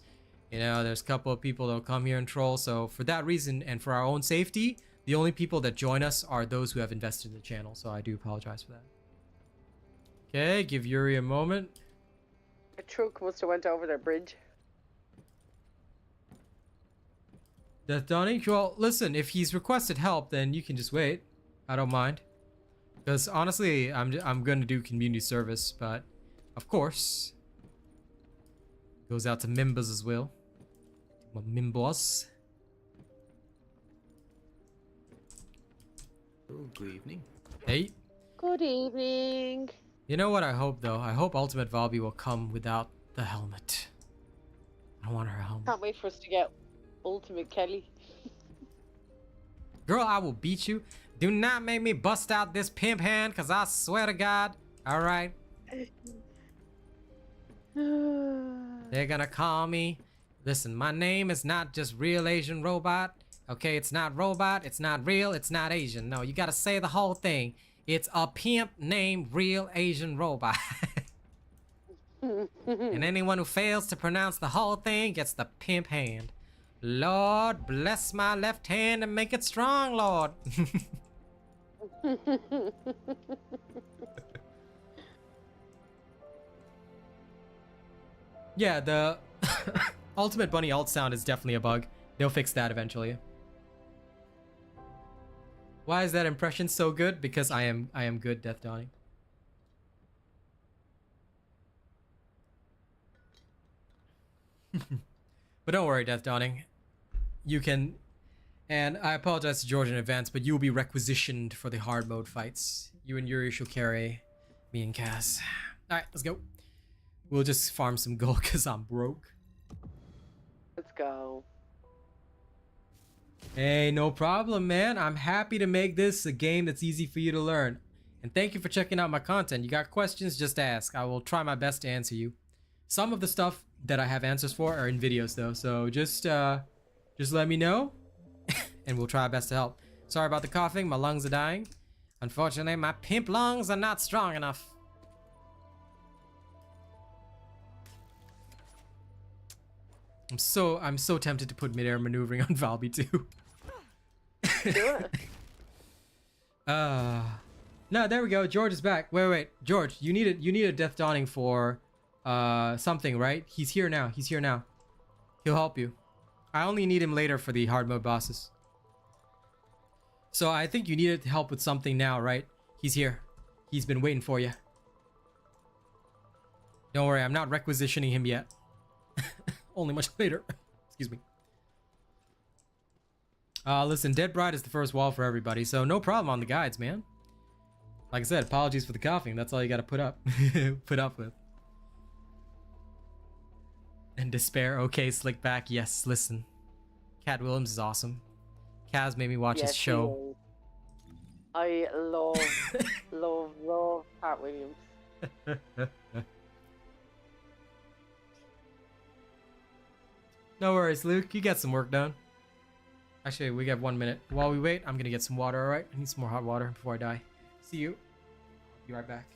You know, there's a couple of people that'll come here and troll. So for that reason and for our own safety, the only people that join us are those who have invested in the channel. So I do apologize for that. Okay, give Yuri a moment. A truck must have went over their bridge. Death Dawning? Well, listen, if he's requested help, then you can just wait. I don't mind. Because honestly, I'm gonna do community service, but of course, goes out to members as well. My members. Oh, good evening. Hey. Good evening. You know what I hope though? I hope Ultimate Valby will come without the helmet. I want her helmet. Can't wait for us to get Ultimate Kelly. Girl, I will beat you. Do not make me bust out this pimp hand, cause I swear to God. Alright. They're gonna call me. Listen, my name is not just Real Asian Robot. Okay, it's not robot, it's not real, it's not Asian. No, you gotta say the whole thing. It's a pimp named Real Asian Robot. And anyone who fails to pronounce the whole thing gets the pimp hand. Lord, bless my left hand and make it strong, Lord. Yeah, the Ultimate Bunny alt sound is definitely a bug. They'll fix that eventually. Why is that impression so good? Because I am good, Death Dawning. But don't worry, Death Dawning. You can, and I apologize to George in advance, but you will be requisitioned for the hard mode fights. You and Yuri shall carry me and Cass. Alright, let's go. We'll just farm some gold because I'm broke. Let's go. Hey, no problem, man. I'm happy to make this a game that's easy for you to learn. And thank you for checking out my content. You got questions, just ask. I will try my best to answer you. Some of the stuff that I have answers for are in videos though, so just let me know and we'll try our best to help. Sorry about the coughing, my lungs are dying. Unfortunately, my pimp lungs are not strong enough. I'm so tempted to put midair maneuvering on Valby too. Do it. No, there we go. George is back. Wait, George, you need a Death Dawning for something, right? He's here now. He'll help you. I only need him later for the hard mode bosses. So I think you needed help with something now, right? He's here. He's been waiting for you. Don't worry, I'm not requisitioning him yet. Only much later. Excuse me. Listen, Dead Bride is the first wall for everybody, so no problem on the guides, man. Like I said, apologies for the coughing. That's all you gotta put up with. And despair. Okay, slick back. Yes, listen. Cat Williams is awesome. Kaz made me watch his show. I love, love Cat Williams. No worries, Luke. You got some work done. Actually, we got 1 minute. While we wait, I'm gonna get some water, alright? I need some more hot water before I die. See you. Be right back.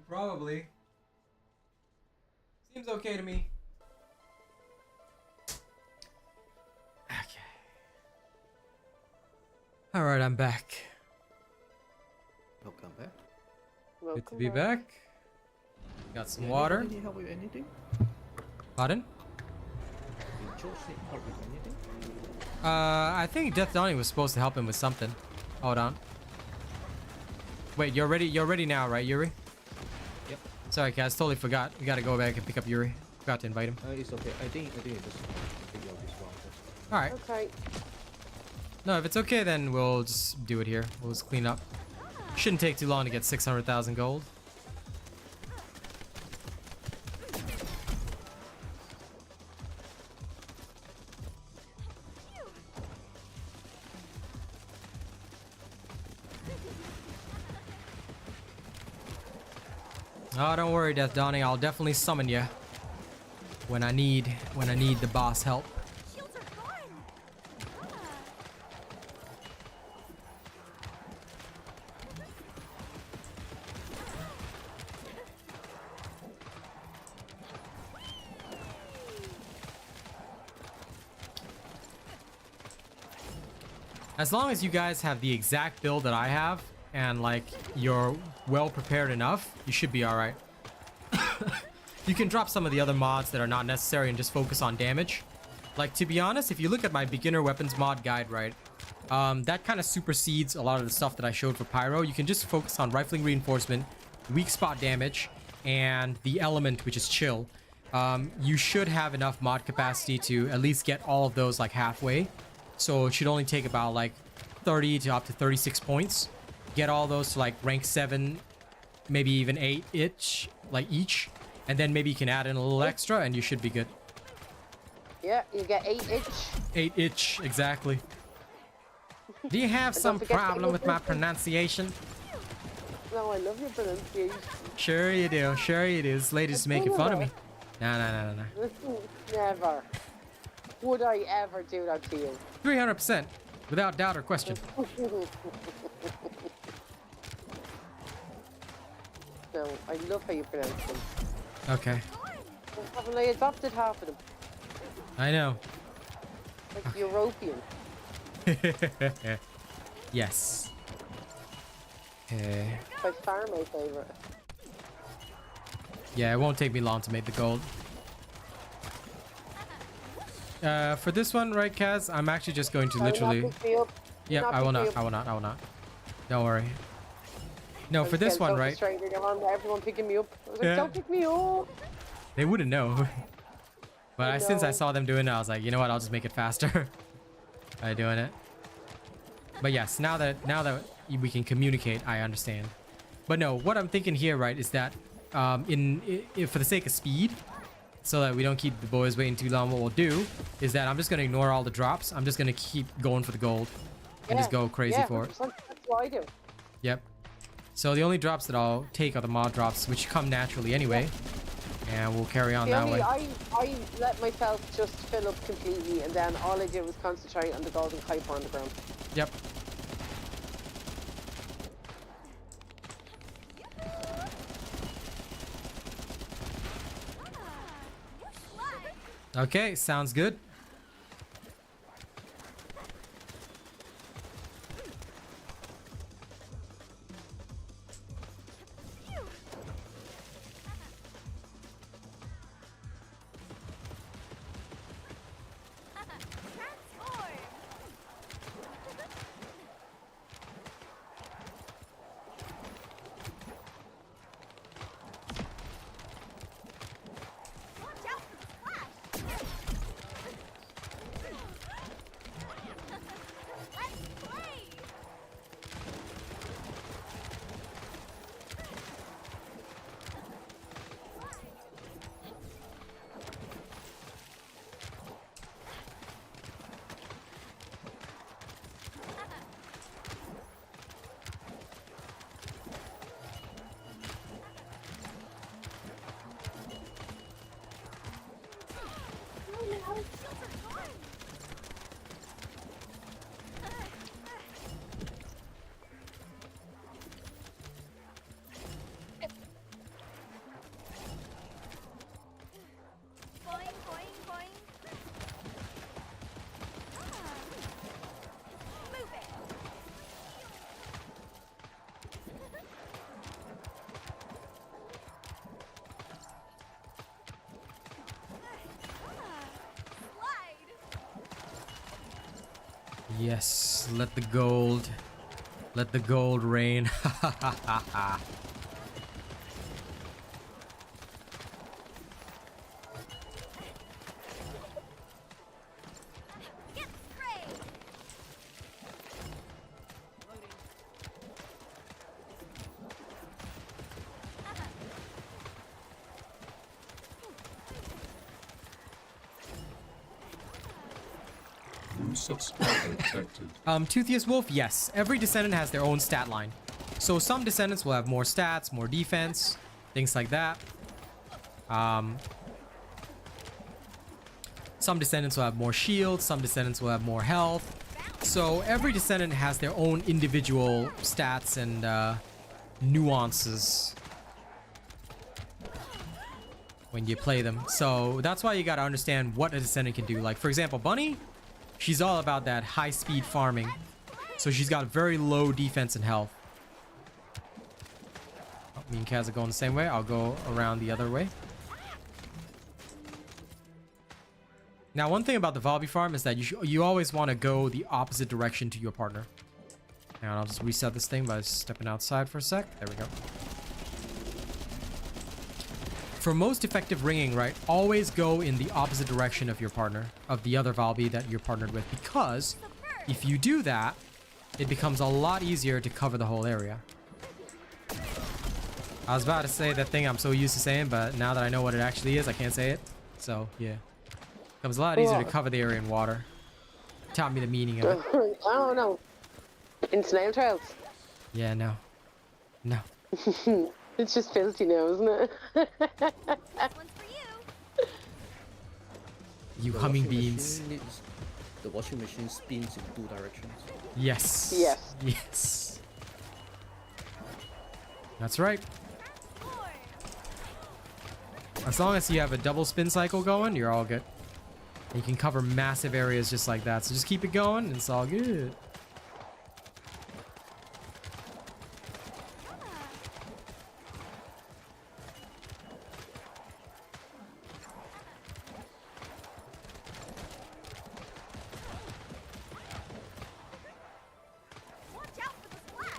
Probably. Seems okay to me. Okay. Alright, I'm back. Welcome back. Good to be back. Got some water. Need help with anything? Pardon? Did George need help with anything? I think Death Dawning was supposed to help him with something. Hold on. Wait, you're ready now, right, Yuri? Yep. Sorry, Kaz, totally forgot. We gotta go back and pick up Yuri. Forgot to invite him. It's okay. I think it just figure out this one. Alright. Okay. No, if it's okay, then we'll just do it here. We'll just clean up. Shouldn't take too long to get 600,000 gold. Oh, don't worry, Death Dawning. I'll definitely summon you when I need the boss help. Shields are gone. As long as you guys have the exact build that I have and like you're well prepared enough, you should be all right. You can drop some of the other mods that are not necessary and just focus on damage. Like, to be honest, if you look at my beginner weapons mod guide, right, that kind of supersedes a lot of the stuff that I showed for Pyro. You can just focus on rifling reinforcement, weak spot damage, and the element, which is chill. You should have enough mod capacity to at least get all of those like halfway. So it should only take about like 30 to up to 36 points. Get all those to like rank 7, maybe even 8 each, and then maybe you can add in a little extra and you should be good. Yeah, you get 8 itch. 8 itch, exactly. Do you have some problem with my pronunciation? No, I love your pronunciation. Sure you do, sure you do. This lady's making fun of me. No. Never. Would I ever do that to you? 300%, without doubt or question. No, I love how you pronounce them. Okay. Haven't I adopted half of them? I know. Like European. Yes. Okay. By far my favorite. Yeah, it won't take me long to make the gold. For this one, right, Kaz? I'm actually just going to literally... Yep, I will not. Don't worry. No, for this one, right? Everyone picking me up. I was like, don't pick me up. They wouldn't know. But since I saw them doing it, I was like, you know what? I'll just make it faster by doing it. But yes, now that we can communicate, I understand. But no, what I'm thinking here, right, is that for the sake of speed, so that we don't keep the boys waiting too long, what we'll do is that I'm just gonna ignore all the drops. I'm just gonna keep going for the gold and just go crazy for it. That's what I do. Yep. So the only drops that I'll take are the mod drops, which come naturally anyway. And we'll carry on that way. I let myself just fill up completely, and then all I did was concentrate on the golden kuiper on the ground. Yep. Okay, sounds good. Yes, let the gold rain. Subscriber detected. Toothiest Wolf, yes. Every Descendant has their own stat line. So some Descendants will have more stats, more defense, things like that. Some Descendants will have more shields, some Descendants will have more health. So every Descendant has their own individual stats and nuances when you play them. So that's why you gotta understand what a Descendant can do. Like, for example, Bunny, she's all about that high-speed farming. So she's got very low defense and health. Oh, me and Kaz are going the same way. I'll go around the other way. Now, one thing about the Volby farm is that you always want to go the opposite direction to your partner. And I'll just reset this thing by stepping outside for a sec. There we go. for most effective ringing, right, always go in the opposite direction of your partner, of the other Valby that you're partnered with, because if you do that, it becomes a lot easier to cover the whole area. I was about to say that thing I'm so used to saying, but now that I know what it actually is, I can't say it. So, yeah. Becomes a lot easier to cover the area in water. Taught me the meaning of it. I don't know. In snail trails. Yeah, no. No. It's just filthy now, isn't it? This one's for you. You The humming washing beans. machine the washing machine spins in 2 directions. Yes. Yes. Yes. That's right. As long as you have a double spin cycle going, you're all good. You can cover massive areas just like that. So just keep it going and it's all good. Watch out for the splash.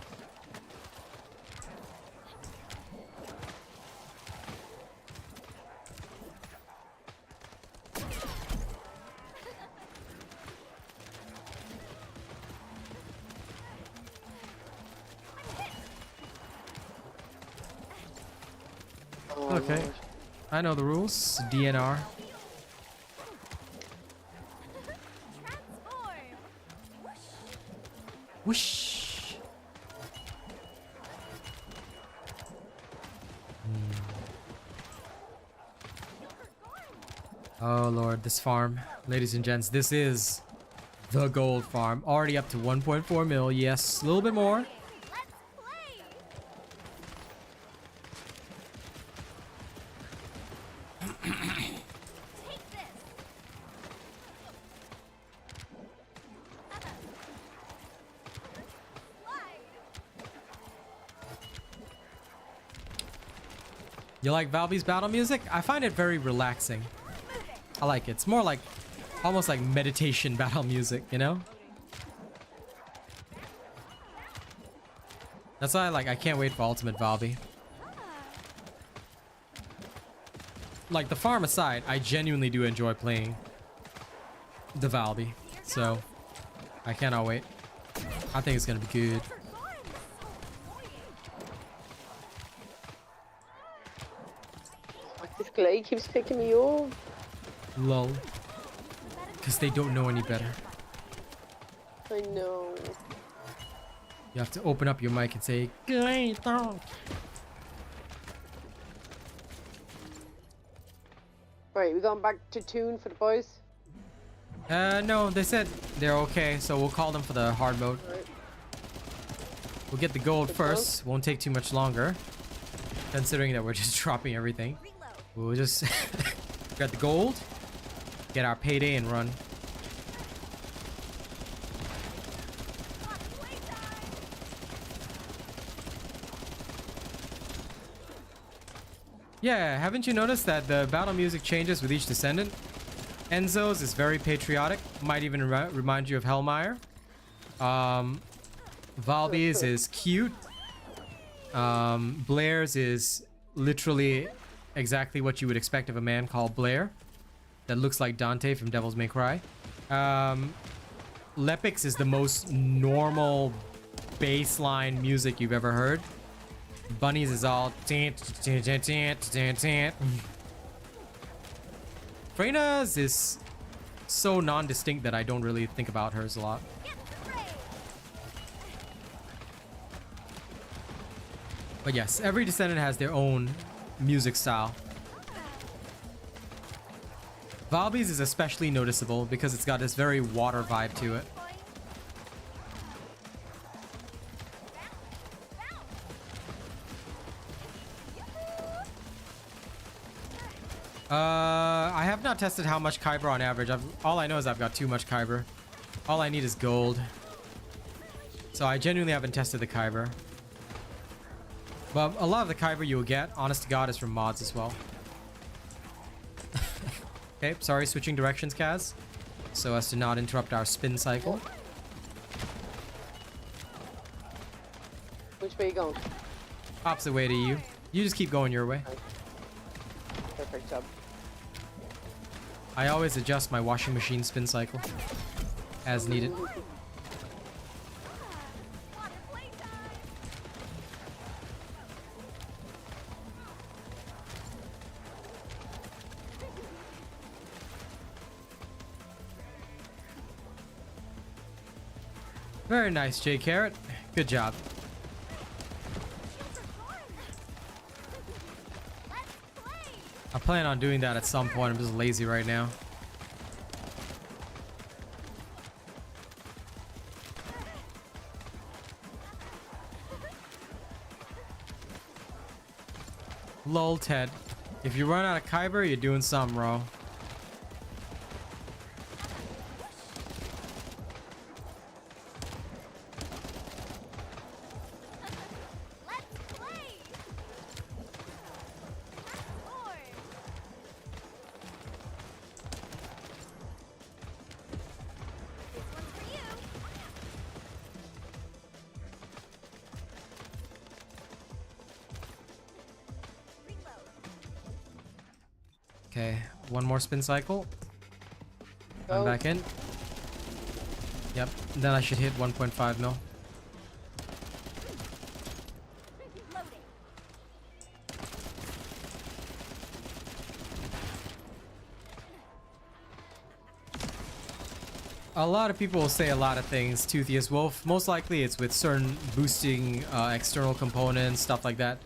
Oh, Okay. Lord. I know the rules. DNR. Transform. Whoosh. Oh lord, this farm. Ladies and gents, this is the gold farm. Already up to 1.4 mil. Yes, a little bit more. Let's play. Take this. Slide. You like Valby's battle music? I find it very relaxing. I like it. It's more like, almost like meditation battle music, you know? That's why I can't wait for Ultimate Valby. Like, the farm aside, I genuinely do enjoy playing the Valby. So, I cannot wait. I think it's gonna be good. This Glade keeps picking me up. Lol. Because they don't know any better. I know. You have to open up your mic and say, "Great, don't." Right, we going back to tune for the boys? No, they said they're okay, so we'll call them for the hard mode. Right. We'll get the gold Good first. Won't take too much longer, considering that we're just dropping everything. Reload. We'll just get the gold, get our payday, and run. Yeah, haven't you noticed that the battle music changes with each descendant? Enzo's is very patriotic, might even remind you of Hellmeyer. Valby's is cute. Blair's is literally exactly what you would expect of a man called Blair, that looks like Dante from Devil's May Cry. Lepix is the most normal baseline music you've ever heard. Bunnies is all Frena's is so non-distinct that I don't really think about hers a lot. But yes, every descendant has their own music style. Valby's is especially noticeable because it's got this very water vibe to it. I have not tested how much Kyber on average. All I know is I've got too much Kyber. All I need is gold. So I genuinely haven't tested the Kyber. But a lot of the Kyber you will get, honest to God, is from mods as well. Okay, sorry, switching directions, Kaz. So as to not interrupt our spin cycle. Which way you going? Opposite way to you. You just keep going your way. Perfect job. I always adjust my washing machine spin cycle as needed. Water playtime. Very nice, J Carrot. Good job. I plan on doing that at some point. I'm just lazy right now. Lol, Ted. If you run out of Kyber, you're doing something wrong. Let's play. Transform. This one's for you. Reload. Okay, one more spin cycle. I'm Go. back in. Yep, then I should hit 1.5 mil. Loading. A lot of people will say a lot of things, Toothiest Wolf. Most likely it's with certain boosting external components, stuff like that.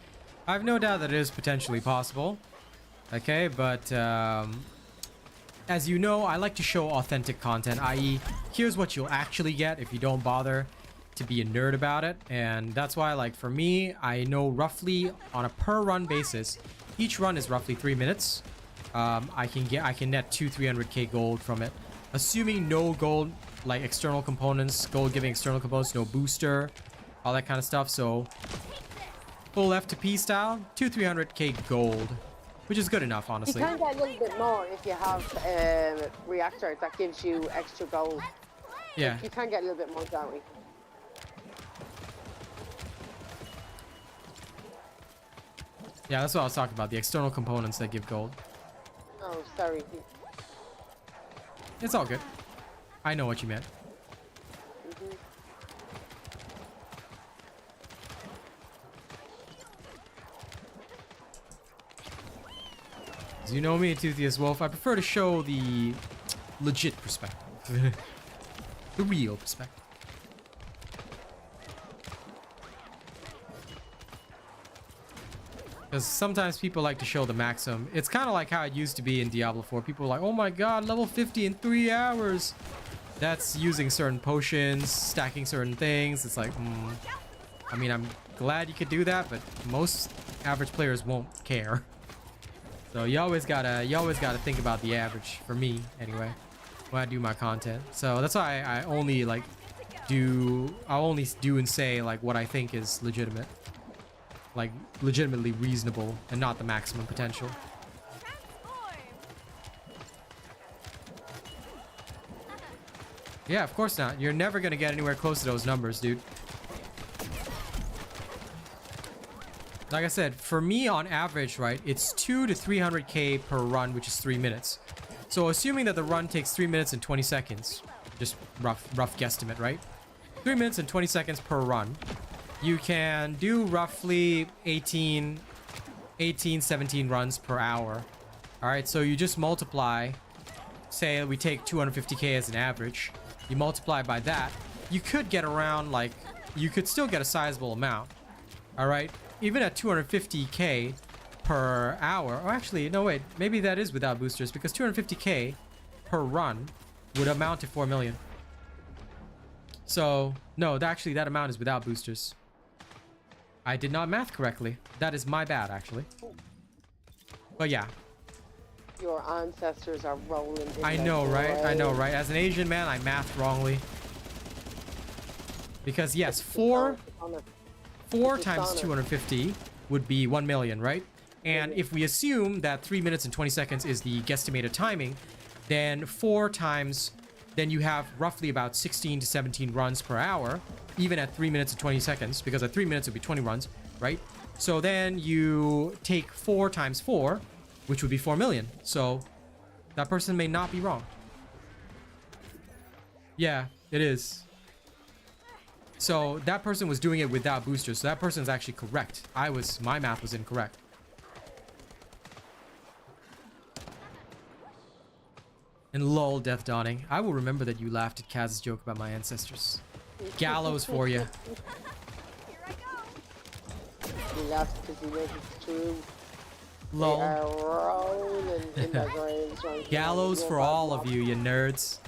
I have no doubt that it is potentially possible. Okay, but as you know, I like to show authentic content, i.e. here's what you'll actually get if you don't bother to be a nerd about it. And that's why, like, for me, I know roughly on a per run basis, each run is roughly 3 minutes. I can net 300k gold from it, assuming no gold, like external components, gold giving external components, no booster, all that kind of stuff. So full F2P style, 300k gold, which is good enough, You honestly. can get a little bit more if you have reactor that gives you extra gold. Yeah. You can get a little bit more, can't we? Yeah, that's what I was talking about, the external components that give gold. Oh, sorry. It's all good. I know what you meant. As you know me, Toothiest Wolf, I prefer to show the legit perspective. The real perspective. Because sometimes people like to show the maximum. It's kind of like how it used to be in Diablo 4. People are like, oh my god, level 50 in 3 hours. That's using certain potions, stacking certain things. It's like, I mean, I'm glad you could do that, but most average players won't care. So you always gotta think about the average, for me anyway, when I do my content. So that's why I only like I'll only do and say like what I think is legitimate, like legitimately reasonable, and not the maximum potential. Transform. Yeah, of course not. You're never gonna get anywhere close to those numbers, dude. Like I said, for me on average, right, it's 200 to 300k per run, which is 3 minutes. So assuming that the run takes 3 minutes and 20 seconds, just rough guesstimate, right? 3 minutes and 20 seconds per run. You can do roughly 18, 17 runs per hour. All right, so you just multiply, say we take 250k as an average, you multiply by that, you could get around, like, you could still get a sizable amount. All right, even at 250k per hour, or actually, no wait, maybe that is without boosters, because 250k per run would amount to 4 million. So, no, actually that amount is without boosters. I did not math correctly. That is my bad, actually. But yeah. Your ancestors are rolling in I the know, right? I know, grave. right? As an Asian man, I mathed wrongly. Because yes, 4 times 250 would be 1 million, right? And if we assume that 3 minutes and 20 seconds is the guesstimated timing, then 4 times, then you have roughly about 16 to 17 runs per hour, even at 3 minutes and 20 seconds, because at 3 minutes it would be 20 runs, right? So then you take 4 times 4, which would be 4 million. So that person may not be wrong. Yeah, it is. So that person was doing it without boosters. So that person is actually correct. My math was incorrect. And lol, Death Dawning. I will remember that you laughed at Kaz's joke about my ancestors. Gallows for you. Here I go. He laughs because he knows it's true. Lol. They are rolling in their graves right now. Gallows You're for bad all luck. of you, you nerds.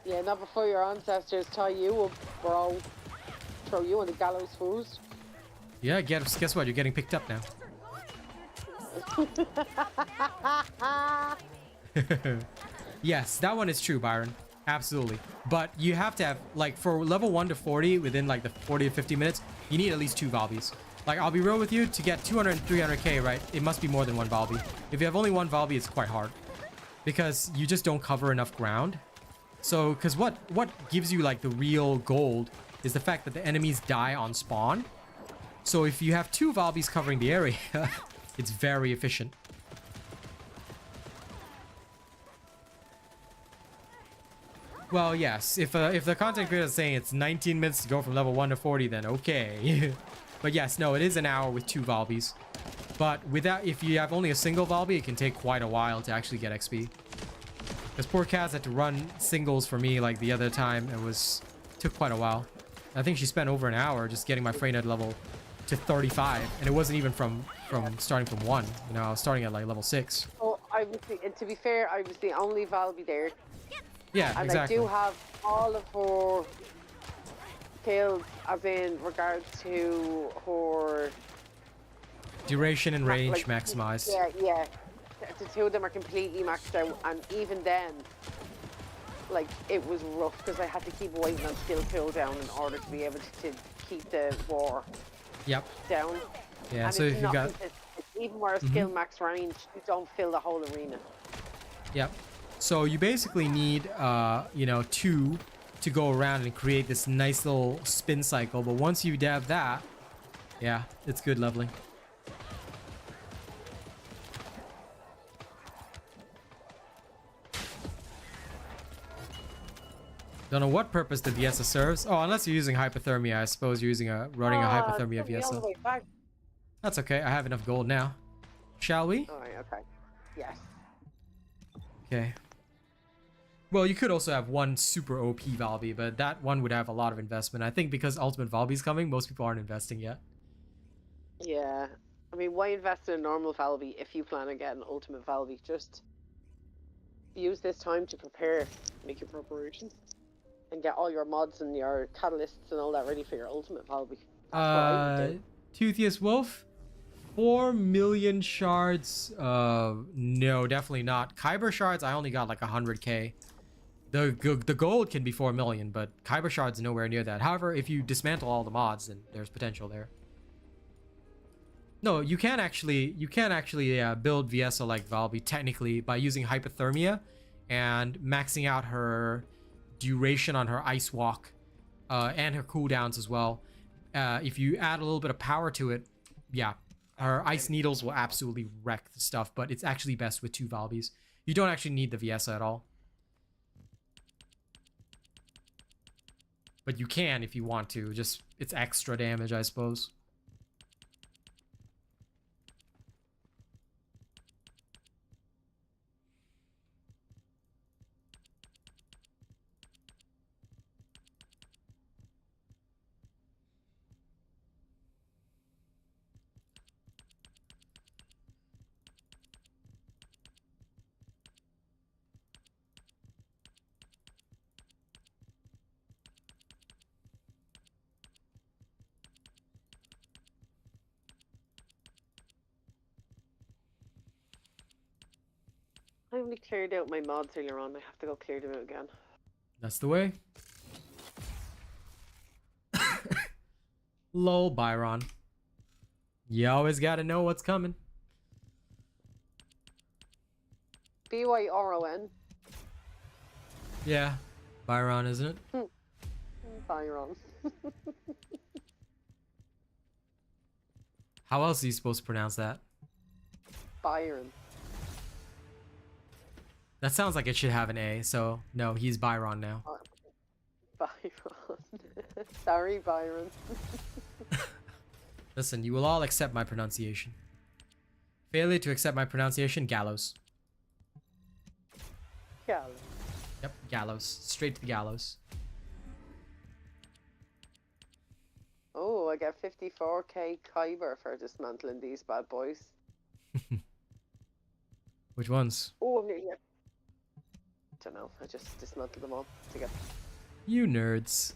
Yeah, not before your ancestors tie you up, bro. Throw you on the gallows first. Yeah, guess what? You're getting picked up now. Yes, that one is true, Byron. Absolutely. But you have to have, like, for level 1 to 40, within like the 40 to 50 minutes, you need at least 2 Valbies. Like, I'll be real with you, to get 200 and 300k, right, it must be more than 1 Valby. If you have only 1 Valby, it's quite hard. Because you just don't cover enough ground. So, because what gives you, like, the real gold is the fact that the enemies die on spawn. So if you have 2 Valbies covering the area, it's very efficient. Well, yes, if the content creator is saying it's 19 minutes to go from level 1 to 40, then okay. But yes, no, it is an hour with 2 Valbies. But if you have only a single Valby, it can take quite a while to actually get XP. Because poor Kaz had to run singles for me like the other time. Took quite a while. I think she spent over an hour just getting my Freynet level to 35. And it wasn't even from starting from 1. You know, I was starting at like level 6. Oh, to be fair, I was the only Valby there. Yeah, and exactly. I do have all of her kills, as in regards to her Duration and range like, maximized. Yeah. The 2 of them are completely maxed out, and even then, like, it was rough because I had to keep waiting on skill cooldown in order to be able to keep the war Yep. down. Yeah, and so if you got... It's even more skill max range, you don't fill the whole arena. Yep. So you basically need, you know, 2 to go around and create this nice little spin cycle. But once you have that, yeah, it's good leveling. Don't know what purpose the Viesa serves. Oh, unless you're using hypothermia. I suppose you're running a hypothermia Viesa. That's okay. I have enough gold now. Shall we? Alright, okay. Yes. Okay. Well, you could also have 1 super OP Valby, but that one would have a lot of investment. I think because Ultimate Valby's coming, most people aren't investing yet. Yeah. I mean, why invest in a normal Valby if you plan on getting Ultimate Valby? Just use this time to prepare, make your preparations, and get all your mods and your catalysts and all that ready for your Ultimate Valby. That's what I would do. Toothiest Wolf? 4 million shards? No, definitely not. Kyber shards, I only got like 100k. The gold can be 4 million, but Kyber shards nowhere near that. However, if you dismantle all the mods, then there's potential there. No, you can actually build Viesa like Valby technically by using hypothermia and maxing out her duration on her ice walk and her cooldowns as well. If you add a little bit of power to it, yeah, her ice needles will absolutely wreck the stuff, but it's actually best with 2 Valbies. You don't actually need the Viesa at all. But you can if you want to. Just, it's extra damage, I suppose. I only cleared out my mods earlier on. I have to go clear them out again. That's the way. Lol, Byron. You always gotta know what's coming. BYRON. Yeah, Byron, isn't it? Byron. How else are you supposed to pronounce that? Byron. That sounds like it should have an A, so no, he's Byron now. Byron. Sorry, Byron. Listen, you will all accept my pronunciation. Failure to accept my pronunciation, gallows. Gallows. Yep, gallows. Straight to the gallows. Oh, I get 54k Kyber for dismantling these bad boys. Which ones? Oh, I'm nearly. Don't know. I just dismantled them all together. You nerds.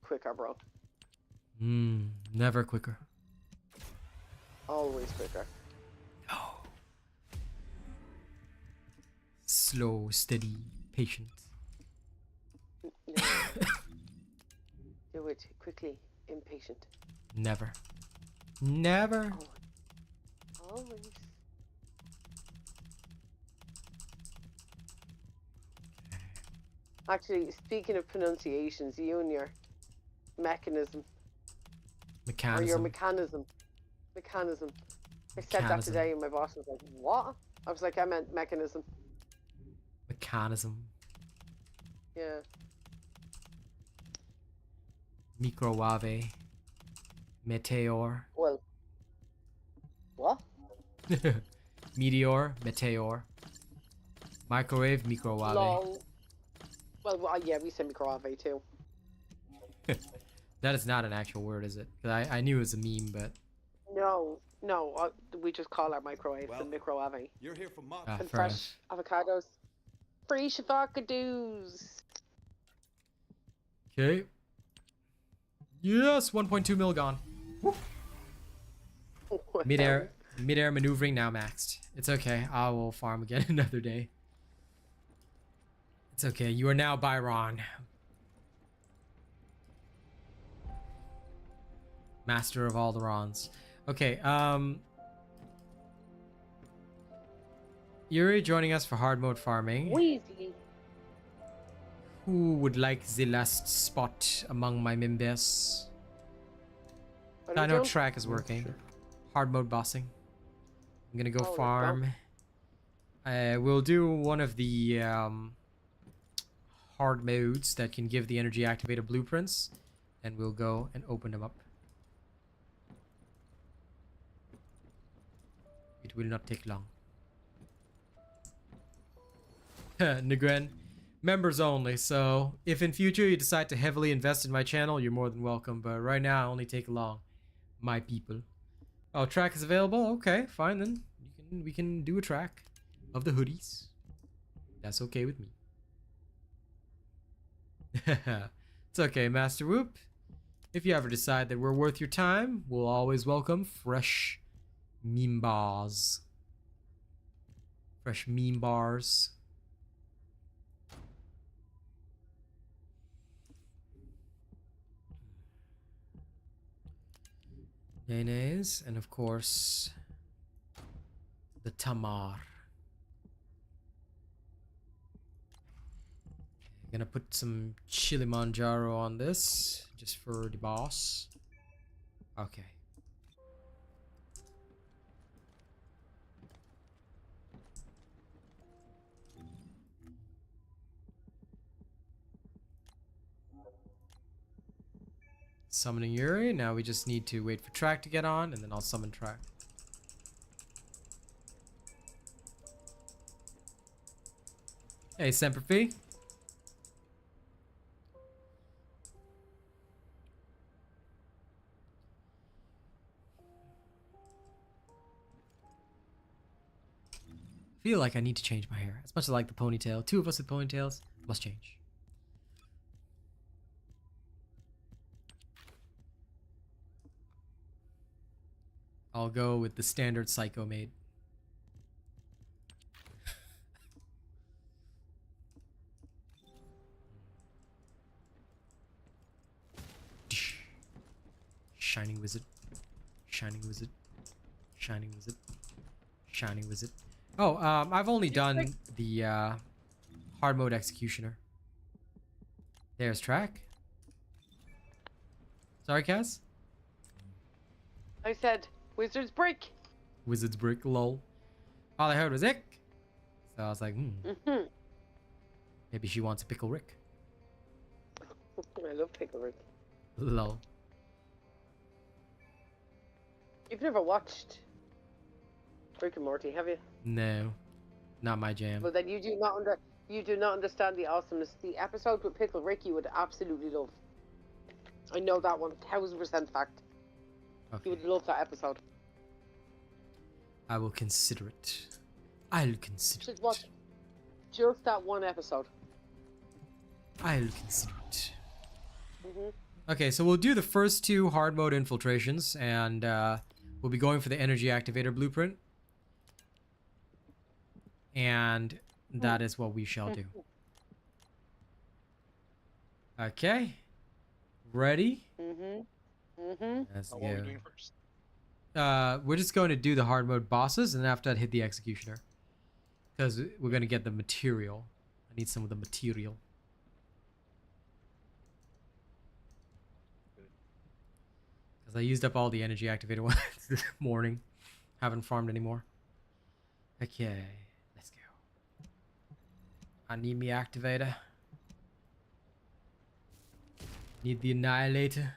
Quicker, bro. Never quicker. Always quicker. No. Slow, steady, patient. No. Do it quickly. Impatient. Never. Never. Always. Actually, speaking of pronunciations, you and your mechanism. Mechanism. Or your mechanism. Mechanism. I said that today and my boss was like, what? I was like, I meant mechanism. Mechanism. Yeah. Microwave. Meteor. Well. What? Meteor. Meteor. Microwave. Microwave. Lol. Well, yeah, we say microwave too. That is not an actual word, is it? 'Cause I knew it was a meme, but... No, we just call our microwaves the microwave. You're here for mob. And fair fresh avocados. Free avocados. Okay. Yes, 1.2 mil gone. Midair maneuvering now maxed. It's okay. I will farm again another day. It's okay. You are now Byron. Master of all the Rons. Okay, Yuri joining us for hard mode farming. Wheezy. Who would like the last spot among my members? I know track is working. Sure. Hard mode bossing. I'm gonna go Oh, farm. We'll do one of the hard modes that can give the energy activated blueprints, and we'll go and open them up. It will not take long. Nigren, members only, so if in future you decide to heavily invest in my channel, you're more than welcome, but right now I only take along my people. Oh, track is available? Okay, fine then. We can do a track of the hoodies. That's okay with me. It's okay, Master Whoop. If you ever decide that we're worth your time, we'll always welcome fresh meme bars. Fresh meme bars. Mayonnaise, and of course, the tamar. Gonna put some chili manjaro on this, just for the boss. Okay. Summoning Yuri. Now we just need to wait for track to get on, and then I'll summon track. Hey, Semperfi. I feel like I need to change my hair. As much as I like the ponytail, two of us with ponytails must change. I'll go with the standard Psycho Maid. Shining Wizard. Shining Wizard. Shining Wizard. Shining Wizard. Oh, I've only done the hard mode Executioner. There's track. Sorry, Kaz? I said, Wizard's Break. Wizard's brick, lol. All I heard was ick. So I was like, maybe she wants a pickle Rick. I love Pickle Rick. Lol. You've never watched Rick and Morty, have you? No, not my jam. Well, then you do not understand the awesomeness. The episode with Pickle Rick you would absolutely love. I know that 1000% fact. Okay. You would love that episode. I will consider it. I'll consider Just it. watch just that one episode. I'll consider it. Mhm. Okay, so we'll do the first 2 hard mode infiltrations, and we'll be going for the energy activator blueprint. And that is what we shall do. Okay. Ready? Let's What are we go. doing first? We're just going to do the hard mode bosses, and after that hit the executioner. Because we're going to get the material. I need some of the material. Because I used up all the energy activator ones this morning. Haven't farmed anymore. Okay, let's go. I need me activator. Need the annihilator.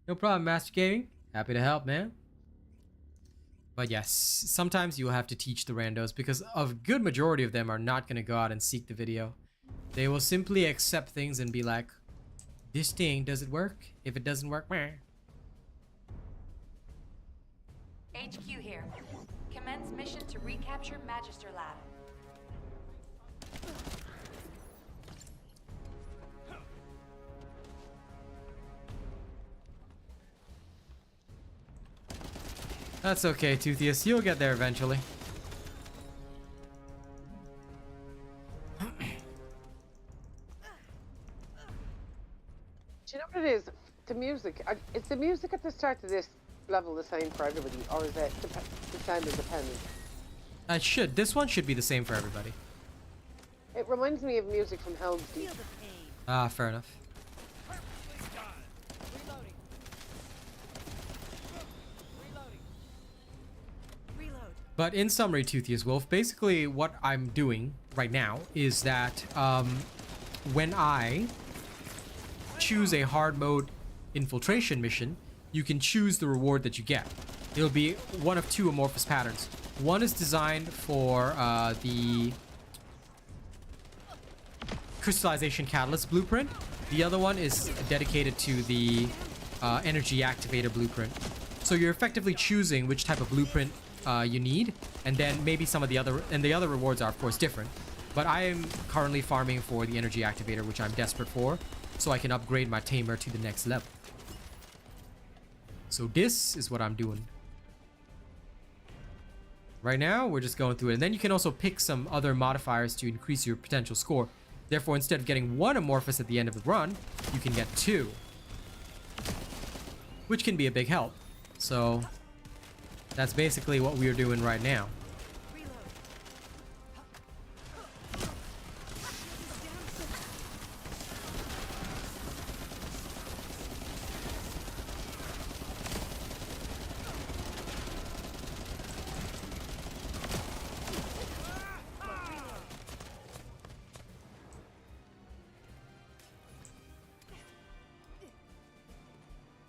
No problem, Master Gaming. Happy to help, man. But yes, sometimes you'll have to teach the randos because a good majority of them are not going to go out and seek the video. They will simply accept things and be like, this thing, does it work? If it doesn't work, meh. HQ here. Commence mission to recapture Magister Lab. That's okay, Toothius. You'll get there eventually. Do you know what it is? The music. Is the music at the start of this level the same for everybody, or is it Descendant dependent? This one should be the same for everybody. It reminds me of music from Helm's Deep. Ah, fair enough. But in summary, Toothius Wolf, basically what I'm doing right now is that when I choose a hard mode infiltration mission, you can choose the reward that you get. It'll be one of 2 amorphous patterns. One is designed for the crystallization catalyst blueprint. The other one is dedicated to the energy activator blueprint. So you're effectively choosing which type of blueprint you need, and then maybe some of the other, and the other rewards are of course different. But I am currently farming for the energy activator, which I'm desperate for, so I can upgrade my tamer to the next level. So this is what I'm doing. Right now, we're just going through it. And then you can also pick some other modifiers to increase your potential score. Therefore, instead of getting 1 amorphous at the end of the run, you can get 2. Which can be a big help. So that's basically what we are doing right now.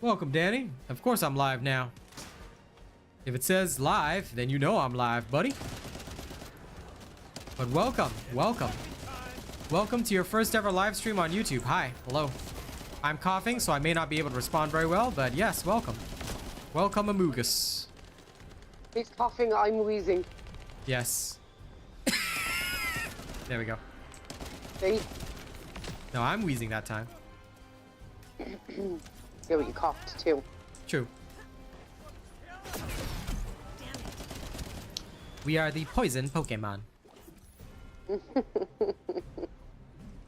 Welcome, Danny. Of course I'm live now. If it says live, then you know I'm live, buddy. But welcome, welcome. Welcome to your first ever live stream on YouTube. Hi, hello. I'm coughing, so I may not be able to respond very well, but yes, welcome. Welcome, Amogus. He's coughing, I'm wheezing. Yes. There we go. See? No, I'm wheezing that time. Yeah, but you coughed too. True. We are the poison Pokemon.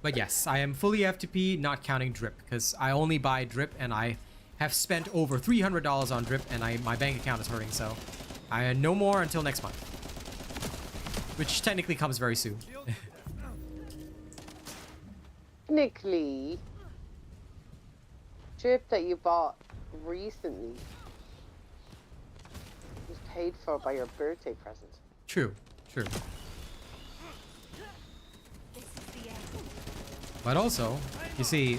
But yes, I am fully F2P, not counting drip, because I only buy drip and I have spent over $300 on drip and my bank account is hurting, so I no more until next month. Which technically comes very soon. Technically, drip that you bought recently was paid for by your birthday present. True, true. This is the end. But also, you see,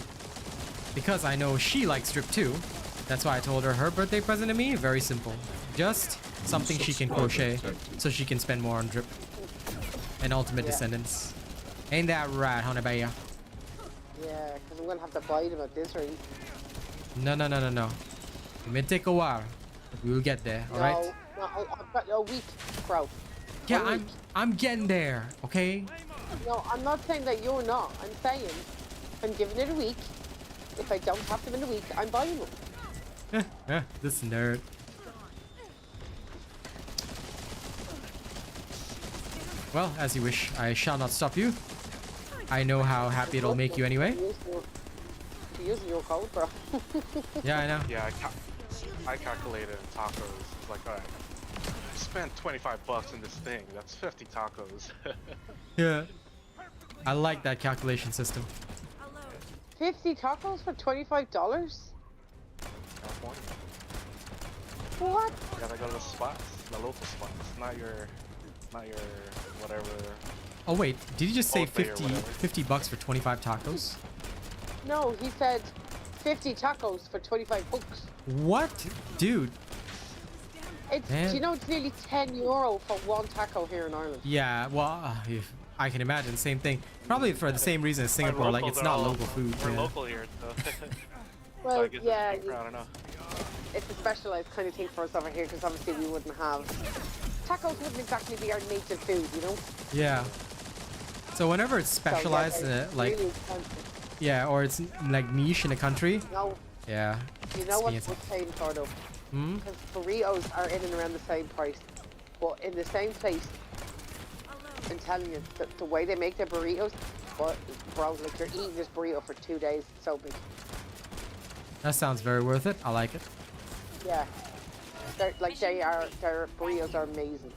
because I know she likes drip too, that's why I told her birthday present to me, very simple. Just something she can crochet so she can spend more on drip. And ultimate descendants. Ain't that right, honey bear? Yeah, because I'm going to have to buy them at this rate. No. It may take a while, but we will get there, alright? No, I've got a week, bro. Yeah, 1 week. I'm getting there, okay? No, I'm not saying that you're not. I'm saying I'm giving it a week. If I don't have them in a week, I'm buying them. This nerd. Well, as you wish. I shall not stop you. I know how happy it'll make you anyway. You're using your code, bro. Yeah, I know. Yeah, I calculated tacos. It's like, alright, I spent 25 bucks in this thing. That's 50 tacos. Yeah. I like that calculation system. 50 tacos for $25? That's one. What? You gotta go to the spots, the local spots, not your whatever. Oh wait, did you just say Old Bay or 50 whatever. 50 bucks for 25 tacos? No, he said 50 tacos for 25 bucks. What? Dude. It's, Man. do you know it's nearly €10 for one taco here in Ireland? Yeah, well, if I can imagine, same thing. Probably for the same reason as Singapore, like it's not local food. We're Yeah. local here, so. Well, I guess yeah, it's cheaper, I don't know. it's a specialized kind of thing for us over here because obviously we wouldn't have... Tacos wouldn't exactly be our native food, you know? Yeah. So whenever it's specialized, so, yeah, like, really expensive. yeah, or it's like niche in a country, No, yeah. you know what expensive. we're paying for though? Hmm? Because burritos are in and around the same price. But in the same place, I'm telling you, the way they make their burritos, but bro, like you're eating this burrito for 2 days, it's so big. That sounds very worth it. I like it. Yeah. Their burritos are amazing.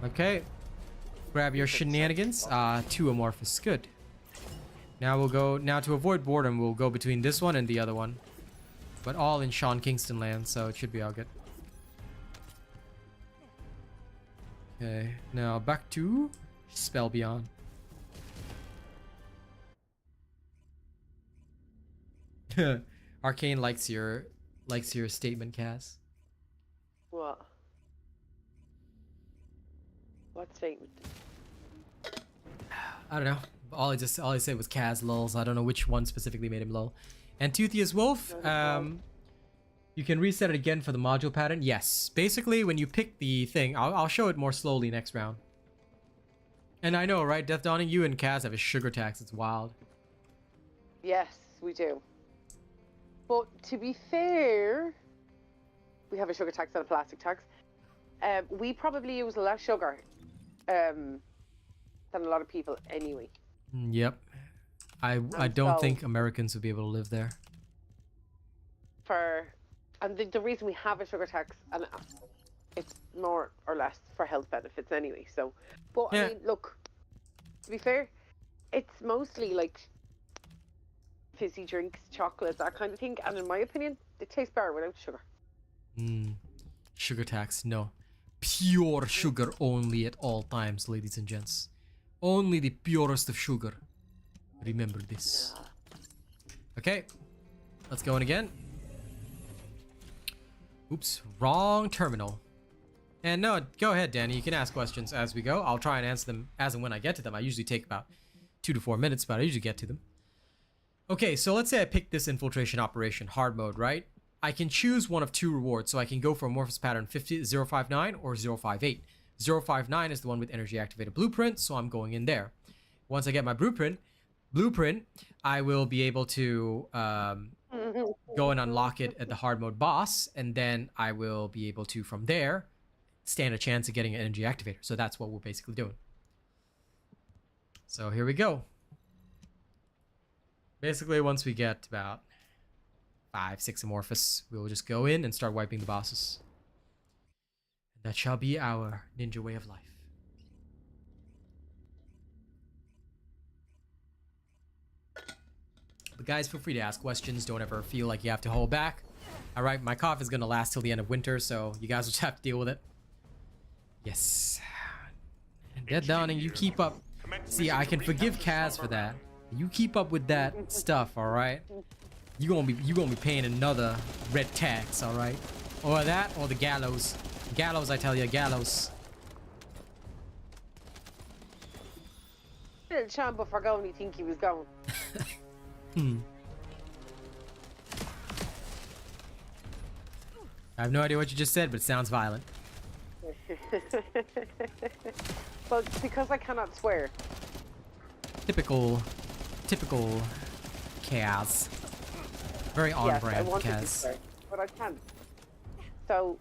Okay. Grab your shenanigans. 2 amorphous. Good. Now we'll go. Now to avoid boredom, we'll go between this one and the other one. But all in Sean Kingston land, so it should be all good. Okay. Now back to Spell Beyond. Arcane likes your statement, Kaz. What? What statement? I don't know. All I said was Kaz lulz. I don't know which one specifically made him lull. And Toothiest Wolf, you can reset it again for the module pattern. Yes, basically when you pick the thing, I'll show it more slowly next round. And I know, right, Death Dawning, you and Kaz have a sugar tax. It's wild. Yes, we do. But to be fair, we have a sugar tax and a plastic tax. We probably use less sugar than a lot of people anyway. Yep. I don't think Americans would be able to live there. And the reason we have a sugar tax, and it's more or less for health benefits anyway. So, but Yeah. I mean, look, to be fair, it's mostly like fizzy drinks, chocolates, that kind of thing. And in my opinion, it tastes better without sugar. Sugar tax, no. Pure sugar only at all times, ladies and gents. Only the purest of sugar. Remember this. Okay, let's go in again. Oops, wrong terminal. And no, go ahead, Danny. You can ask questions as we go. I'll try and answer them as and when I get to them. I usually take about 2 to 4 minutes, but I usually get to them. Okay, so let's say I pick this infiltration operation, hard mode, right? I can choose one of 2 rewards, so I can go for amorphous pattern 059 or 058. 059 is the one with energy activated blueprint, so I'm going in there. Once I get my blueprint, I will be able to go and unlock it at the hard mode boss, and then I will be able to, from there, stand a chance of getting an energy activator. So that's what we're basically doing. So here we go. Basically, once we get about 5, 6 amorphous, we will just go in and start wiping the bosses. That shall be our ninja way of life. But guys, feel free to ask questions. Don't ever feel like you have to hold back. Alright, my cough is gonna last till the end of winter, so you guys will just have to deal with it. Yes. Dead Dawning, you keep up. See, I can forgive Kaz for that. You keep up with that stuff, alright? You gonna be paying another red tax, alright? Or that, or the gallows. Gallows, I tell you, gallows. Little Sean before going, you think he was going. I have no idea what you just said, but it sounds violent. But because I cannot swear. Typical Kaz. Very on Yes, I brand wanted to Kaz. swear, but I can't. So,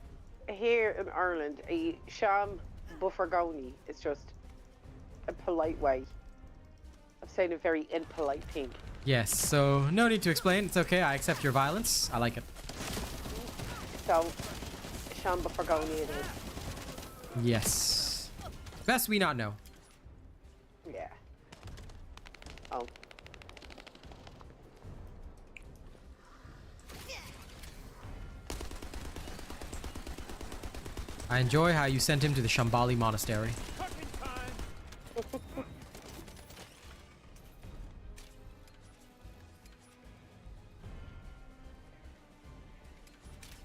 here in Ireland, a sham buffergoni is just a polite way of saying a very impolite thing. Yes, so no need to explain. It's okay. I accept your violence. I like it. So, sham buffergoni it is. Yes. Best we not know. Yeah. Oh. I enjoy how you sent him to the Shambhali monastery.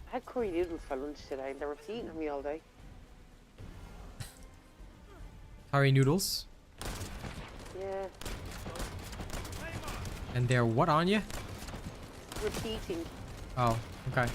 I had curry noodles for lunch today and they were eating me all day. Curry noodles. Yeah. And they're what on you? Repeating. Oh, okay.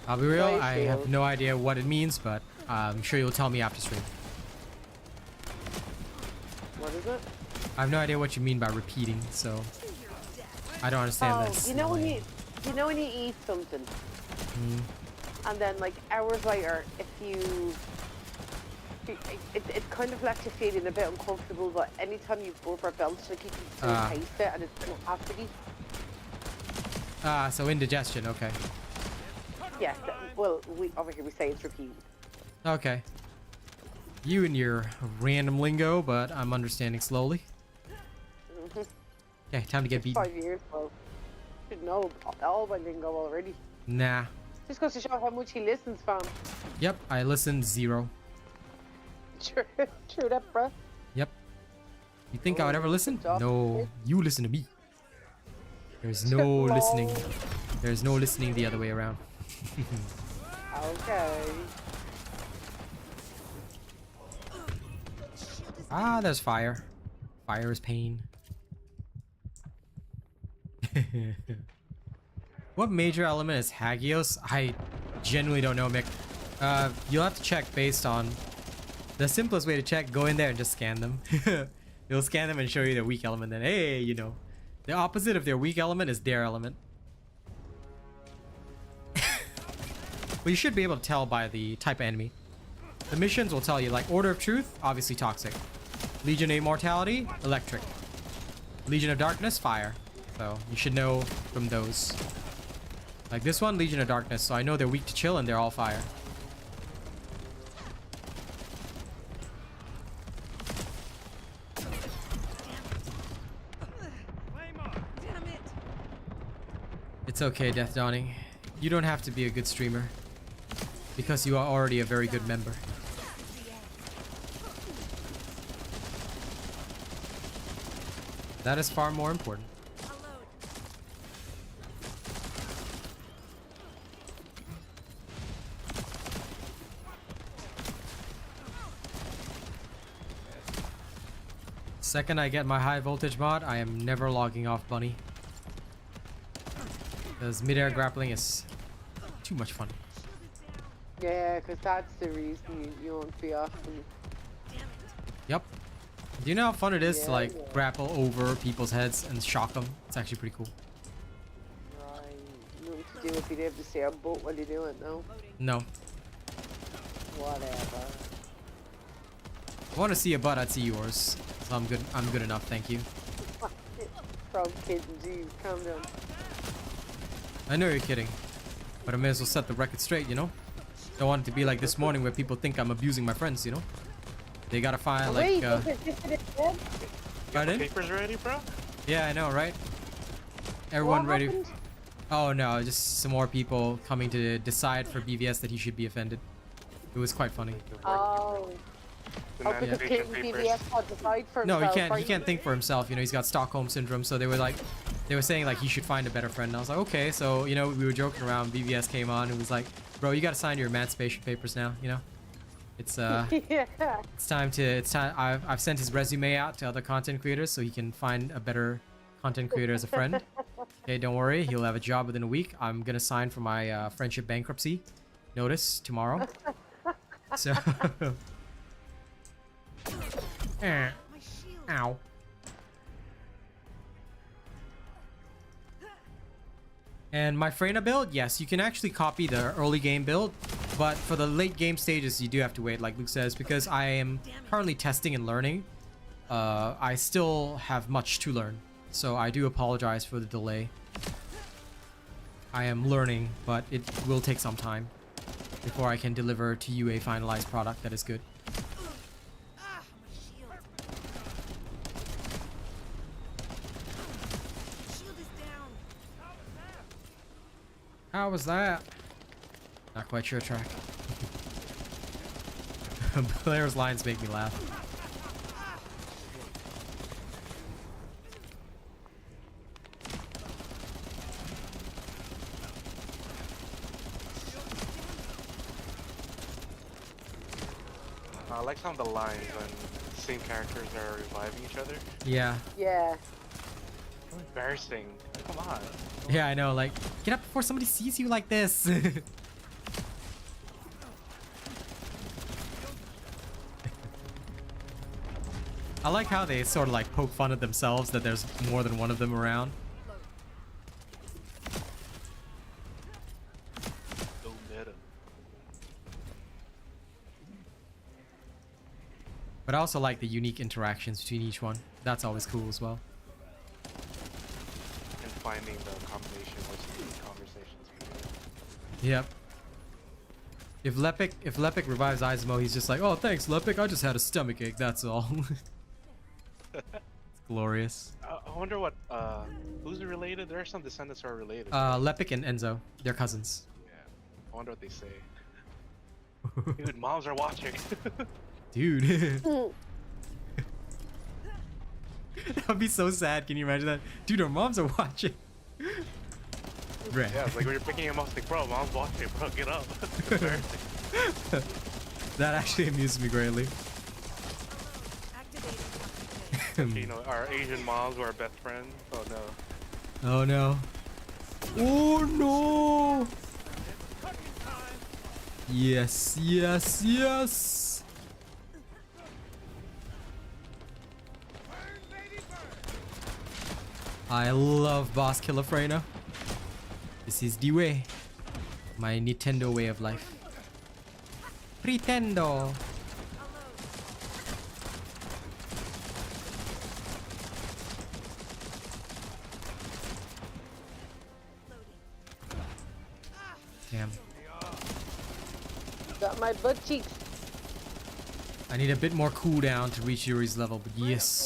I'll be real, I have no idea what it means, but I'm sure you'll tell me after stream. What is it? I have no idea what you mean by repeating, so I don't understand this. You know when you eat something, and then like hours later, if you, it kind of left you feeling a bit uncomfortable. But anytime you burp or belch, like you can still taste it, and it's still acidy. So indigestion, okay. Yes. Well, we over here we say it's repeating. Okay. You and your random lingo, but I'm understanding slowly. Okay, time to get beaten. 5 years, well, should know all my lingo already. Nah. Just goes to show how much he listens from. Yep, I listened 0. True that, bruh. Yep. You think I would ever listen? No, you listen to me. There's no listening. There's no listening the other way around. Okay. Ah, there's fire. Fire is pain. What major element is Hagios? I genuinely don't know, Mick. You'll have to check based on the simplest way to check. Go in there and just scan them. It'll scan them and show you their weak element. Then, hey, you know, the opposite of their weak element is their element. Well, you should be able to tell by the type of enemy. The missions will tell you, like Order of Truth, obviously toxic. Legion of Immortality, electric. Legion of Darkness, fire. So you should know from those. Like this one, Legion of Darkness, so I know they're weak to chill and they're all fire. It's okay, Death Dawning. You don't have to be a good streamer, because you are already a very good member. That is far more important. Second I get my high voltage mod, I am never logging off Bunny. Because midair grappling is too much fun. Yeah, because that's the reason you won't be off them. Yep. Do you know how fun it is to like grapple over people's heads and shock them? It's actually pretty cool. Right. You know what to do if you'd able to see a boat while you do it, no? No. Whatever. I want to see a butt, I'd see yours. So I'm good enough, thank you. Frog kitten, jeez, calm down. I know you're kidding. But I may as well set the record straight, you know? Don't want it to be like this morning where people think I'm abusing my friends, you know? They gotta find like Pardon? Papers ready, bro? Yeah, I know, right? Everyone What ready? happened? Oh no, just some more people coming to decide for BVS that he should be offended. It was quite funny. Oh. The Oh, because notification papers. BBS had to decide for No, himself. he can't think for himself. You know, he's got Stockholm syndrome. So they were saying like he should find a better friend. And I was like, okay. So you know, we were joking around. BVS came on and was like, bro, you got to sign your emancipation papers now. You know, it's Yeah. it's time. I've sent his resume out to other content creators so he can find a better content creator as a friend. Okay, don't worry. He'll have a job within a week. I'm gonna sign for my friendship bankruptcy notice tomorrow. So. Ow. And my Freyna build, yes, you can actually copy the early game build, but for the late game stages, you do have to wait, like Luke says, because I am currently testing and learning. I still have much to learn, so I do apologize for the delay. I am learning, but it will take some time before I can deliver to you a finalized product that is good. How was that? Not quite sure, track. Blair's lines make me laugh. I like some of the lines when the same characters are reviving each other. Yeah. Yeah. So embarrassing. Come on. Yeah, I know, like, get up before somebody sees you like this. I like how they sort of like poke fun at themselves that there's more than one of them around. Go meta. But I also like the unique interactions between each one. That's always cool as well. And finding the combination with the conversations. Yep. If Lepic revives Izmo, he's just like, oh, thanks, Lepic. I just had a stomach ache. That's all. It's glorious. I wonder what, who's related? There are some Descendants who are related. Lepic and Enzo, they're cousins. Yeah. I wonder what they say. Dude, moms are watching. Dude. That would be so sad. Can you imagine that? Dude, our moms are watching. Bruh. Yeah, it's like when you're picking him up, it's like, bro, mom's watching, bro, get up. That actually amuses me greatly. You know, our Asian moms were our best friends. Oh no. Oh no. Oh no. Yes, yes, yes. I love Boss Killer Freyna. This is the way. My Nintendo way of life. Pretendo. Damn. Got my butt cheeks. I need a bit more cooldown to reach Yuri's level, but yes.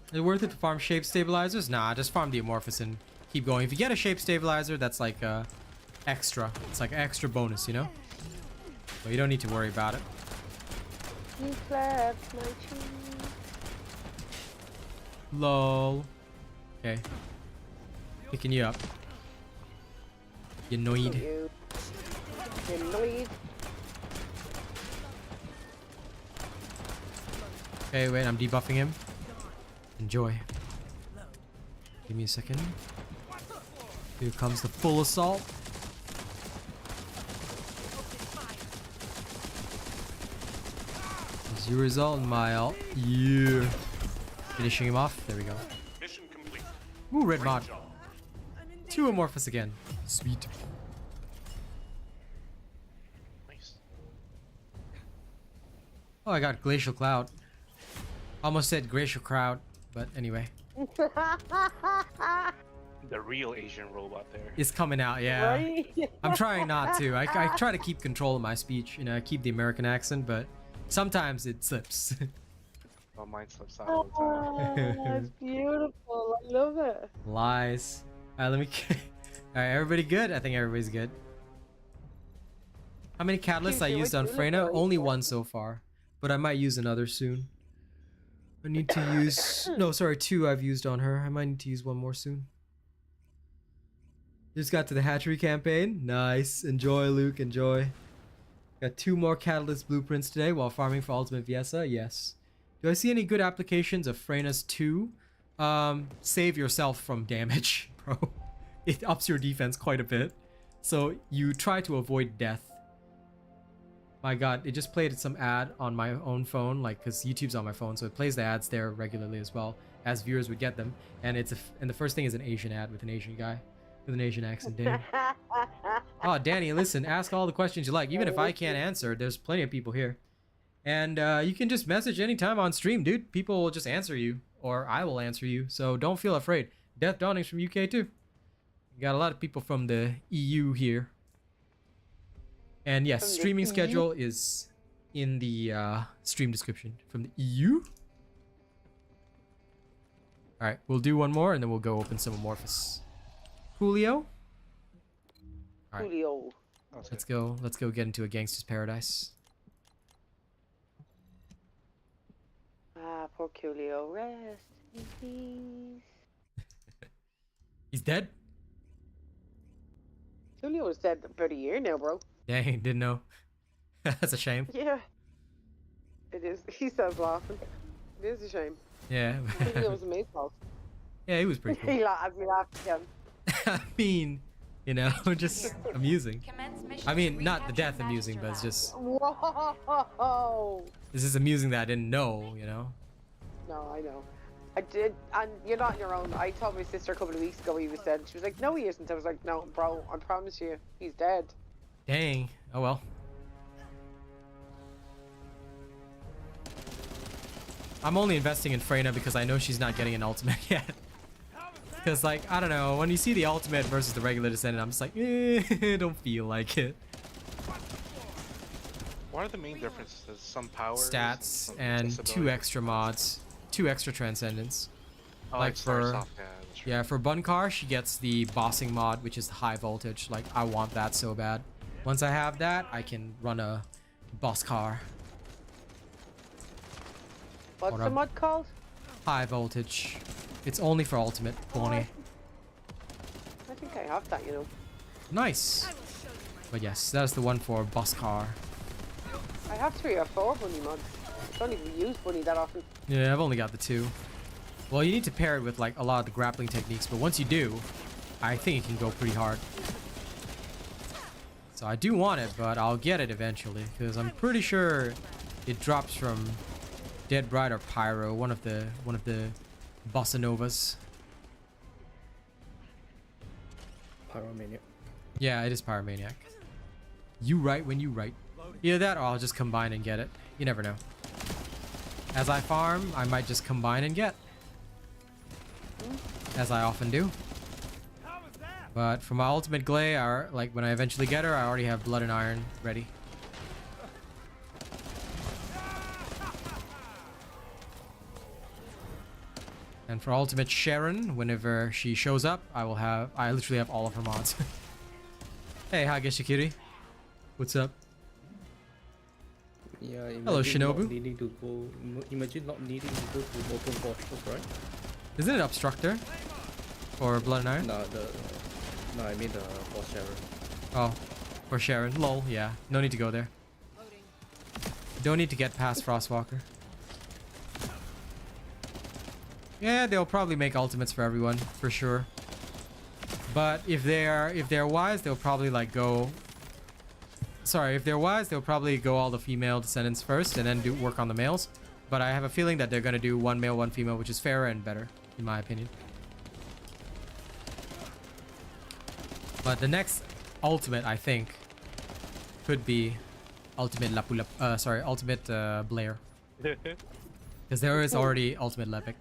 Is it worth it to farm shape stabilizers? Nah, just farm the amorphous and keep going. If you get a shape stabilizer, that's like extra. It's like extra bonus, you know? But you don't need to worry about it. You clapped my cheek. Lol. Okay. Picking you up. You noid. You annoyed. Okay, wait, I'm debuffing him. Enjoy. Give me a second. Here comes the full assault. Is your result in my ult? Yeah. Finishing him off. There we go. Mission complete. Ooh, red mod. 2 amorphous again. Sweet. Oh, I got Glacial Cloud. Almost said Glacial Crowd, but anyway. The real Asian robot there. It's coming out, yeah. Right? I'm trying not to. I try to keep control of my speech. You know, I keep the American accent, but sometimes it slips. Oh, mine slips out all the time. Oh, that's beautiful. I love it. Lies. Alright, let me... Alright, everybody good? I think everybody's good. How many catalysts I used on Freyna? Only one so far. But I might use another soon. I need to use... No, sorry, 2 I've used on her. I might need to use 1 more soon. Just got to the hatchery campaign. Nice. Enjoy, Luke. Enjoy. Got 2 more catalyst blueprints today while farming for Ultimate Viesa. Yes. Do I see any good applications of Freyna's 2? Save yourself from damage, bro. It ups your defense quite a bit. So you try to avoid death. My god, it just played some ad on my own phone, like, because YouTube's on my phone, so it plays the ads there regularly as well, as viewers would get them. And and the first thing is an Asian ad with an Asian guy with an Asian accent. Danny. Oh, Danny, listen, ask all the questions you like. Even if I can't answer, there's plenty of people here. And you can just message anytime on stream, dude. People will just answer you, or I will answer you. So don't feel afraid. Death Dawning's from UK too. You got a lot of people from the EU here. And yes, streaming schedule is in the stream description from the EU. Alright, we'll do one more and then we'll go open some Amorphous. Julio? Alright. Julio. Let's go get into a gangster's paradise. Ah, poor Julio. Rest in peace. He's dead? Julio was dead about a year now, bro. Dang, didn't know. That's a shame. Yeah. It is. He says laughing. It is a shame. Yeah. Julio was amazing. Yeah, he was pretty cool. He laughed again. I mean, you know, just amusing. I mean, not the death amusing, but it's just... Whoa! This is amusing that I didn't know, you know? No, I know. I did, and you're not on your own. I told my sister a couple of weeks ago he was dead. She was like, no, he isn't. I was like, no, bro, I promise you, he's dead. Dang. Oh well. I'm only investing in Freyna because I know she's not getting an ultimate yet. Because, like, I don't know, when you see the ultimate versus the regular Descendant, I'm just like, don't feel like it. What are the main differences? Some power, Stats, some and disability. 2 extra mods. 2 extra Transcendants. Oh, like it starts for... off, that's right. Yeah, for Bunkar, she gets the bossing mod, which is the high voltage. Like, I want that so bad. Once I have that, I can run a boss car. What's the mod called? High voltage. It's only for ultimate, Bonnie. I think I have that, you know. Nice. But yes, that's the one for boss car. I have 3 or 4 bunny mods. I don't even use bunny that often. Yeah, I've only got the 2. Well, you need to pair it with like a lot of the grappling techniques, but once you do, I think it can go pretty hard. So I do want it, but I'll get it eventually, because I'm pretty sure it drops from Dead Bride or Pyro, one of the bossa novas. Pyromaniac. Yeah, it is Pyromaniac. You write when you write. Either that or I'll just combine and get it. You never know. As I farm, I might just combine and get. As I often do. But for my ultimate Glay, like when I eventually get her, I already have Blood and Iron ready. And for ultimate Sharon, whenever she shows up, I literally have all of her mods. Hey, hi Geshikiri. What's up? Yeah, hello, Shinobu. Imagine not needing to go to open portals, right? Isn't it Obstructor? Or Blood and Iron? No, I mean the for Sharon. Oh, for Sharon. Lol, yeah. No need to go there. Don't need to get past Frostwalker. Yeah, they'll probably make ultimates for everyone, for sure. But if they're wise, they'll probably like go... Sorry, if they're wise, they'll probably go all the female Descendants first and then work on the males. But I have a feeling that they're gonna do 1 male, 1 female, which is fairer and better, in my opinion. But the next ultimate, I think, could be ultimate ultimate Blair. Because there is already ultimate Lepic.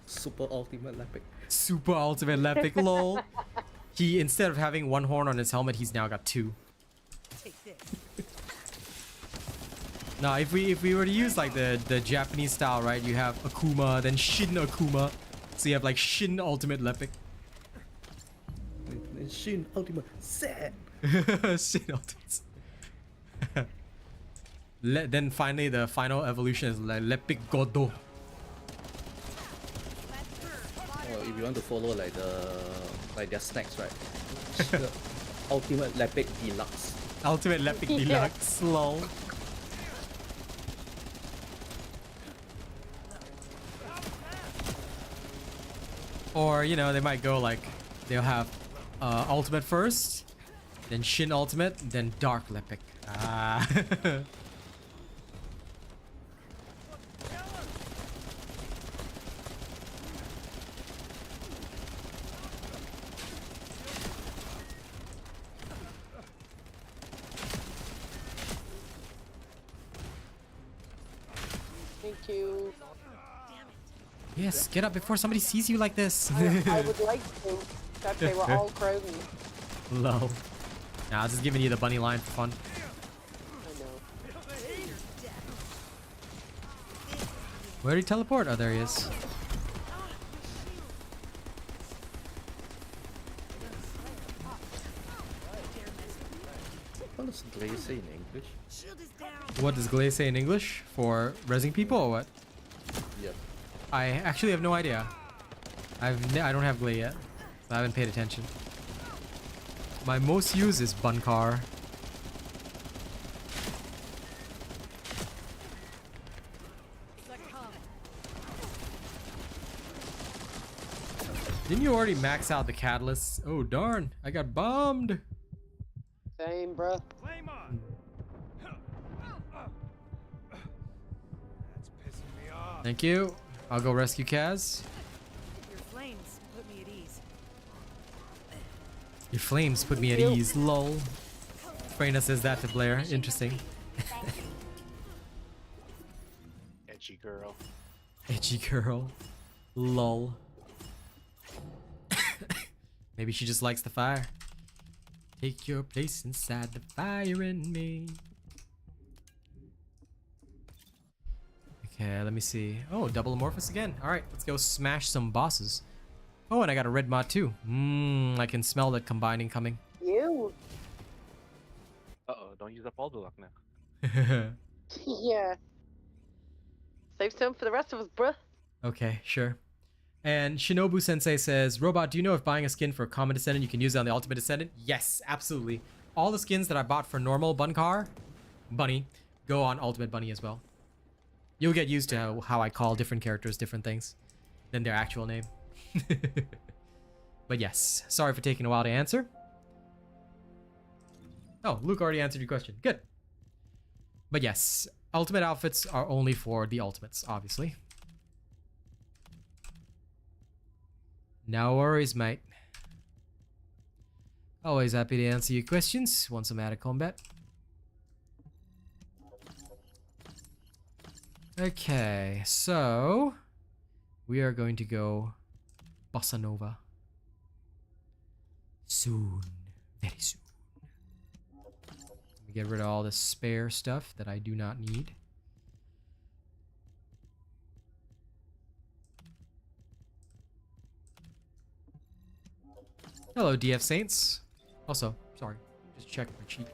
Super ultimate Lepic. Super ultimate Lepic, lol. He, instead of having one horn on his helmet, he's now got two. Now, if we were to use like the Japanese style, right? You have Akuma, then Shin Akuma. So you have like Shin ultimate Lepic. Shin ultimate set. Shin ultimate. Then finally, the final evolution is Lepic Godo. Oh, if you want to follow like their snacks, right? The ultimate Lepic Deluxe. Ultimate Lepic Deluxe, lol. Or, you know, they might go like, they'll have ultimate first, then Shin ultimate, then Dark Lepic. Ah. Thank you. Yes, get up before somebody sees you like this. I would like to, that they were all crowding. Low. Nah, I was just giving you the bunny line for fun. I know. Where did he teleport? Oh, there he is. What does Glaze say in English? What does Glaze say in English? For resing people or what? Yep. I actually have no idea. I don't have Glay yet. So I haven't paid attention. My most used is Bunkar. Didn't you already max out the catalysts? Oh darn, I got bombed. Same, bruh. Flame on. That's pissing me off. Thank you. I'll go rescue Kaz. Your flames put me at ease. Your flames put me at ease, lol. Freyna says that to Blair. Interesting. Edgy girl. Edgy girl. Lol. Maybe she just likes the fire. Take your place inside the fire in me. Okay, let me see. Oh, double amorphous again. Alright, let's go smash some bosses. Oh, and I got a red mod too. I can smell the combining coming. You? Uh-oh, don't use up all the luck now. Yeah. Save some for the rest of us, bruh. Okay, sure. And Shinobu Sensei says, Robot, do you know if buying a skin for a common Descendant, you can use it on the Ultimate Descendant? Yes, absolutely. All the skins that I bought for normal Bunny, go on Ultimate Bunny as well. You'll get used to how I call different characters different things than their actual name. But yes, sorry for taking a while to answer. Oh, Luke already answered your question. Good. But yes, Ultimate outfits are only for the Ultimates, obviously. No worries, mate. Always happy to answer your questions once I'm out of combat. Okay, so we are going to go Bossa Nova soon, very soon. Let me get rid of all the spare stuff that I do not need. Hello, DF Saints. Also, sorry, just check my cheat.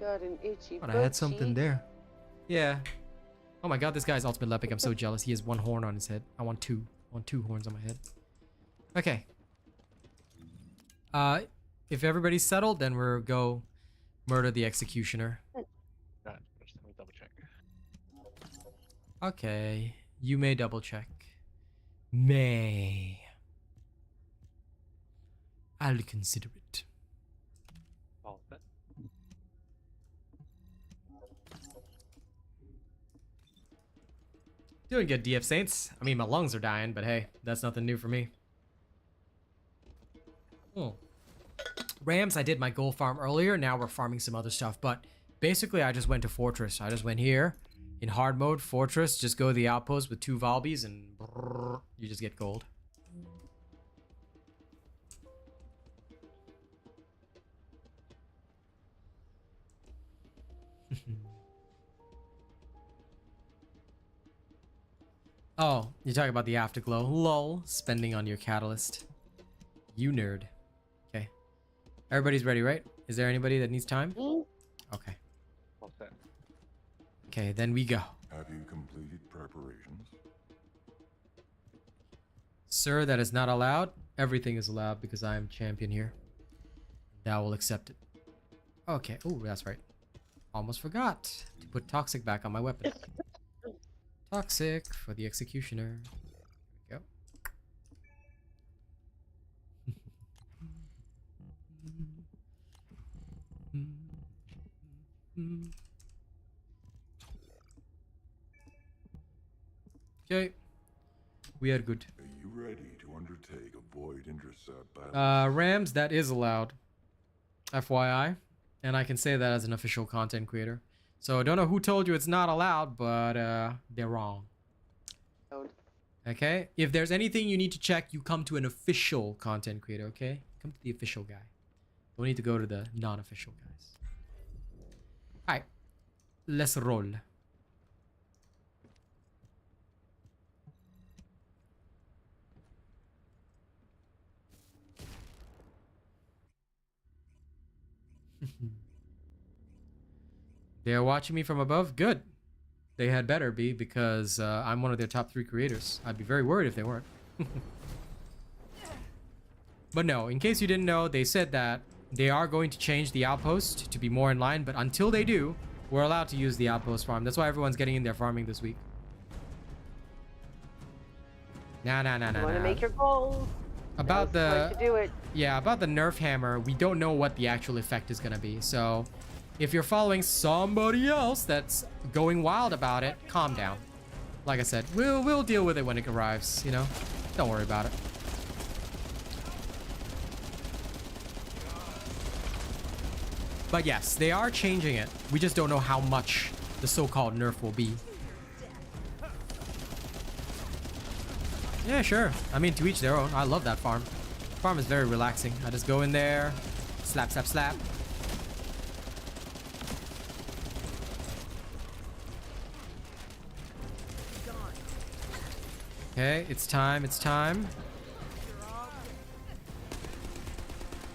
Got an itchy Thought I had something there. Yeah. Oh my god, this guy's ultimate Lepic. I'm so jealous. He has one horn on his head. I want two. I want two horns on my head. Okay. If everybody's settled, then we'll go murder the executioner. Let me double check. Okay. You may double check. May. I'll consider it. All set. Doing good, DF Saints. I mean, my lungs are dying, but hey, that's nothing new for me. Oh. Rams, I did my gold farm earlier. Now we're farming some other stuff. But basically, I just went to Fortress. I just went here in hard mode, Fortress. Just go to the Outpost with 2 Valbies and brrr, you just get gold. Oh, you're talking about the afterglow. Lol. Spending on your catalyst. You nerd. Okay. Everybody's ready, right? Is there anybody that needs time? Okay. Okay. Okay, then we go. Have you completed preparations? Sir, that is not allowed. Everything is allowed because I am champion here. Thou will accept it. Okay. Oh, that's right. Almost forgot to put toxic back on my weapon. Toxic for the executioner. There we go. Okay. We are good. Are you ready to undertake a void intercept battle? Rams, that is allowed. FYI. And I can say that as an official content creator. So I don't know who told you it's not allowed, but they're wrong. Okay? If there's anything you need to check, you come to an official content creator, okay? Come to the official guy. Don't need to go to the non-official guys. Alright. Let's roll. They're watching me from above? Good. They had better be because I'm one of their top 3 creators. I'd be very worried if they weren't. But no, in case you didn't know, they said that they are going to change the Outpost to be more in line. But until they do, we're allowed to use the Outpost farm. That's why everyone's getting in there farming this week. Nah. You want to make your goals. About the... to do it. Yeah, about the nerf hammer, we don't know what the actual effect is going to be. So... if you're following somebody else that's going wild about it, calm down. Like I said, we'll deal with it when it arrives, you know? Don't worry about it. But yes, they are changing it. We just don't know how much the so-called nerf will be. Yeah, sure. I mean, to each their own. I love that farm. Farm is very relaxing. I just go in there, slap, slap, slap. Okay, it's time, it's time.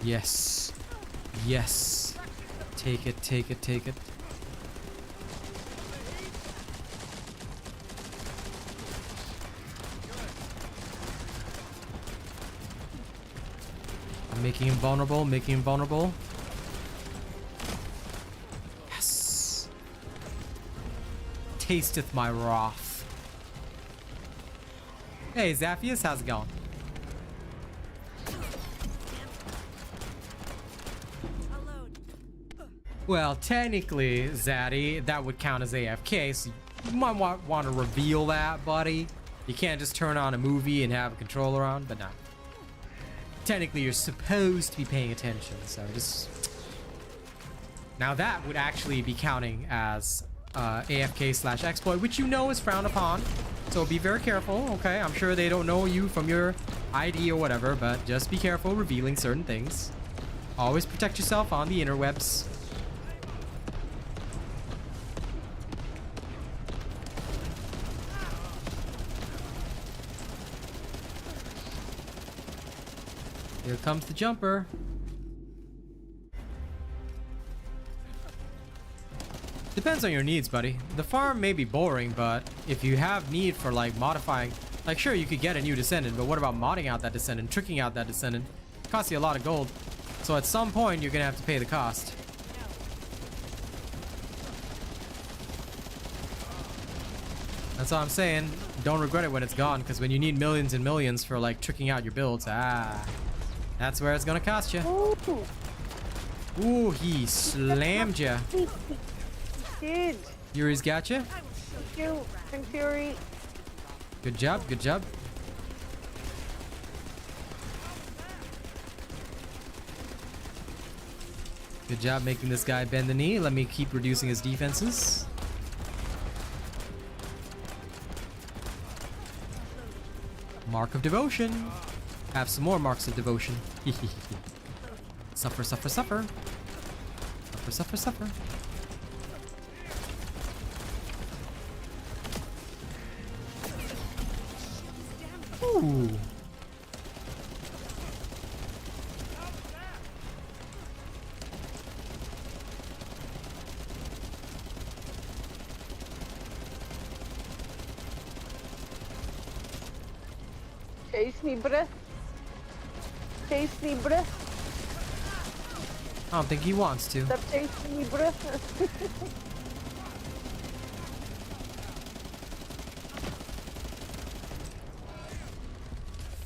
Yes. Yes. Take it, take it, take it. I'm making him vulnerable, making him vulnerable. Yes. Tasteth my wrath. Hey, Zaphius, how's it going? Well, technically, Zaddy, that would count as AFK, so you might want to reveal that, buddy. You can't just turn on a movie and have a controller on, but no. Technically, you're supposed to be paying attention, so just... Now that would actually be counting as AFK/exploit, which you know is frowned upon. So be very careful, okay? I'm sure they don't know you from your ID or whatever, but just be careful revealing certain things. Always protect yourself on the interwebs. Here comes the jumper. Depends on your needs, buddy. The farm may be boring, but if you have need for like modifying, like sure you could get a new Descendant, but what about modding out that Descendant, tricking out that Descendant? It costs you a lot of gold. So at some point you're gonna have to pay the cost. That's all I'm saying. Don't regret it when it's gone, because when you need millions and millions for like tricking out your builds, that's where it's gonna cost you. Ooh, he slammed ya. Did. Yuri's got you. Thank you. Thank Fury. Good job, good job. Good job making this guy bend the knee. Let me keep reducing his defenses. Mark of devotion. Have some more marks of devotion. Suffer, suffer, suffer. Suffer, suffer, suffer. Ooh. Chase me, bruh. Chase me, bruh. I don't think he wants to. Stop chasing me, bruh.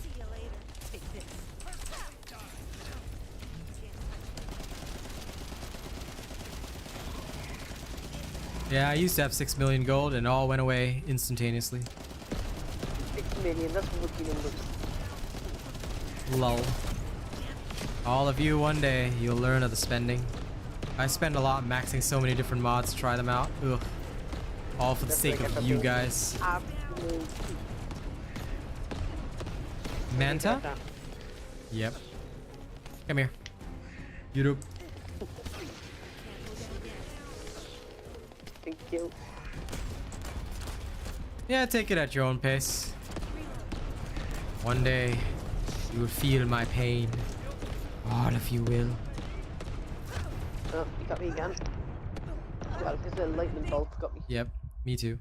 See you later. Take this. Yeah, I used to have 6 million gold and it all went away instantaneously. 6 million, that's rookie numbers. Lol. All of you, one day, you'll learn of the spending. I spend a lot maxing so many different mods to try them out. Ugh. All for the sake of you guys. Absolute. Manta? Yep. Come here. YouTube. Thank you. Yeah, take it at your own pace. One day, you will feel my pain. All of you will. Oh, you got me again. Well, because the lightning bolt got me. Yep, me too.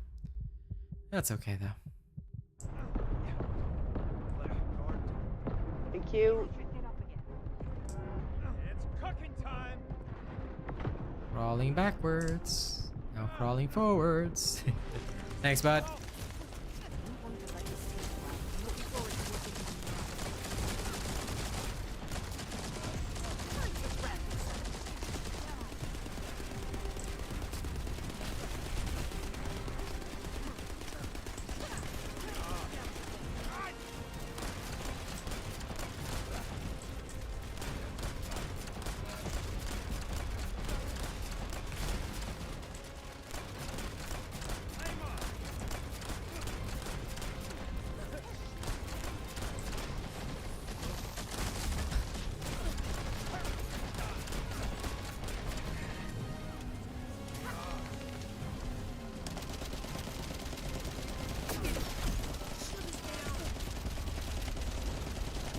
That's okay though. Thank you. It's cooking time. Crawling backwards. Now crawling forwards. Thanks, bud.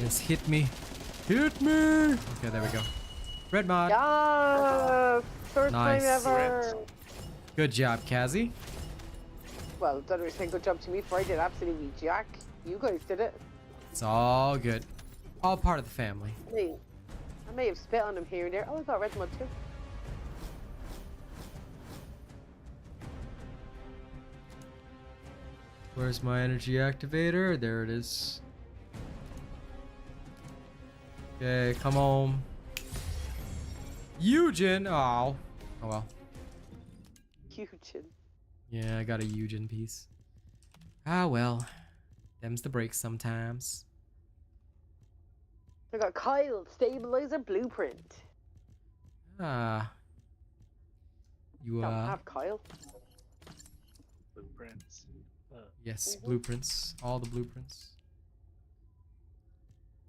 Yes, hit me. Hit me! Okay, there we go. Red mod. Yeah, first Nice. time ever. Good job, Kazi. Well, don't really say good job to me for I did absolutely jack. You guys did it. It's all good. All part of the family. I may have spit on him here and there. Oh, I got red mud too. Where's my energy activator? There it is. Okay, come on. Eugen! Oh. Oh well. Eugen. Yeah, I got a Eugen piece. Ah well. Them's the breaks sometimes. I got Kyle, stabilizer blueprint. Ah. You Don't have Kyle. Blueprints. yes, blueprints. All the blueprints.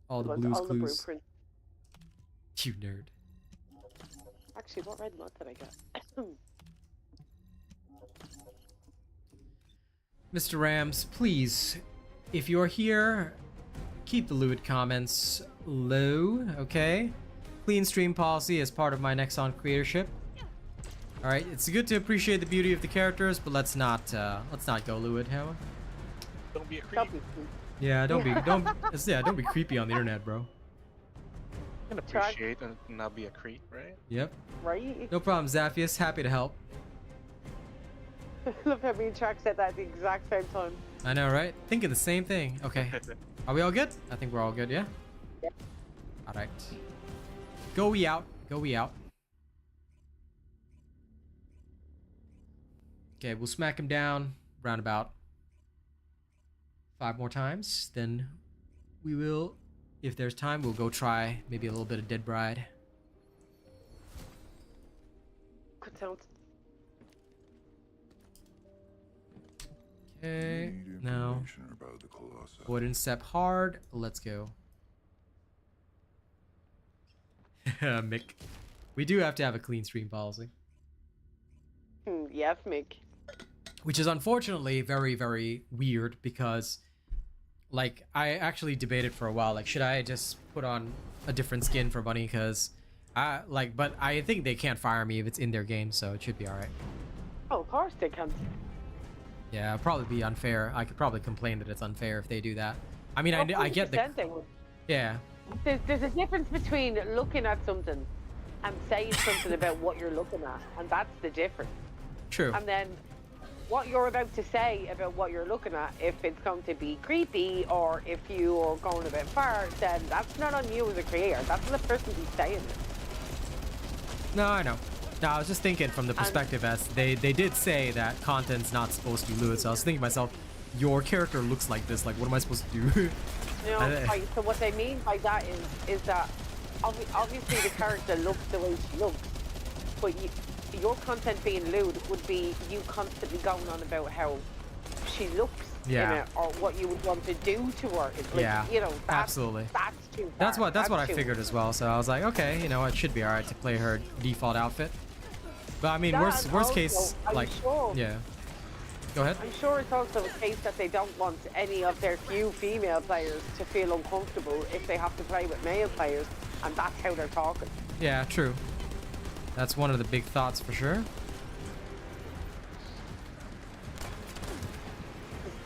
All the What's blues all the clues. blueprint? You nerd. Actually, what red mud did I get? Mr. Rams, please, if you're here, keep the lewd comments low, okay? Clean stream policy as part of my Nexon creatorship. All right, it's good to appreciate the beauty of the characters, but let's not go lewd, how? Don't be a creep. Don't be Yeah, don't be creepy on the internet, bro. You can appreciate and not be a creep, right? Yep. right. No problem, Zaphius. Happy to help. Look at me and Chuck said that at the exact same time. I know, right? Thinking the same thing. Okay. Are we all good? I think we're all good, yeah? Yep. All right. Go we out. Go we out. Okay, we'll smack him down roundabout 5 more times. Then we will, if there's time, we'll go try maybe a little bit of Dead Bride. sounds. Okay, Need now information about the Colossi. wooden step hard. Let's go. Mick, we do have to have a clean stream policy, Yes, Mick. which is unfortunately very, very weird because, like, I actually debated for a while, like, should I just put on a different skin for Bunny? Because, but I think they can't fire me if it's in their game, so it should be all right. Oh, of course they can. Yeah, it'd probably be unfair. I could probably complain that it's unfair if they do that. I mean, I get the... 100% Yeah. There's a difference between looking at something and saying something about what you're looking at, and that's the difference. True. And then what you're about to say about what you're looking at, if it's going to be creepy or if you are going a bit far, then that's not on you as a creator. That's on the person who's saying it. No, I know. No, I was just thinking from the perspective as they did say that content's not supposed to be lewd, so I was thinking to myself, your character looks like this, like what am I supposed to do? You know, right, so what they mean by that is that obviously the character looks the way she looks, but your content being lewd would be you constantly going on about how she looks in it, or what you would want to do to her. It's like, Yeah, you know, absolutely. That's too far. That's what I too figured much. as well. So I was like, okay, you know, it should be all right to play her default outfit. But I mean, worst case, also, I'm like, sure, yeah. Go ahead. I'm sure it's also a case that they don't want any of their few female players to feel uncomfortable if they have to play with male players, and that's how they're talking. Yeah, true. That's one of the big thoughts for sure.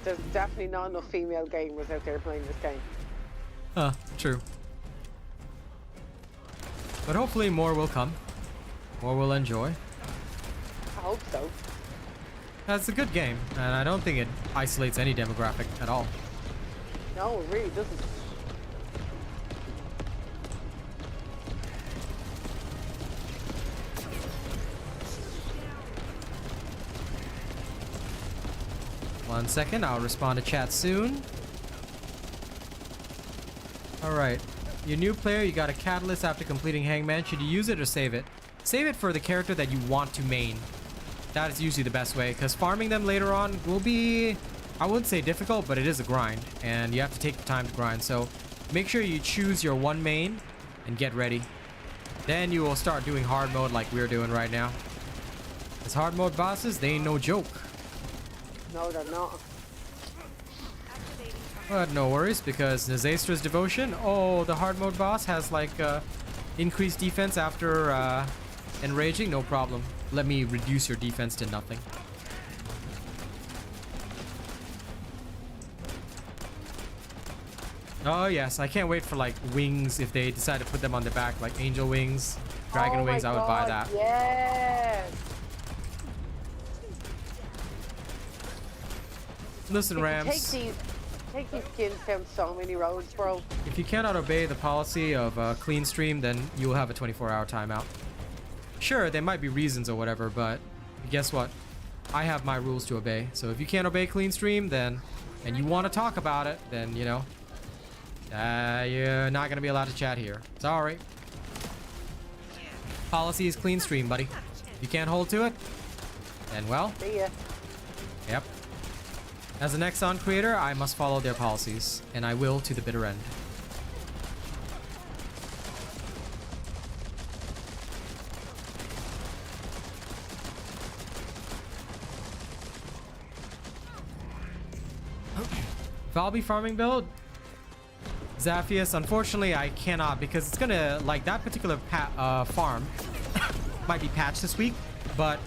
There's definitely not enough female gamers out there playing this game. Huh, true. But hopefully more will come. More will enjoy. I hope so. That's a good game, and I don't think it isolates any demographic at all. No, it really doesn't. One second, I'll respond to chat soon. Alright. Your new player, you got a catalyst after completing Hangman. Should you use it or save it? Save it for the character that you want to main. That is usually the best way, because farming them later on will be, I wouldn't say difficult, but it is a grind, and you have to take the time to grind. So make sure you choose your one main and get ready. Then you will start doing hard mode like we're doing right now. Because hard mode bosses, they ain't no joke. No, they're not. But no worries, because Nazastra's Devotion, oh, the hard mode boss has like increased defense after enraging, no problem. Let me reduce your defense to nothing. Oh yes, I can't wait for like wings if they decide to put them on the back, like angel wings, dragon wings, I would buy that. Yes. Listen, Rams, Take these skins down so many roads, bro. if you cannot obey the policy of clean stream, then you will have a 24-hour timeout. Sure, there might be reasons or whatever, but guess what? I have my rules to obey. So if you can't obey clean stream, then, and you want to talk about it, then, you know, you're not going to be allowed to chat here. Sorry. Policy is clean stream, buddy. If you can't hold to it, then, well, See ya. yep. As a Nexon creator, I must follow their policies, and I will to the bitter end. If I'll be farming build, Zaphius, unfortunately I cannot, because it's gonna, like, that particular farm might be patched this week, but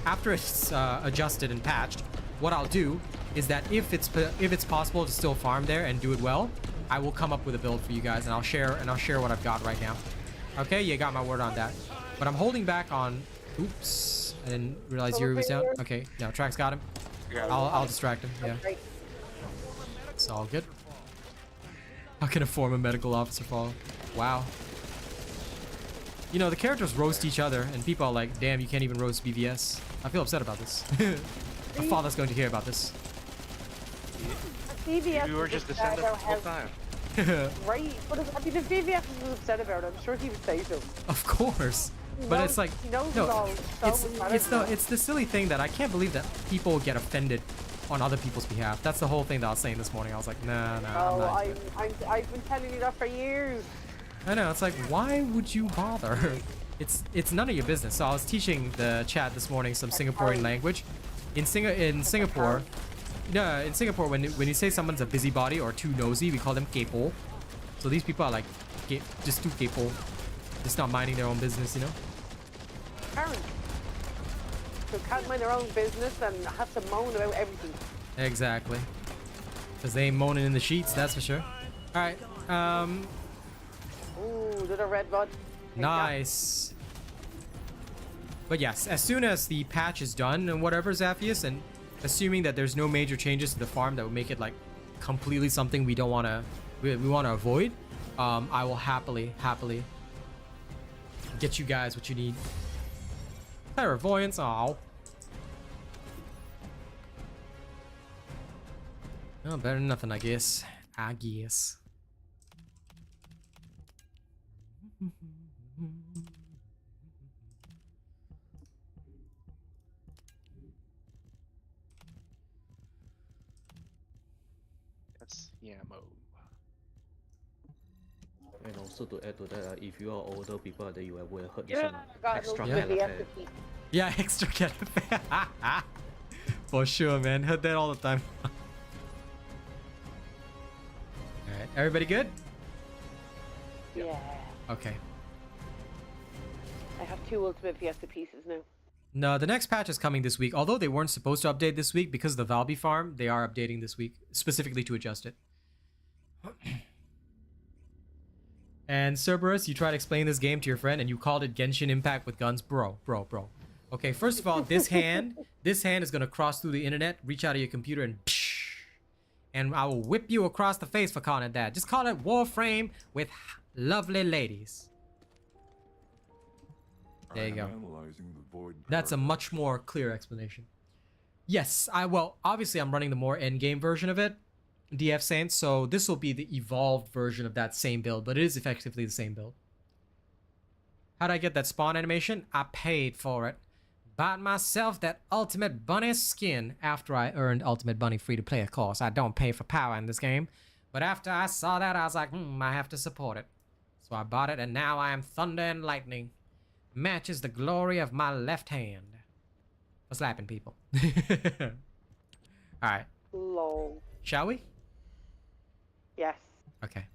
after it's adjusted and patched, what I'll do is that if it's possible to still farm there and do it well, I will come up with a build for you guys, and I'll share what I've got right now. Okay, you got my word on that. But I'm holding back on. Oops, I didn't realize Yuri was down. Okay, no, Trax got him. I'll distract him. Yeah, it's all good. How can a former medical officer fall? Wow. You know, the characters roast each other, and people are like, damn, you can't even roast BVS. I feel upset about this. My father's going to hear about this. BVS You were just Descendants the whole time. Right, but I mean, if BVS was upset about it, I'm sure he would say so. Of course. But it's like, he knows no, all so much better it's the silly thing that I can't believe that people get offended on other people's behalf. That's the whole thing that I was saying this morning. I was like, nah, I'm Oh, not into it. I've been telling you that for years. I know, it's like, why would you bother? It's none of your business. So I was teaching the chat this morning some Singaporean language. In Singapore, when you say someone's a busybody or too nosy, we call them kepo. So these people are like, just too kepo. Just not minding their own business, you know? Parents who can't mind their own business and have to moan about everything. Exactly. Because they ain't moaning in the sheets, that's for sure. Alright, Ooh, little red bud. nice. But yes, as soon as the patch is done and whatever, Zaphius, and assuming that there's no major changes to the farm that would make it like completely something we don't want to, we want to avoid, I will happily get you guys what you need. Clairvoyance, oh, better than nothing, I guess. That's Yamo. And also to add to that, if you are older people, then you will heard this Yeah, one. got Extra no good calafate. F2P. Yeah, extra cafe. For sure, man. Heard that all the time. Alright, everybody good? Yeah. Okay. I have 2 ultimate Fiesta pieces now. No, the next patch is coming this week. Although they weren't supposed to update this week because of the Valby farm, they are updating this week specifically to adjust it. And Cerberus, you tried to explain this game to your friend and you called it Genshin Impact with guns. Bro. Okay, first of all, this hand is gonna cross through the internet, reach out of your computer and I will whip you across the face for calling it that. Just call it Warframe with lovely ladies. There you go. Analyzing the void That's a paradox. much more clear explanation. Yes, obviously I'm running the more endgame version of it, DF Saints, so this will be the evolved version of that same build, but it is effectively the same build. How'd I get that spawn animation? I paid for it. Bought myself that Ultimate Bunny skin after I earned Ultimate Bunny free to play, of course. I don't pay for power in this game, but after I saw that, I was like, I have to support it. So I bought it, and now I am thunder and lightning. Matches the glory of my left hand. For slapping people. Alright. Lol. Shall we? Yes. Okay.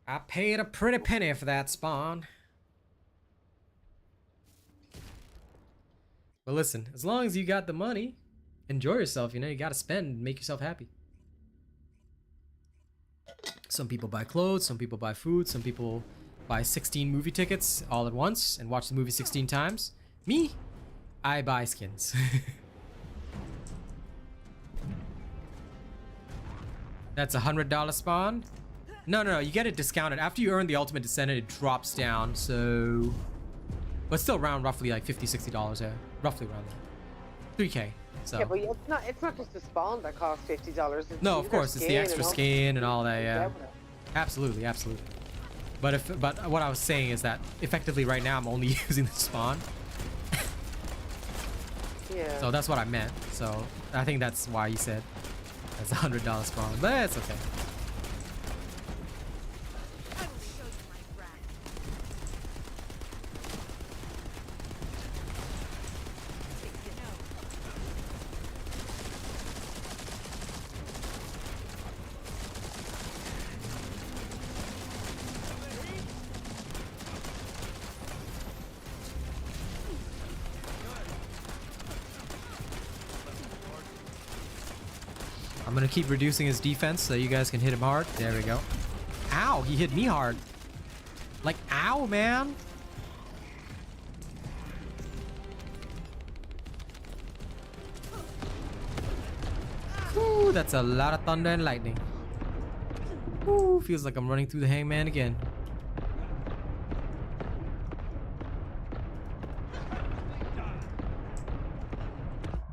I paid a pretty penny for that spawn. But listen, as long as you got the money, enjoy yourself, you know, you gotta spend and make yourself happy. Some people buy clothes, some people buy food, some people buy 16 movie tickets all at once and watch the movie 16 times. Me, I buy skins. That's $100 spawn. No, you get it discounted. After you earn the Ultimate Descendant, it drops down, so... But still around roughly like $50, $60 there. Roughly around there. 3K, so... Yeah, but it's not just the spawn that costs $50. No, of course, it's the extra skin and all that, yeah. Yeah. Absolutely. But what I was saying is that effectively right now I'm only using the spawn. Yeah. So that's what I meant. So I think that's why you said that's $100 spawn, but it's okay. I will show you my wrath. You know. I'm gonna keep reducing his defense so you guys can hit him hard. There we go. Ow, he hit me hard. Like, ow, man. Ooh, that's a lot of thunder and lightning. Ooh, feels like I'm running through the hangman again.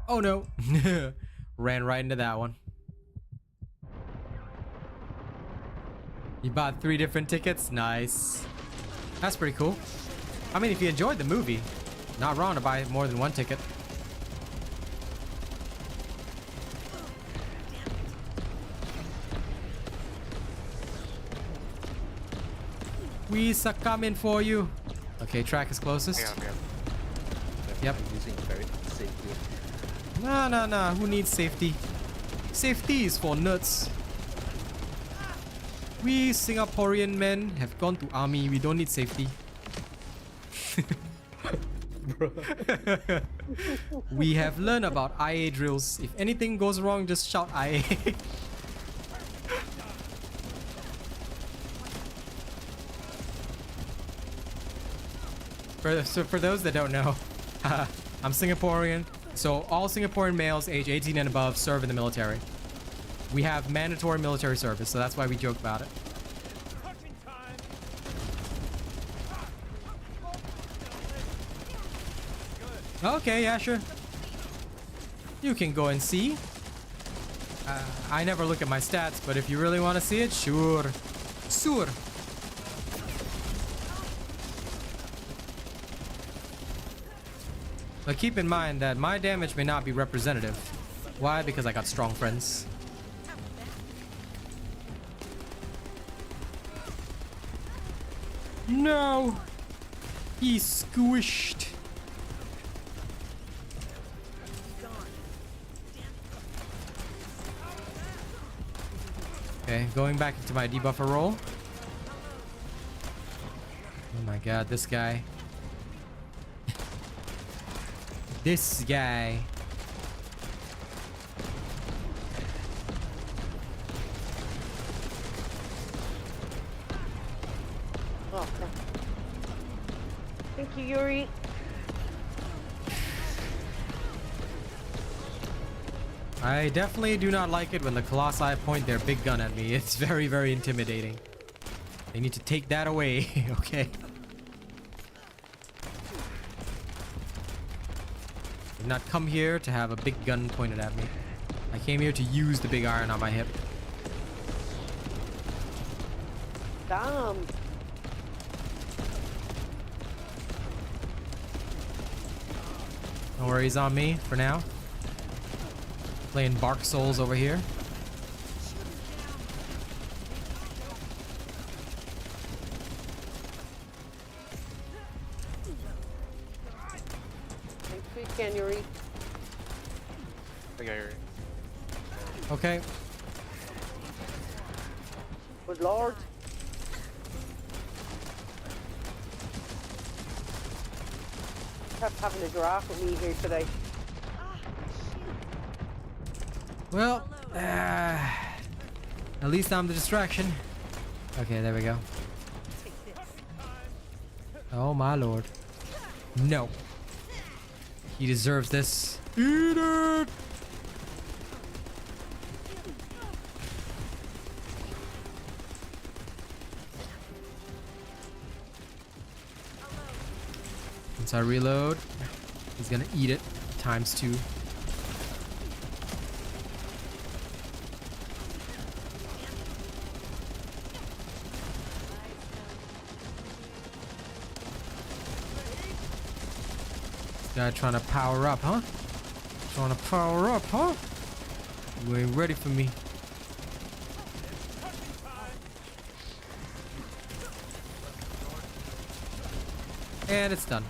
Oh no. Ran right into that one. You bought 3 different tickets? Nice. That's pretty cool. I mean, if you enjoyed the movie, not wrong to buy more than one ticket. We are coming for you. Okay, track is closest. Hang on, hang on. Yep. I'm using very safely. Nah. Who needs safety? Safety is for nuts. We Singaporean men have gone to army. We don't need safety. We have learned about IA drills. If anything goes wrong, just shout IA. For those that don't know, I'm Singaporean, so all Singaporean males age 18 and above serve in the military. We have mandatory military service, so that's why we joke about it. Okay, yeah, sure. You can go and see. I never look at my stats, but if you really want to see it, sure. Sure. But keep in mind that my damage may not be representative. Why? Because I got strong friends. No! He's squished. Okay, going back into my debuffer role. Oh my god, this guy. This guy. Oh, crap. Thank you, Yuri. I definitely do not like it when the Colossi point their big gun at me. It's very, very intimidating. They need to take that away, okay? Did not come here to have a big gun pointed at me. I came here to use the big iron on my hip. Damn. No worries on me for now. Playing Bark Souls over here. Thanks for your can, Yuri. I got Yuri. Okay. Good lord. Kept having a giraffe with me here today. Well, at least I'm the distraction. Okay, there we go. Oh my lord. No. He deserves this. Eat it! Once I reload, he's gonna eat it ×2. Guy trying to power up, huh? Trying to power up, huh? You ain't ready for me. And it's done.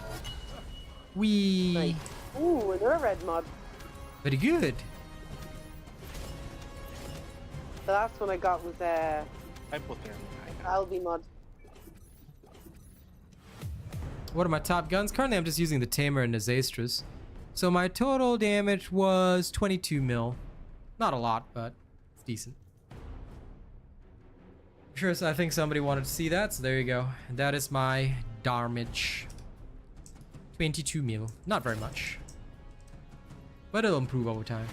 Wee. Nice. Ooh, another red mod. Very good. The last one I got was Hypothermia. Albi mod. What are my top guns? Currently, I'm just using the Tamer and the Zaestras. So my total damage was 22 mil. Not a lot, but it's decent. Sure, so I think somebody wanted to see that, so there you go. And that is my damage. 22 mil. Not very much. But it'll improve over time.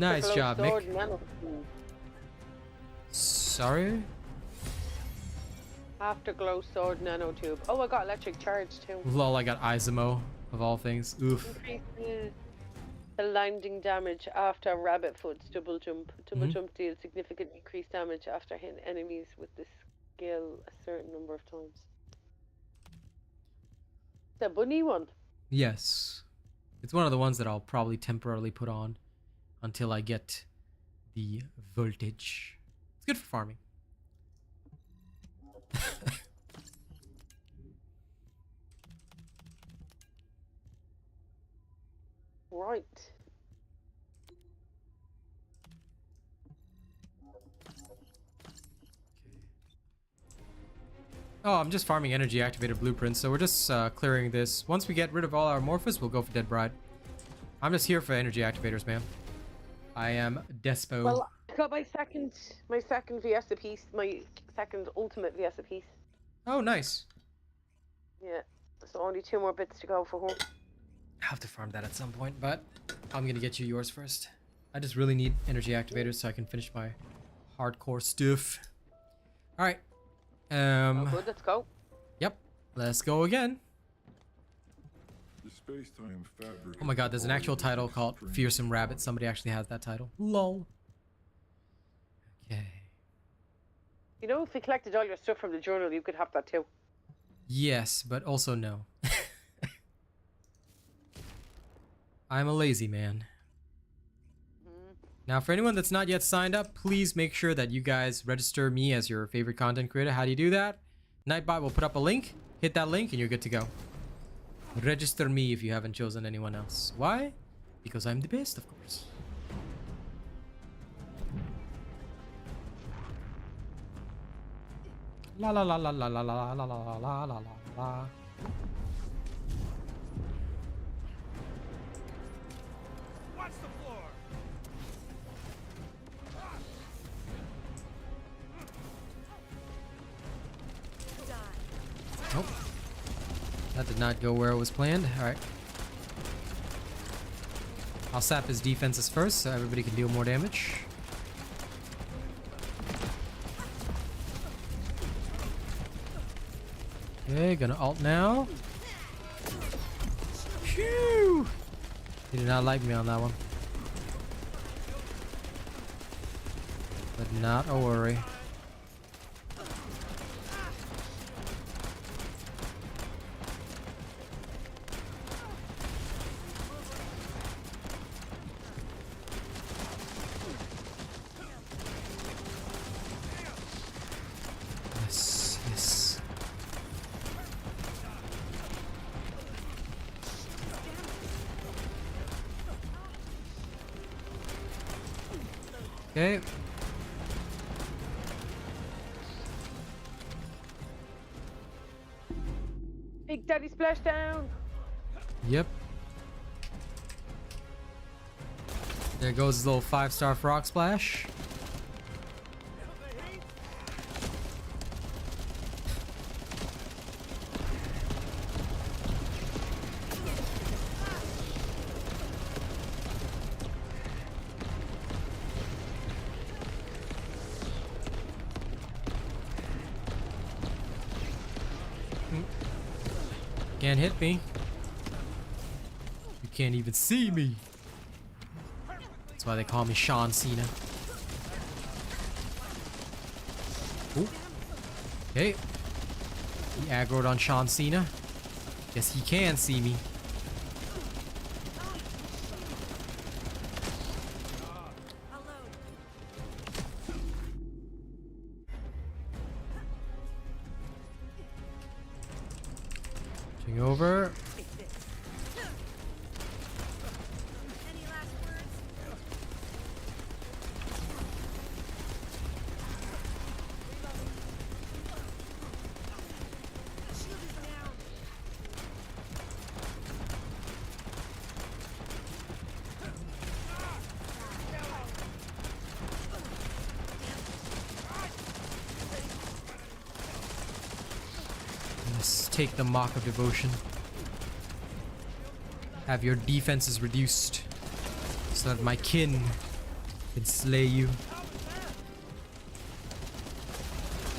Nice job, Mick. Sorry? Afterglow sword nanotube. Oh, I got electric charge too. Lol, I got Isomo, of all things. Oof. Increases the landing damage after rabbit foot's double jump. Double jump deals significant increased damage after hitting enemies with this skill a certain number of times. The bunny one. Yes. It's one of the ones that I'll probably temporarily put on until I get the voltage. It's good for farming. Right. Oh, I'm just farming energy activated blueprints, so we're just clearing this. Once we get rid of all our Morphos, we'll go for Dead Bride. I'm just here for energy activators, man. I am Despo. Well, I got my second VS piece, my second ultimate VS piece. Oh, nice. Yeah. So only 2 more bits to go for home. I have to farm that at some point, but I'm gonna get you yours first. I just really need energy activators so I can finish my hardcore stuff. All right. Oh, good, let's go. Yep. Let's go again. The space-time fabric. Oh my god, there's an actual title called Fearsome Rabbit. Somebody actually has that title. Lol. Okay. You know, if we collected all your stuff from the journal, you could have that too. Yes, but also no. I'm a lazy man. Now, for anyone that's not yet signed up, please make sure that you guys register me as your favorite content creator. How do you do that? Nightbot will put up a link. Hit that link and you're good to go. Register me if you haven't chosen anyone else. Why? Because I'm the best, of course. La la la la la la la la la la la la. Watch the floor. Oh. That did not go where it was planned. Alright. I'll sap his defenses first so everybody can deal more damage. Okay, gonna ult now. Phew! He did not like me on that one. But not a worry. Yes, yes. Okay. Big Daddy splashdown. Yep. There goes his little 5-star frog splash. Can't hit me. You can't even see me. That's why they call me Sean Cena. Ooh. Okay. He aggroed on Sean Cena. Guess he can see me. Switching over. Any last words? Shield is down. Let's take the Mock of Devotion. Have your defenses reduced so that my kin can slay you.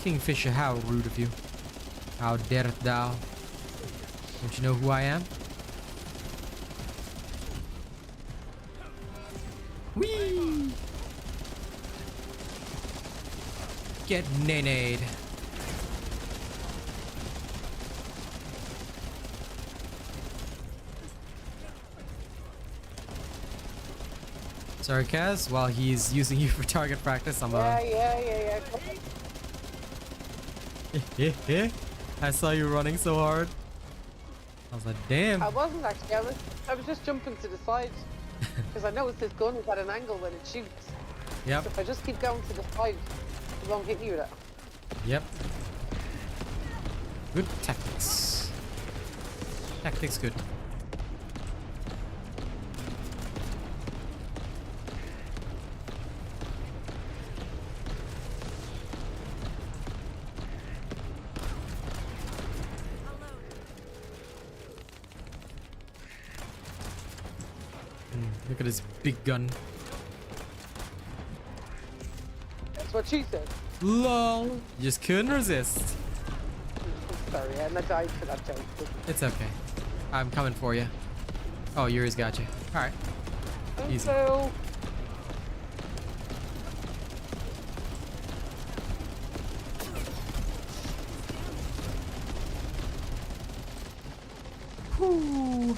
Kingfisher, how rude of you. How dareth thou? Don't you know who I am? Whee! Get nenade. Sorry, Kaz. While he's using you for target practice, I'm Yeah. I saw you running so hard. I was like, damn. I wasn't actually. I was just jumping to the side because I noticed this gun is at an angle when it shoots. Yep. So if I just keep going to the side, it won't hit me with it. Yep. Good tactics. Tactics good. Look at his big gun. That's what she said. LOL. You just couldn't resist. Sorry, and I died for that joke. It's okay. I'm coming for you. Oh, Yuri's got you. Alright. Easy. So, Whew.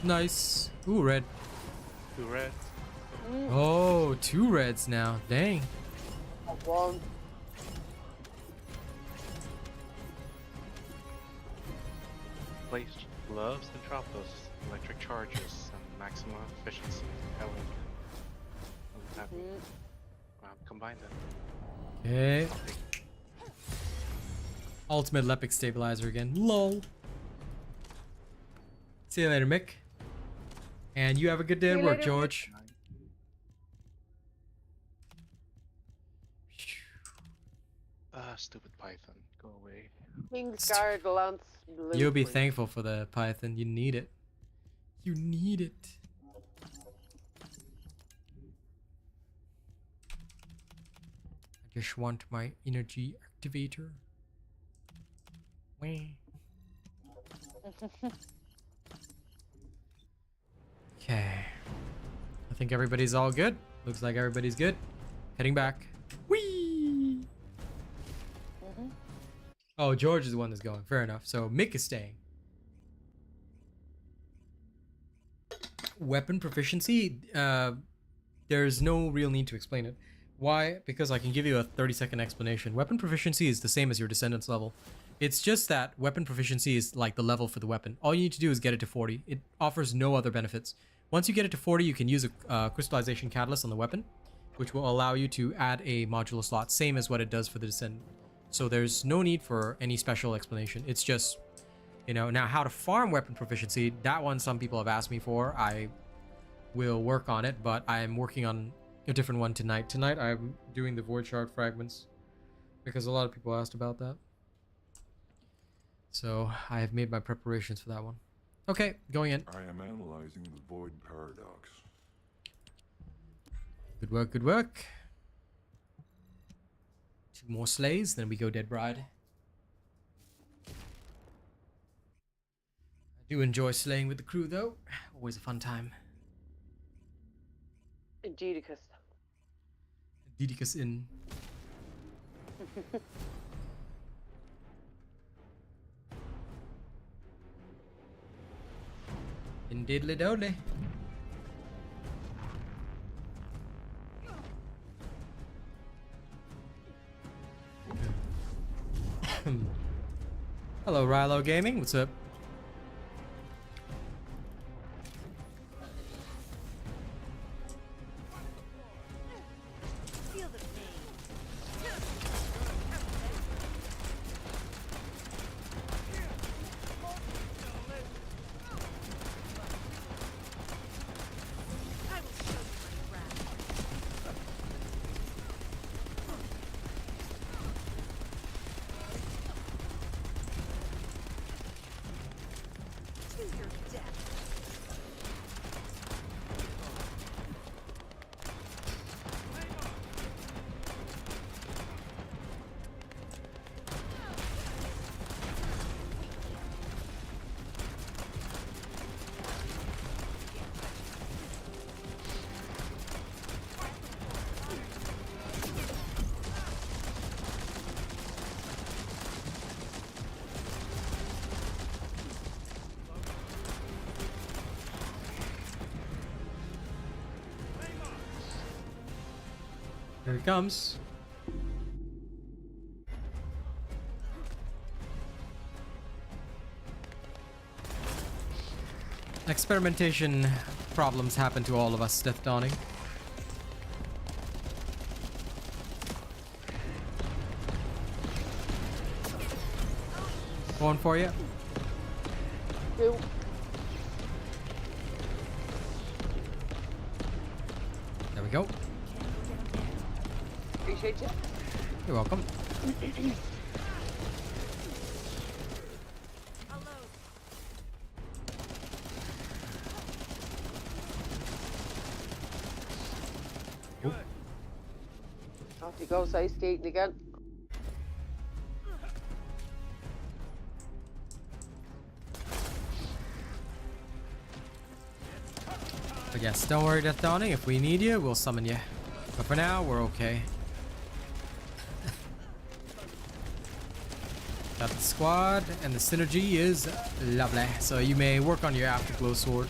Nice. Ooh, red. 2 red. Oh, 2 reds now. Dang. one. Place gloves and drop those electric charges and maximum efficiency. Combine them. Okay. Ultimate Lepic stabilizer again. LOL. See you later, Mick. And you have a good day at work, George. Stupid Python. Go away. Kingsguard Lance Blue. You'll be thankful for the Python. You need it. You need it. I just want my energy activator. Wah. Okay. I think everybody's all good. Looks like everybody's good. Heading back. Whee! Oh, George is the one that's going. Fair enough. So Mick is staying. Weapon proficiency. There's no real need to explain it. Why? Because I can give you a 30-second explanation. Weapon proficiency is the same as your Descendants level. It's just that weapon proficiency is like the level for the weapon. All you need to do is get it to 40. It offers no other benefits. Once you get it to 40, you can use a crystallization catalyst on the weapon, which will allow you to add a modular slot, same as what it does for the Descendant. So there's no need for any special explanation. It's just, you know, now how to farm weapon proficiency, that one some people have asked me for. I will work on it, but I'm working on a different one tonight. Tonight I'm doing the Void Shard fragments because a lot of people asked about that. So I have made my preparations for that one. Okay, going in. I am analyzing the void paradox. Good work, good work. 2 more slays, then we go Dead Bride. I do enjoy slaying with the crew though. Always a fun time. Indidicus. Didicus in. In diddly dodly. Hello, Rilo Gaming. What's up? Feel the pain. Here it comes. Experimentation problems happen to all of us, Death Dawning. Going for you. Two. There we go. Appreciate you. You're welcome. Off you go, ice skating again. But yes, don't worry, Death Dawning. If we need you, we'll summon you. But for now, we're okay. Got the squad, and the synergy is lovely. So you may work on your afterglow sword.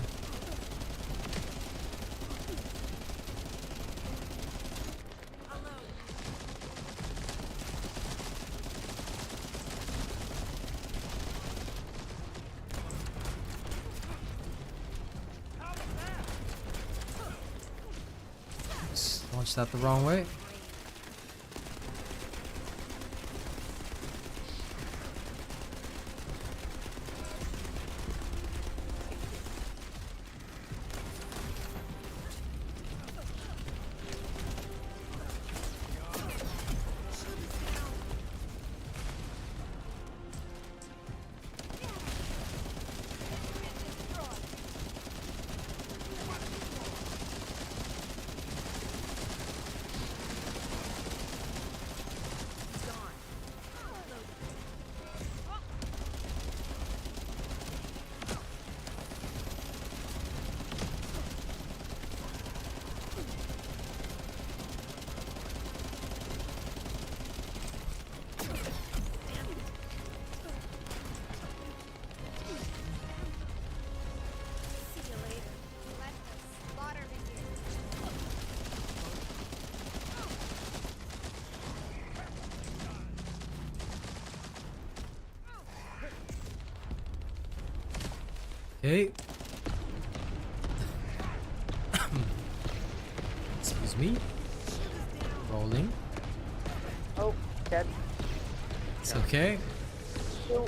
Just launched that the wrong way. Okay. Excuse me. Rolling. Oh, dead. It's okay. Two.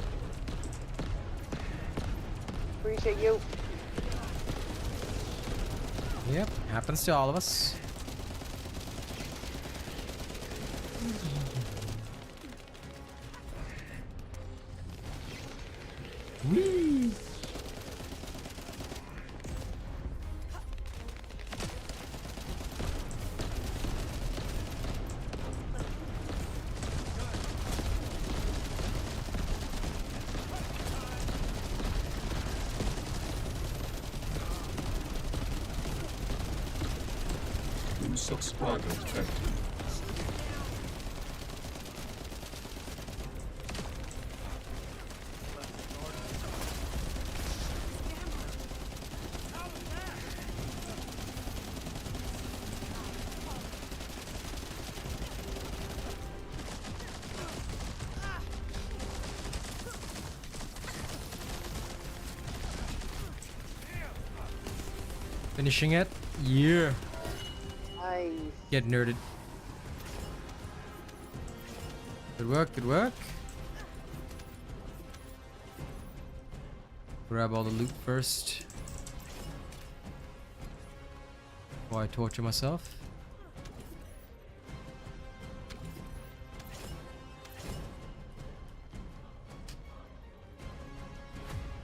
Appreciate you. Yep, happens to all of us. Whee! Subscriber detected. Finishing it. Yeah. Nice. Get nerded. Good work, good work. Grab all the loot first before I torture myself.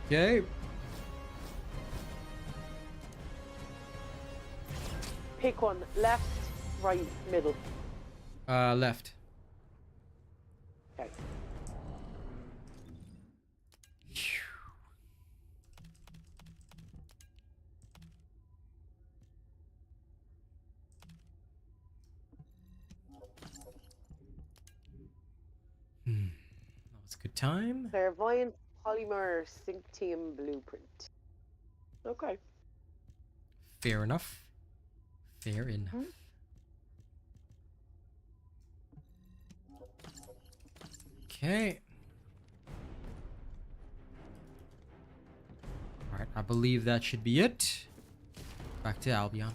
Okay. Pick one. Left, right, middle. Left. Okay. That was a good time. Clairvoyant polymer synctium blueprint. Okay. Fair enough. Fair enough. Okay. Alright, I believe that should be it. Back to Albion.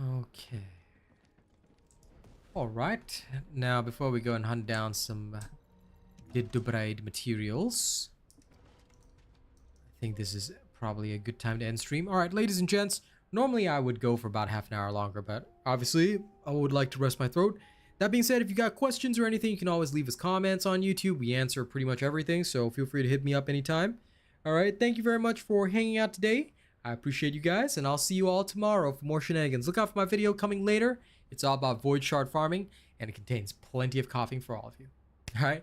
Okay. Alright. Now, before we go and hunt down some Dubraid materials, I think this is probably a good time to end stream. Alright, ladies and gents, normally I would go for about half an hour longer, but obviously I would like to rest my throat. That being said, if you got questions or anything, you can always leave us comments on YouTube. We answer pretty much everything, so feel free to hit me up anytime. Alright, thank you very much for hanging out today. I appreciate you guys, and I'll see you all tomorrow for more shenanigans. Look out for my video coming later. It's all about void shard farming, and it contains plenty of coughing for all of you. Alright,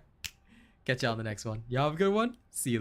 catch y'all on the next one. Y'all have a good one. See you later.